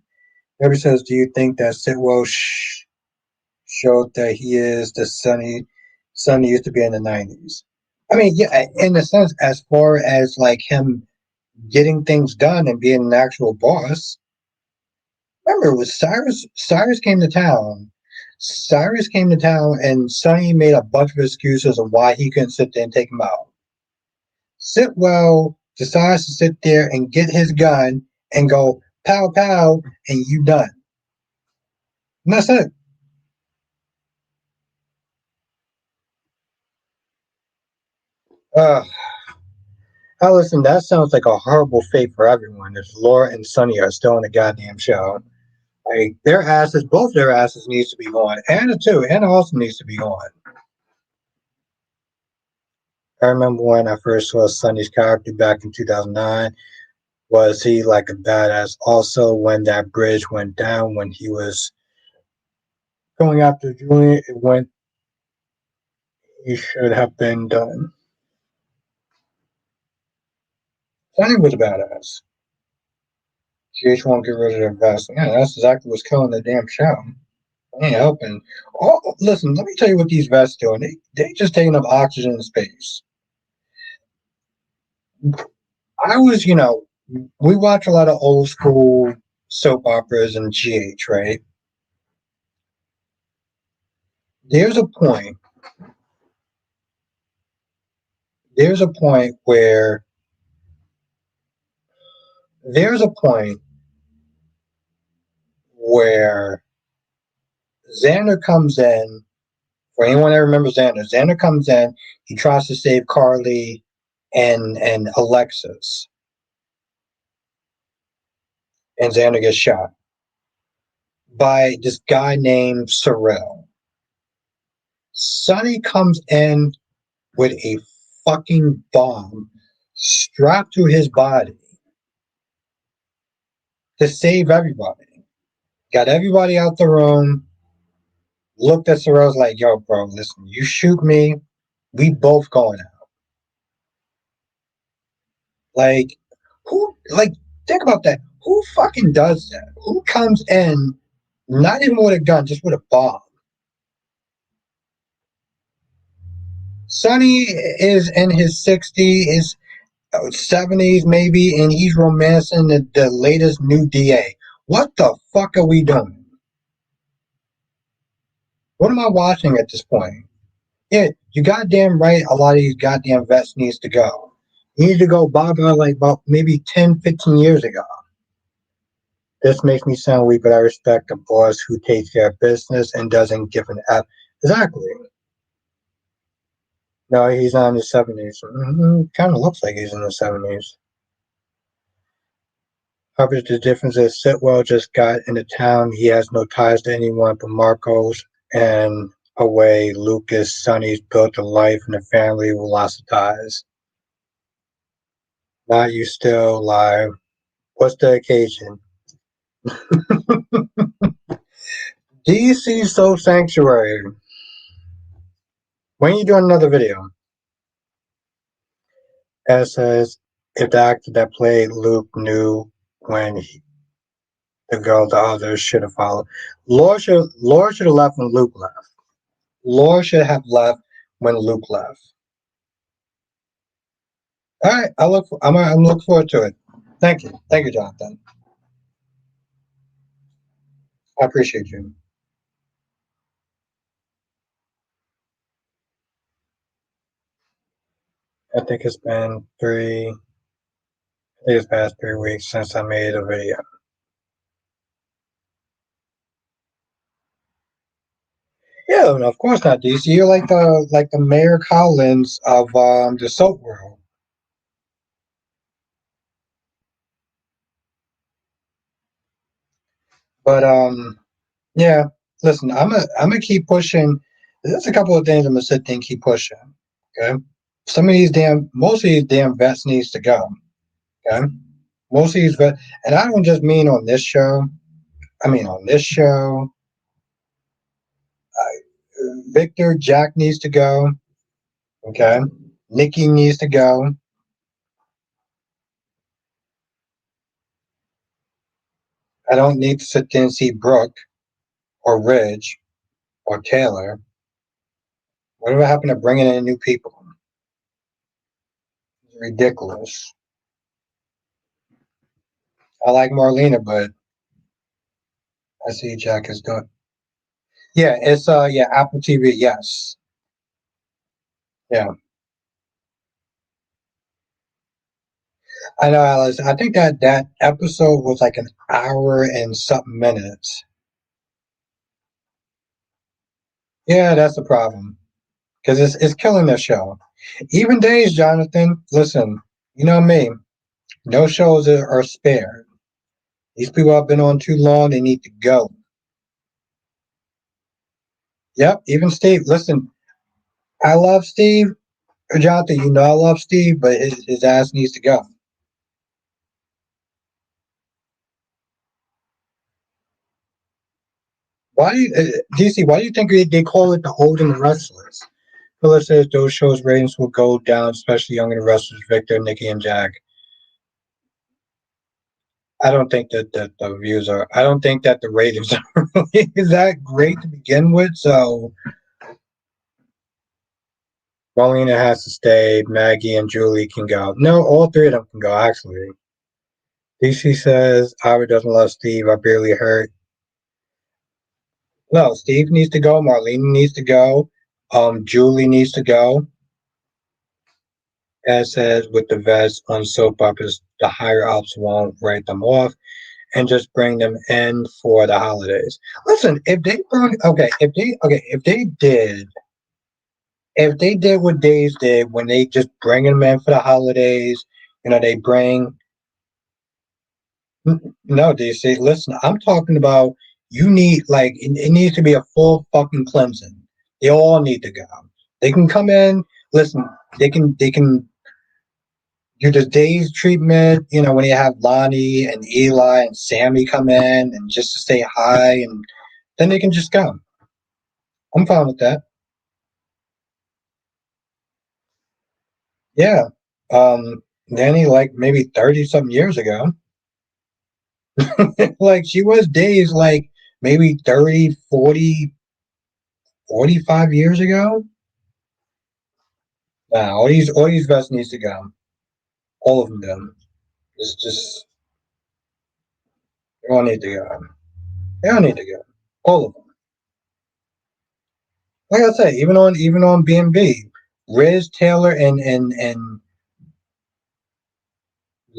Every says, do you think that Sidwell showed that he is the Sonny used to be in the 90s? I mean, yeah, in a sense, as far as like him getting things done and being an actual boss. Remember, it was Cyrus. Cyrus came to town. Cyrus came to town, and Sonny made a bunch of excuses of why he couldn't sit there and take him out. Sitwell decides to sit there and get his gun and go pow pow, and you done. And that's it. Uh, listen, that sounds like a horrible fate for everyone if Laura and Sonny are still on the goddamn show. Like their asses, both their asses needs to be gone. Anna too. Anna also needs to be gone. I remember when I first saw Sonny's character back in 2009. Was he like a badass? Also, when that bridge went down, when he was going after Julian, it went. He should have been done. Sonny was a badass. GH won't get rid of their vest. Yeah, that's exactly what's killing the damn show. They ain't helping. Oh, listen, let me tell you what these vests doing. They just taking up oxygen in space. I was, we watch a lot of old school soap operas and GH, right? There's a point. There's a point where there's a point where Xander comes in. For anyone that remembers Xander comes in. He tries to save Carly and Alexis, and Xander gets shot by this guy named Sorrell. Sonny comes in with a fucking bomb strapped to his body to save everybody. Got everybody out the room. Looked at Sorrell's like, yo, bro, listen, you shoot me, we both going out. Like, who, like, think about that. Who fucking does that? Who comes in, not even with a gun, just with a bomb? Sonny is in his 60s, 70s maybe, and he's romancing the latest new DA. What the fuck are we doing? What am I watching at this point? Yeah, you goddamn right a lot of these goddamn vets needs to go. You need to go Baba like about maybe 10, 15 years ago. This makes me sound weak, but I respect a boss who takes care of business and doesn't give an F. Exactly. No, he's not in the 70s. Kind of looks like he's in the 70s. However, the difference is Sitwell just got into town. He has no ties to anyone but Marcos and away. Lucas, Sonny's built a life and a family with lots of ties. Not you still alive. What's the occasion? DC Soul Sanctuary. When are you doing another video? As says, if the actor that played Luke knew when the girl, the others should have followed. Laura should have left when Luke left. Laura should have left when Luke left. All right, I'm looking forward to it. Thank you, Jonathan. I appreciate you. I think it's been three. I think it's past 3 weeks since I made a video. Yeah, no, of course not, DC. You're like the Mayor Collins of the soap world. But yeah. Listen, I'm gonna keep pushing. There's a couple of things I'm gonna sit there and keep pushing. Okay, most of these damn vets needs to go. Okay, most of these, and I don't just mean on this show. I mean on this show. Victor, Jack needs to go. Okay, Nikki needs to go. I don't need to sit there and see Brooke or Ridge or Taylor. Whatever happened to bringing in new people? It's ridiculous. I like Marlena, but I see Jack is doing. Yeah, it's yeah, Apple TV. Yes, yeah. I know, Alice. I think that episode was like an hour and something minutes. Yeah, that's the problem because it's killing the show. Even days, Jonathan. Listen, you know me. No shows are spared. These people have been on too long. They need to go. Yep. Even Steve. Listen, I love Steve. Jonathan, you know I love Steve, but his ass needs to go. Why do you, DC? Why do you think they call it the Old and the Restless? Phyllis says those shows' ratings will go down, especially Young and the Restless, Victor, Nikki, and Jack. I don't think that, the views are. I don't think that the ratings are really that great to begin with. So Marlena has to stay. Maggie and Julie can go. No, all three of them can go. Actually, DC says Ira doesn't love Steve. I barely heard. No, Steve needs to go. Marlene needs to go. Julie needs to go. As says with the vets on soap operas, the higher ups won't write them off and just bring them in for the holidays. Listen, if they bring if they did what Days did when they just bring them in for the holidays, they bring no, they say, listen, I'm talking about you need it needs to be a full fucking cleansing. They all need to go. They can come in, listen, they can do the Days treatment, when you have Lonnie and Eli and Sammy come in and just to say hi and then they can just go. I'm fine with that. Yeah. Danny, like maybe 30 something years ago. Like she was Days like maybe 30, 40, 45 years ago. Nah, all these vets needs to go. All of them do. It's just they all need to go. They all need to go. All of them. Like I say, even on B&B, Riz Taylor and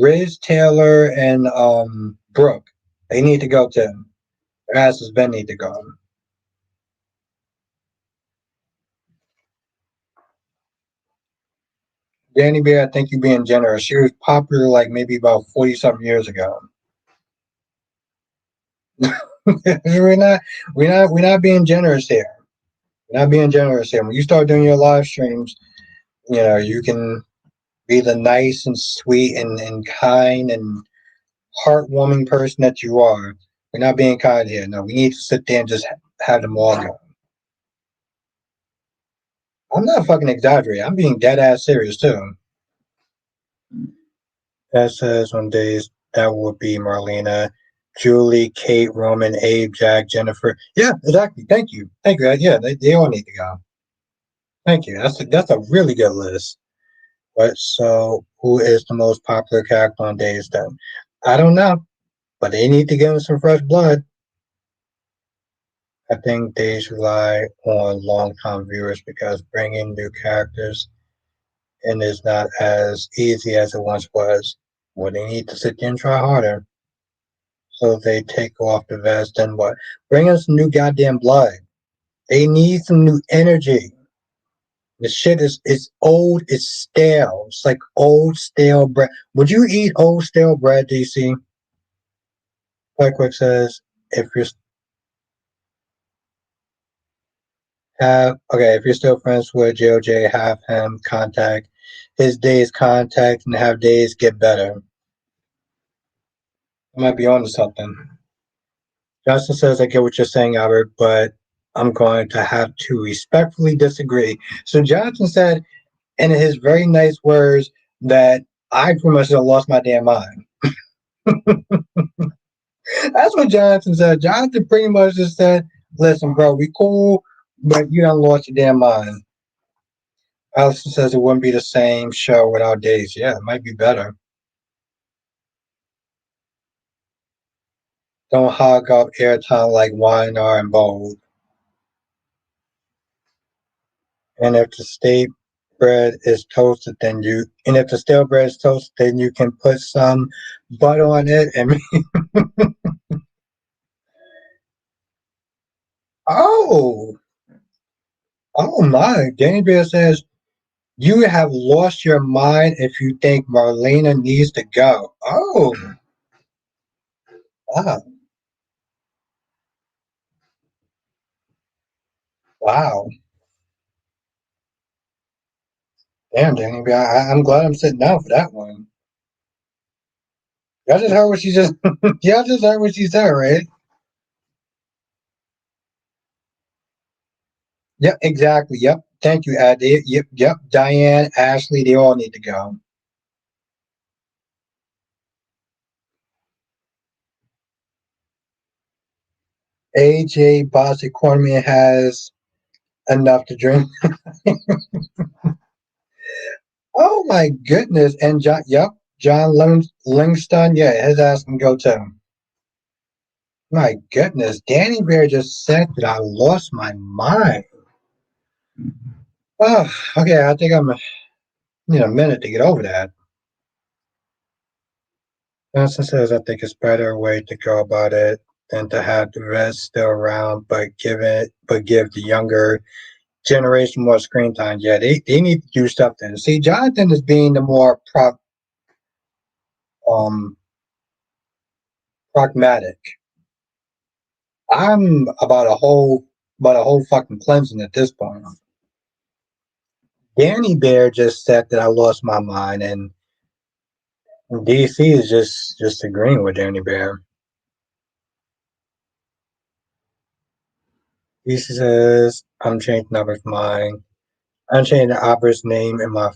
Riz Taylor and Brooke, they need to go too. Their asses Ben need to go. Danny Bear, I think you're being generous. She was popular like maybe about 40 something years ago. We're not being generous here. We're not being generous here. When you start doing your live streams, you can be the nice and sweet and kind and heartwarming person that you are. We're not being kind here. No, we need to sit there and just have them all go. I'm not fucking exaggerating. I'm being dead ass serious too. That says on days that would be Marlena, Julie, Kate, Roman, Abe, Jack, Jennifer. Yeah, exactly. Thank you. Thank you. Yeah, they all need to go. Thank you. That's a really good list. But so, who is the most popular character on Days then? I don't know, but they need to give him some fresh blood. I think Days rely on long-time viewers because bringing new characters in is not as easy as it once was. Well, they need to sit there and try harder. So they take off the vest, then what? Bring us some new goddamn blood. They need some new energy. The shit is old, it's stale. It's like old stale bread. Would you eat old stale bread, DC? Quick says if you're if you're still friends with JOJ, have him contact his Days contact and have Days get better. I might be on to something. Justin says, I get what you're saying, Albert, but I'm going to have to respectfully disagree. So Johnson said in his very nice words that I pretty much have lost my damn mind. That's what Johnson said. Johnson pretty much just said, listen, bro, we cool, but you done lost your damn mind. Allison says it wouldn't be the same show without Days. Yeah, it might be better. Don't hog up airtime like YNR and Bold. And if the state bread is toasted, then if the stale bread is toasted, then you can put some butter on it. And oh, oh my! Danny Bear says you have lost your mind if you think Marlena needs to go. Oh, wow, wow. Damn, Danny Bear. I'm glad I'm sitting down for that one. Y'all just heard what she just. Y'all just heard what she said, right? Yep, exactly. Yep. Thank you, Ad. Yep, yep. Diane, Ashley, they all need to go. AJ Bostic Cornman has enough to drink. Oh my goodness. And John, yep, John Livingston, yeah, his ass can go too. My goodness. Danny Bear just said that I lost my mind. Oh, okay. I think I'm need a minute to get over that. Johnson says I think it's better way to go about it than to have the rest still around but give the younger generation more screen time. Yeah, they need to do something. See, Jonathan is being the more um pragmatic. I'm about a whole fucking cleansing at this point. Danny Bear just said that I lost my mind, and DC is just agreeing with Danny Bear. DC says I'm changing Albert's mind. I'm changing Albert's name in my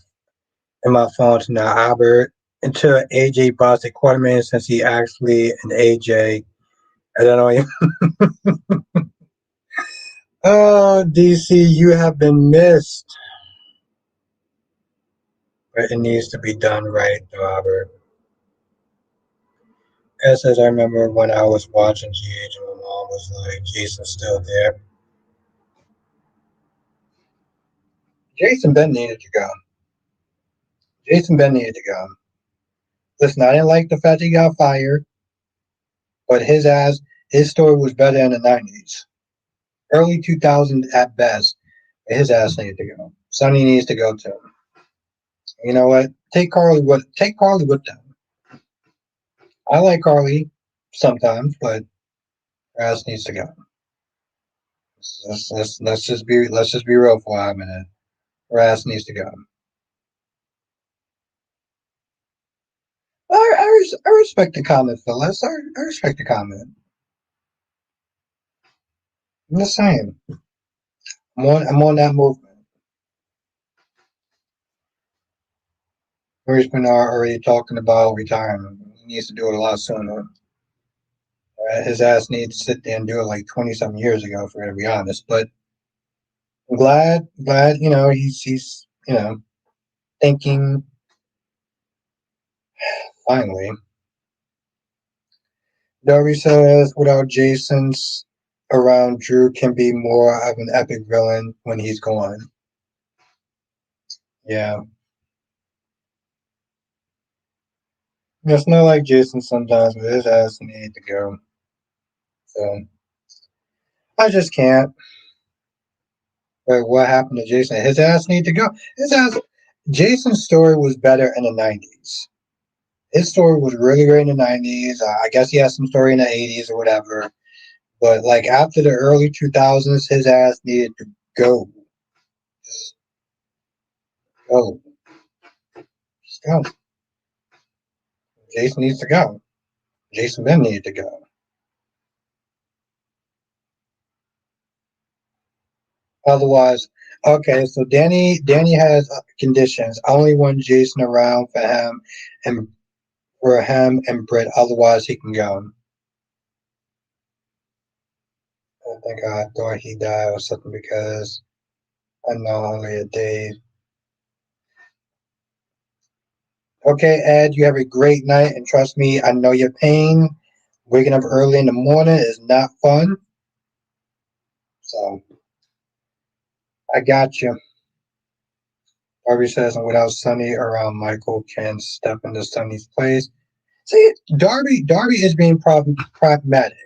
phone to now Albert until AJ buys a quarter million since he actually an AJ. I don't know. Oh, DC, you have been missed. But it needs to be done right, Albert. As I remember when I was watching GH and my mom was like, Jason's still there. Jason Ben needed to go. Jason Ben needed to go. Listen, I didn't like the fact he got fired, but his story was better in the 90s. Early 2000s at best, his ass needed to go. Sonny needs to go too. You know what? Take Carly with them. I like Carly sometimes, but her ass needs to go. Let's just be real for a minute. Her ass needs to go. I respect the comment, Phyllis. I respect the comment. I'm the same. I'm on that movement. Maurice Bernard already talking about retirement. He needs to do it a lot sooner. His ass needs to sit there and do it like 20 something years ago, for to be honest. But I'm glad, he's thinking finally. Darby says, without Jason's around, Drew can be more of an epic villain when he's gone. Yeah. It's not like Jason sometimes, but his ass need to go. So I just can't. But what happened to Jason? His ass need to go. His ass. Jason's story was better in the 90s. His story was really great in the 90s. I guess he had some story in the 80s or whatever. But like after the early 2000s, his ass needed to go. Just go. Just go. Jason needs to go. Jason then needed to go. Otherwise, okay. So Danny has conditions. I only want Jason around for him and Britt. Otherwise, he can go. I think I thought he died or something because I know only a day. Okay, Ed, you have a great night, and trust me, I know your pain. Waking up early in the morning is not fun, so I got you. Darby says, and without Sonny around, Michael can step into Sonny's place. See, Darby is being pragmatic.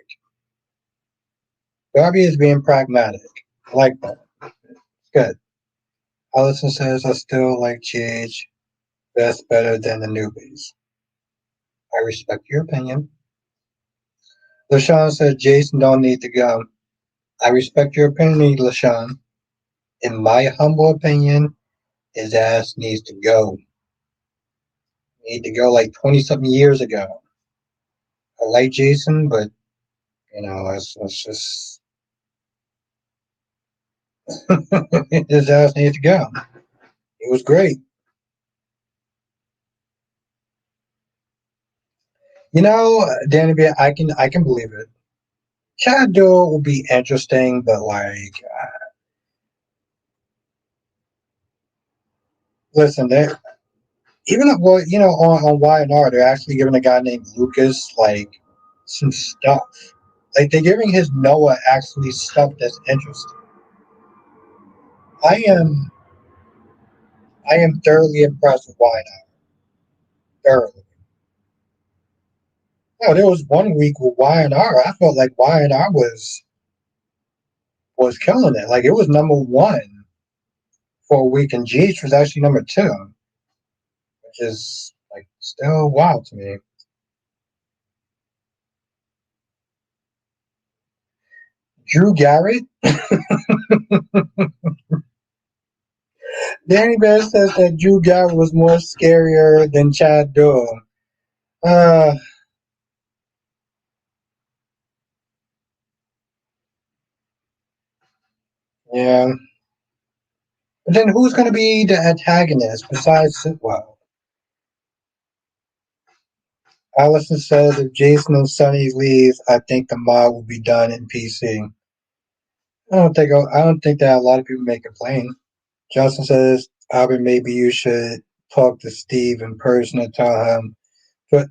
Darby is being pragmatic. I like that. Good. Allison says, I still like GH. That's better than the newbies. I respect your opinion. LaShawn says, Jason don't need to go. I respect your opinion, LaShawn. In my humble opinion, his ass needs to go. Need to go like 20 something years ago. I like Jason, but let's just his ass needs to go. It was great. Danny B, I can believe it. Chad Duel will be interesting, but like, listen, they even well, on Y&R, they're actually giving a guy named Lucas like some stuff. Like they're giving his Noah actually stuff that's interesting. I am I am thoroughly impressed with Y&R. Thoroughly. No, there was one week with Y&R. I felt like Y&R was killing it. Like it was number one for a week, and GH was actually number two, which is like still wild to me. Drew Garrett. Danny Bear says that Drew Garrett was more scarier than Chad Doe. Uh, yeah. But then who's going to be the antagonist besides Sidwell? Allison says if Jason and Sonny leave, I think the mod will be done in PC. I don't think that a lot of people may complain. Johnson says, Albert, maybe you should talk to Steve in person and tell him. But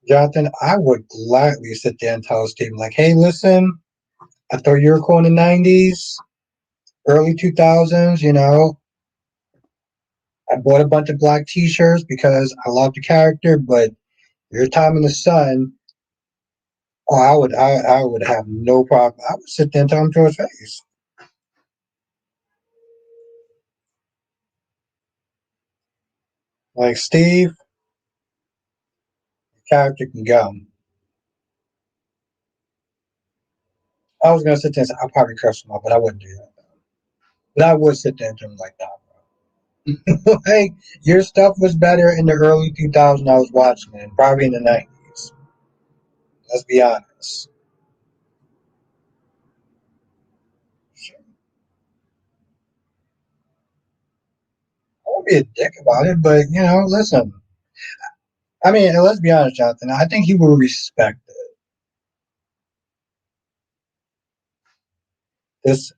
Jonathan, I would gladly sit there and tell Steve, like, hey, listen, I thought you were cool in the 90s, early 2000s, I bought a bunch of black t shirts because I love the character, but your time in the sun, oh, I would have no problem. I would sit there and tell him to his face. Like, Steve, the character can go. I was going to sit there and say, I'll probably curse him out, but I wouldn't do that. But I would sit there and tell him, like, nah, like, your stuff was better in the early 2000s I was watching it, probably in the 90s. Let's be honest. I won't be a dick about it, but, listen. I mean, let's be honest, Jonathan. I think he will respect this.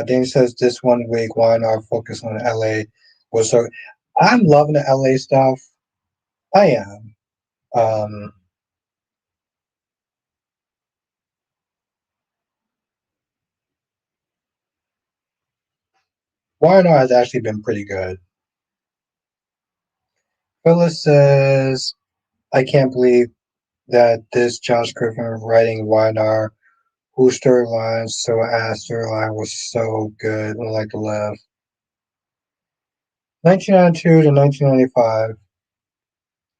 Danny says this one week, why not focus on LA? Was so. I'm loving the LA stuff. I am. Um, Y&R has actually been pretty good. Phyllis says, I can't believe that this Josh Griffin writing Y&R, whose storyline, so ass storyline was so good. I like to laugh. 1992 to 1995.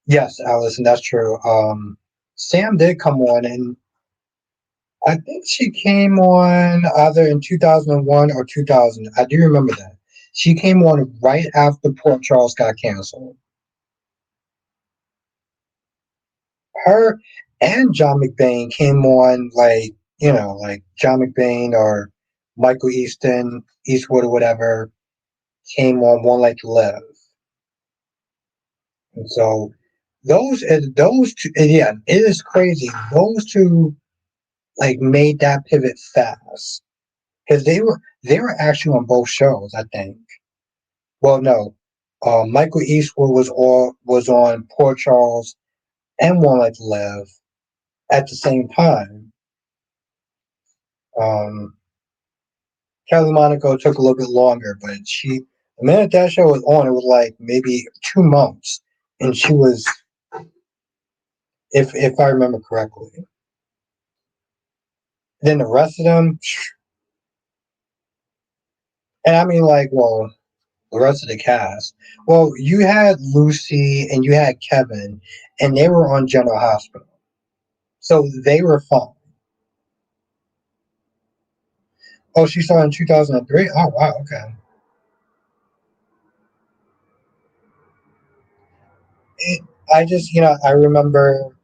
Yes, Allison, that's true. Sam did come on, and I think she came on either in 2001 or 2000. I do remember that. She came on right after Port Charles got canceled. her and John McBain came on like John McBain or Michael Eastwood or whatever came on One Life to Live. And so those two, and yeah, it is crazy. Those two like made that pivot fast because they were actually on both shows. I think. Well, no, Michael Eastwood was on Port Charles and One Life to Live at the same time. Um, Kelly Monaco took a little bit longer, but the minute that show was on, it was like maybe 2 months, and she was, if I remember correctly. Then the rest of them, and I mean, like, well, the rest of the cast. Well, you had Lucy and you had Kevin, and they were on General Hospital, so they were fun. Oh, she started in 2003. Oh, wow, okay. It, I just, I remember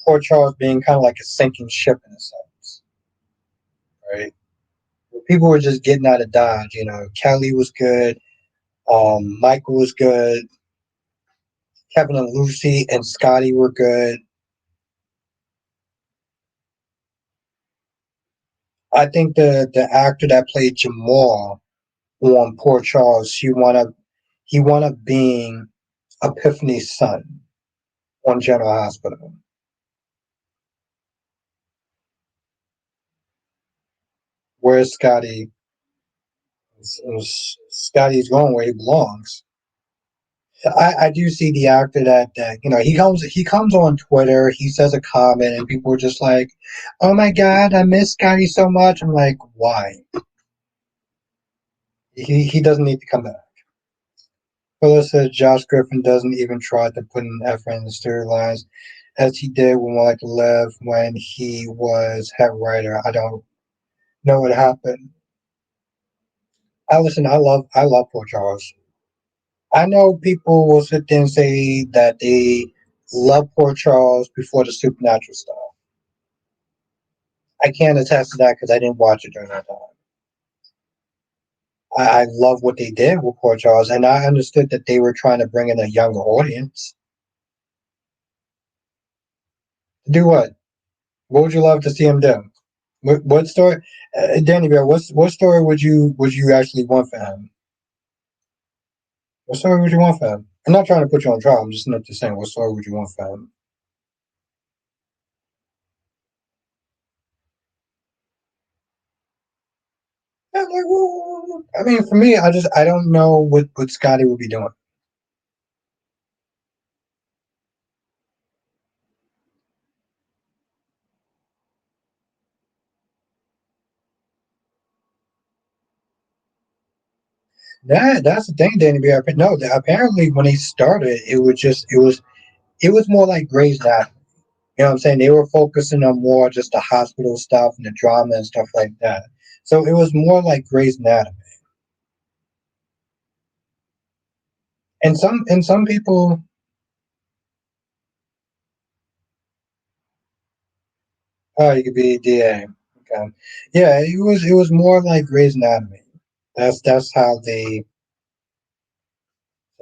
Port Charles being kind of like a sinking ship in a sense, right? People were just getting out of Dodge. Kelly was good. Michael was good. Kevin and Lucy and Scotty were good. I think the actor that played Jamal on Port Charles, he wound up being Epiphany's son on General Hospital. Where's Scotty? Scotty's going where he belongs. I do see the actor that he comes on Twitter, he says a comment, and people are just like, "Oh my God, I miss Scotty so much." I'm like, why? He doesn't need to come back. Phyllis says Josh Griffin doesn't even try to put an effort in the storylines as he did with Like Lev when he was head writer. I don't know what happened. I love Poor Charles. I know people will sit there and say that they love Poor Charles before the supernatural stuff. I can't attest to that because I didn't watch it during that time. I love what they did with Poor Charles, and I understood that they were trying to bring in a younger audience. Do what? What would you love to see him do? What story, Danny Bear? What story would you actually want for him? What story would you want for him? I'm not trying to put you on trial. I'm just saying, what story would you want for him? Yeah, like, I mean, for me, I don't know what Scotty would be doing. That's the thing, Danny Bear. No, apparently when they started, it was more like Grey's Anatomy. You know what I'm saying? They were focusing on more just the hospital stuff and the drama and stuff like that. So it was more like Grey's Anatomy. And some people, oh, you could be a DA. Okay. Yeah, it was more like Grey's Anatomy. That's how they.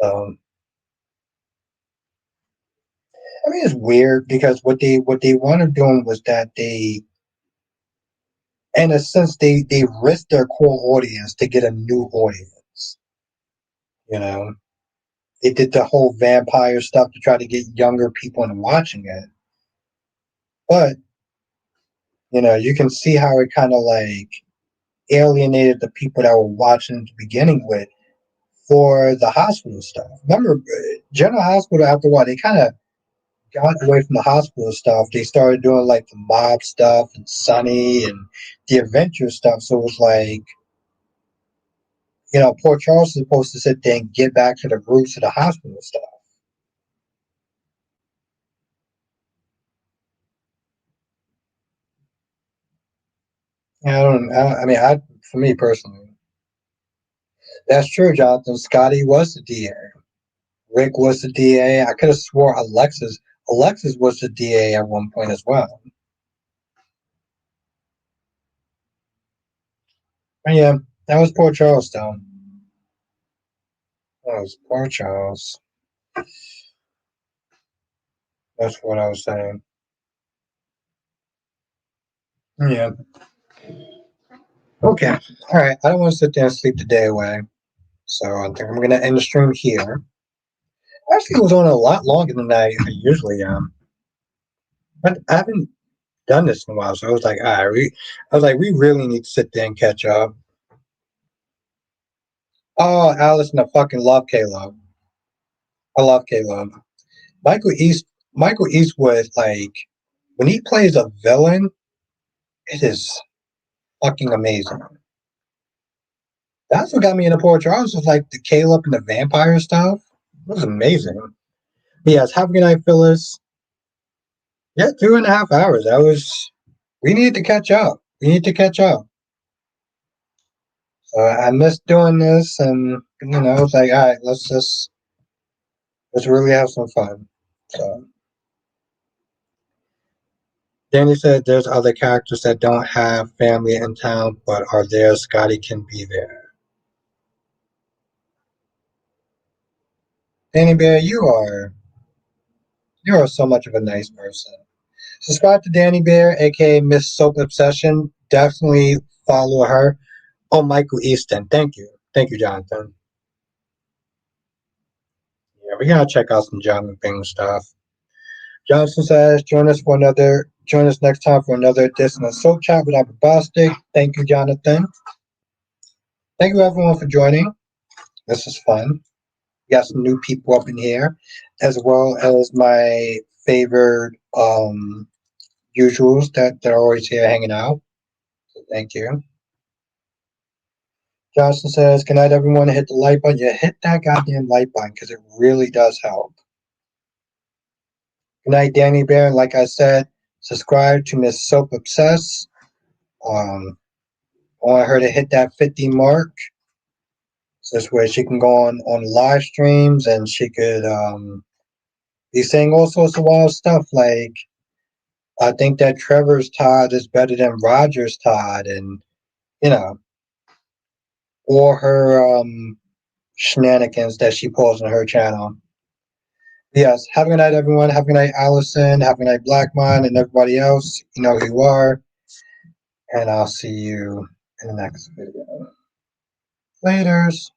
Um, I mean, it's weird because what they wanted doing was that in a sense, they risked their core audience to get a new audience. You know, they did the whole vampire stuff to try to get younger people into watching it, but you can see how it kind of like alienated the people that were watching to beginning with for the hospital stuff. Remember, General Hospital after a while they kind of got away from the hospital stuff. They started doing like the mob stuff and Sunny and the adventure stuff. So it was like, Port Charles is supposed to sit there and get back to the roots of the hospital stuff. I mean, for me personally, that's true, Jonathan. Scotty was the DA. Rick was the DA. I could have swore Alexis was the DA at one point as well. But yeah, that was poor Charles, though. That was poor Charles. That's what I was saying. Yeah. Okay. All right. I don't want to sit there and sleep the day away. So I think I'm going to end the stream here. Actually, it was on a lot longer than I usually am. But I haven't done this in a while, so I was like, all right, we really need to sit there and catch up. Oh, Allison, I fucking love Caleb. I love Caleb. Michael East, Michael Eastwood, like when he plays a villain, it is fucking amazing. That's what got me into Poor Charles was like the Caleb and the vampire stuff. It was amazing. But yes, have a good night, Phyllis. Yeah, 2.5 hours. That was. We need to catch up. We need to catch up. So I missed doing this, and it's like, all right, let's really have some fun. So Danny said there's other characters that don't have family in town, but are there. Scotty can be there. Danny Bear, you are so much of a nice person. Subscribe to Danny Bear, aka Miss Soap Obsession. Definitely follow her. Oh, Michael Easton. Thank you, Jonathan. Yeah, we gotta check out some Jonathan Bing stuff. Johnson says, join us next time for another edition of Soap Chat with Bostic. Thank you, Jonathan. Thank you everyone for joining. This is fun. We got some new people up in here, as well as my favorite usuals that are always here hanging out. So thank you. Johnson says, good night everyone. Hit the like button. Yeah, hit that goddamn like button because it really does help. Good night, Danny Bear. And like I said, subscribe to Miss Soap Obsessed. I want her to hit that 50 mark. So this way she can go on live streams and she could be saying all sorts of wild stuff like I think that Trevor's Todd is better than Roger's Todd and you know or her shenanigans that she posts on her channel. Yes, have a good night everyone. Have a good night Allison, have a good night Blackmon and everybody else. You know who you are. And I'll see you in the next video. Laters.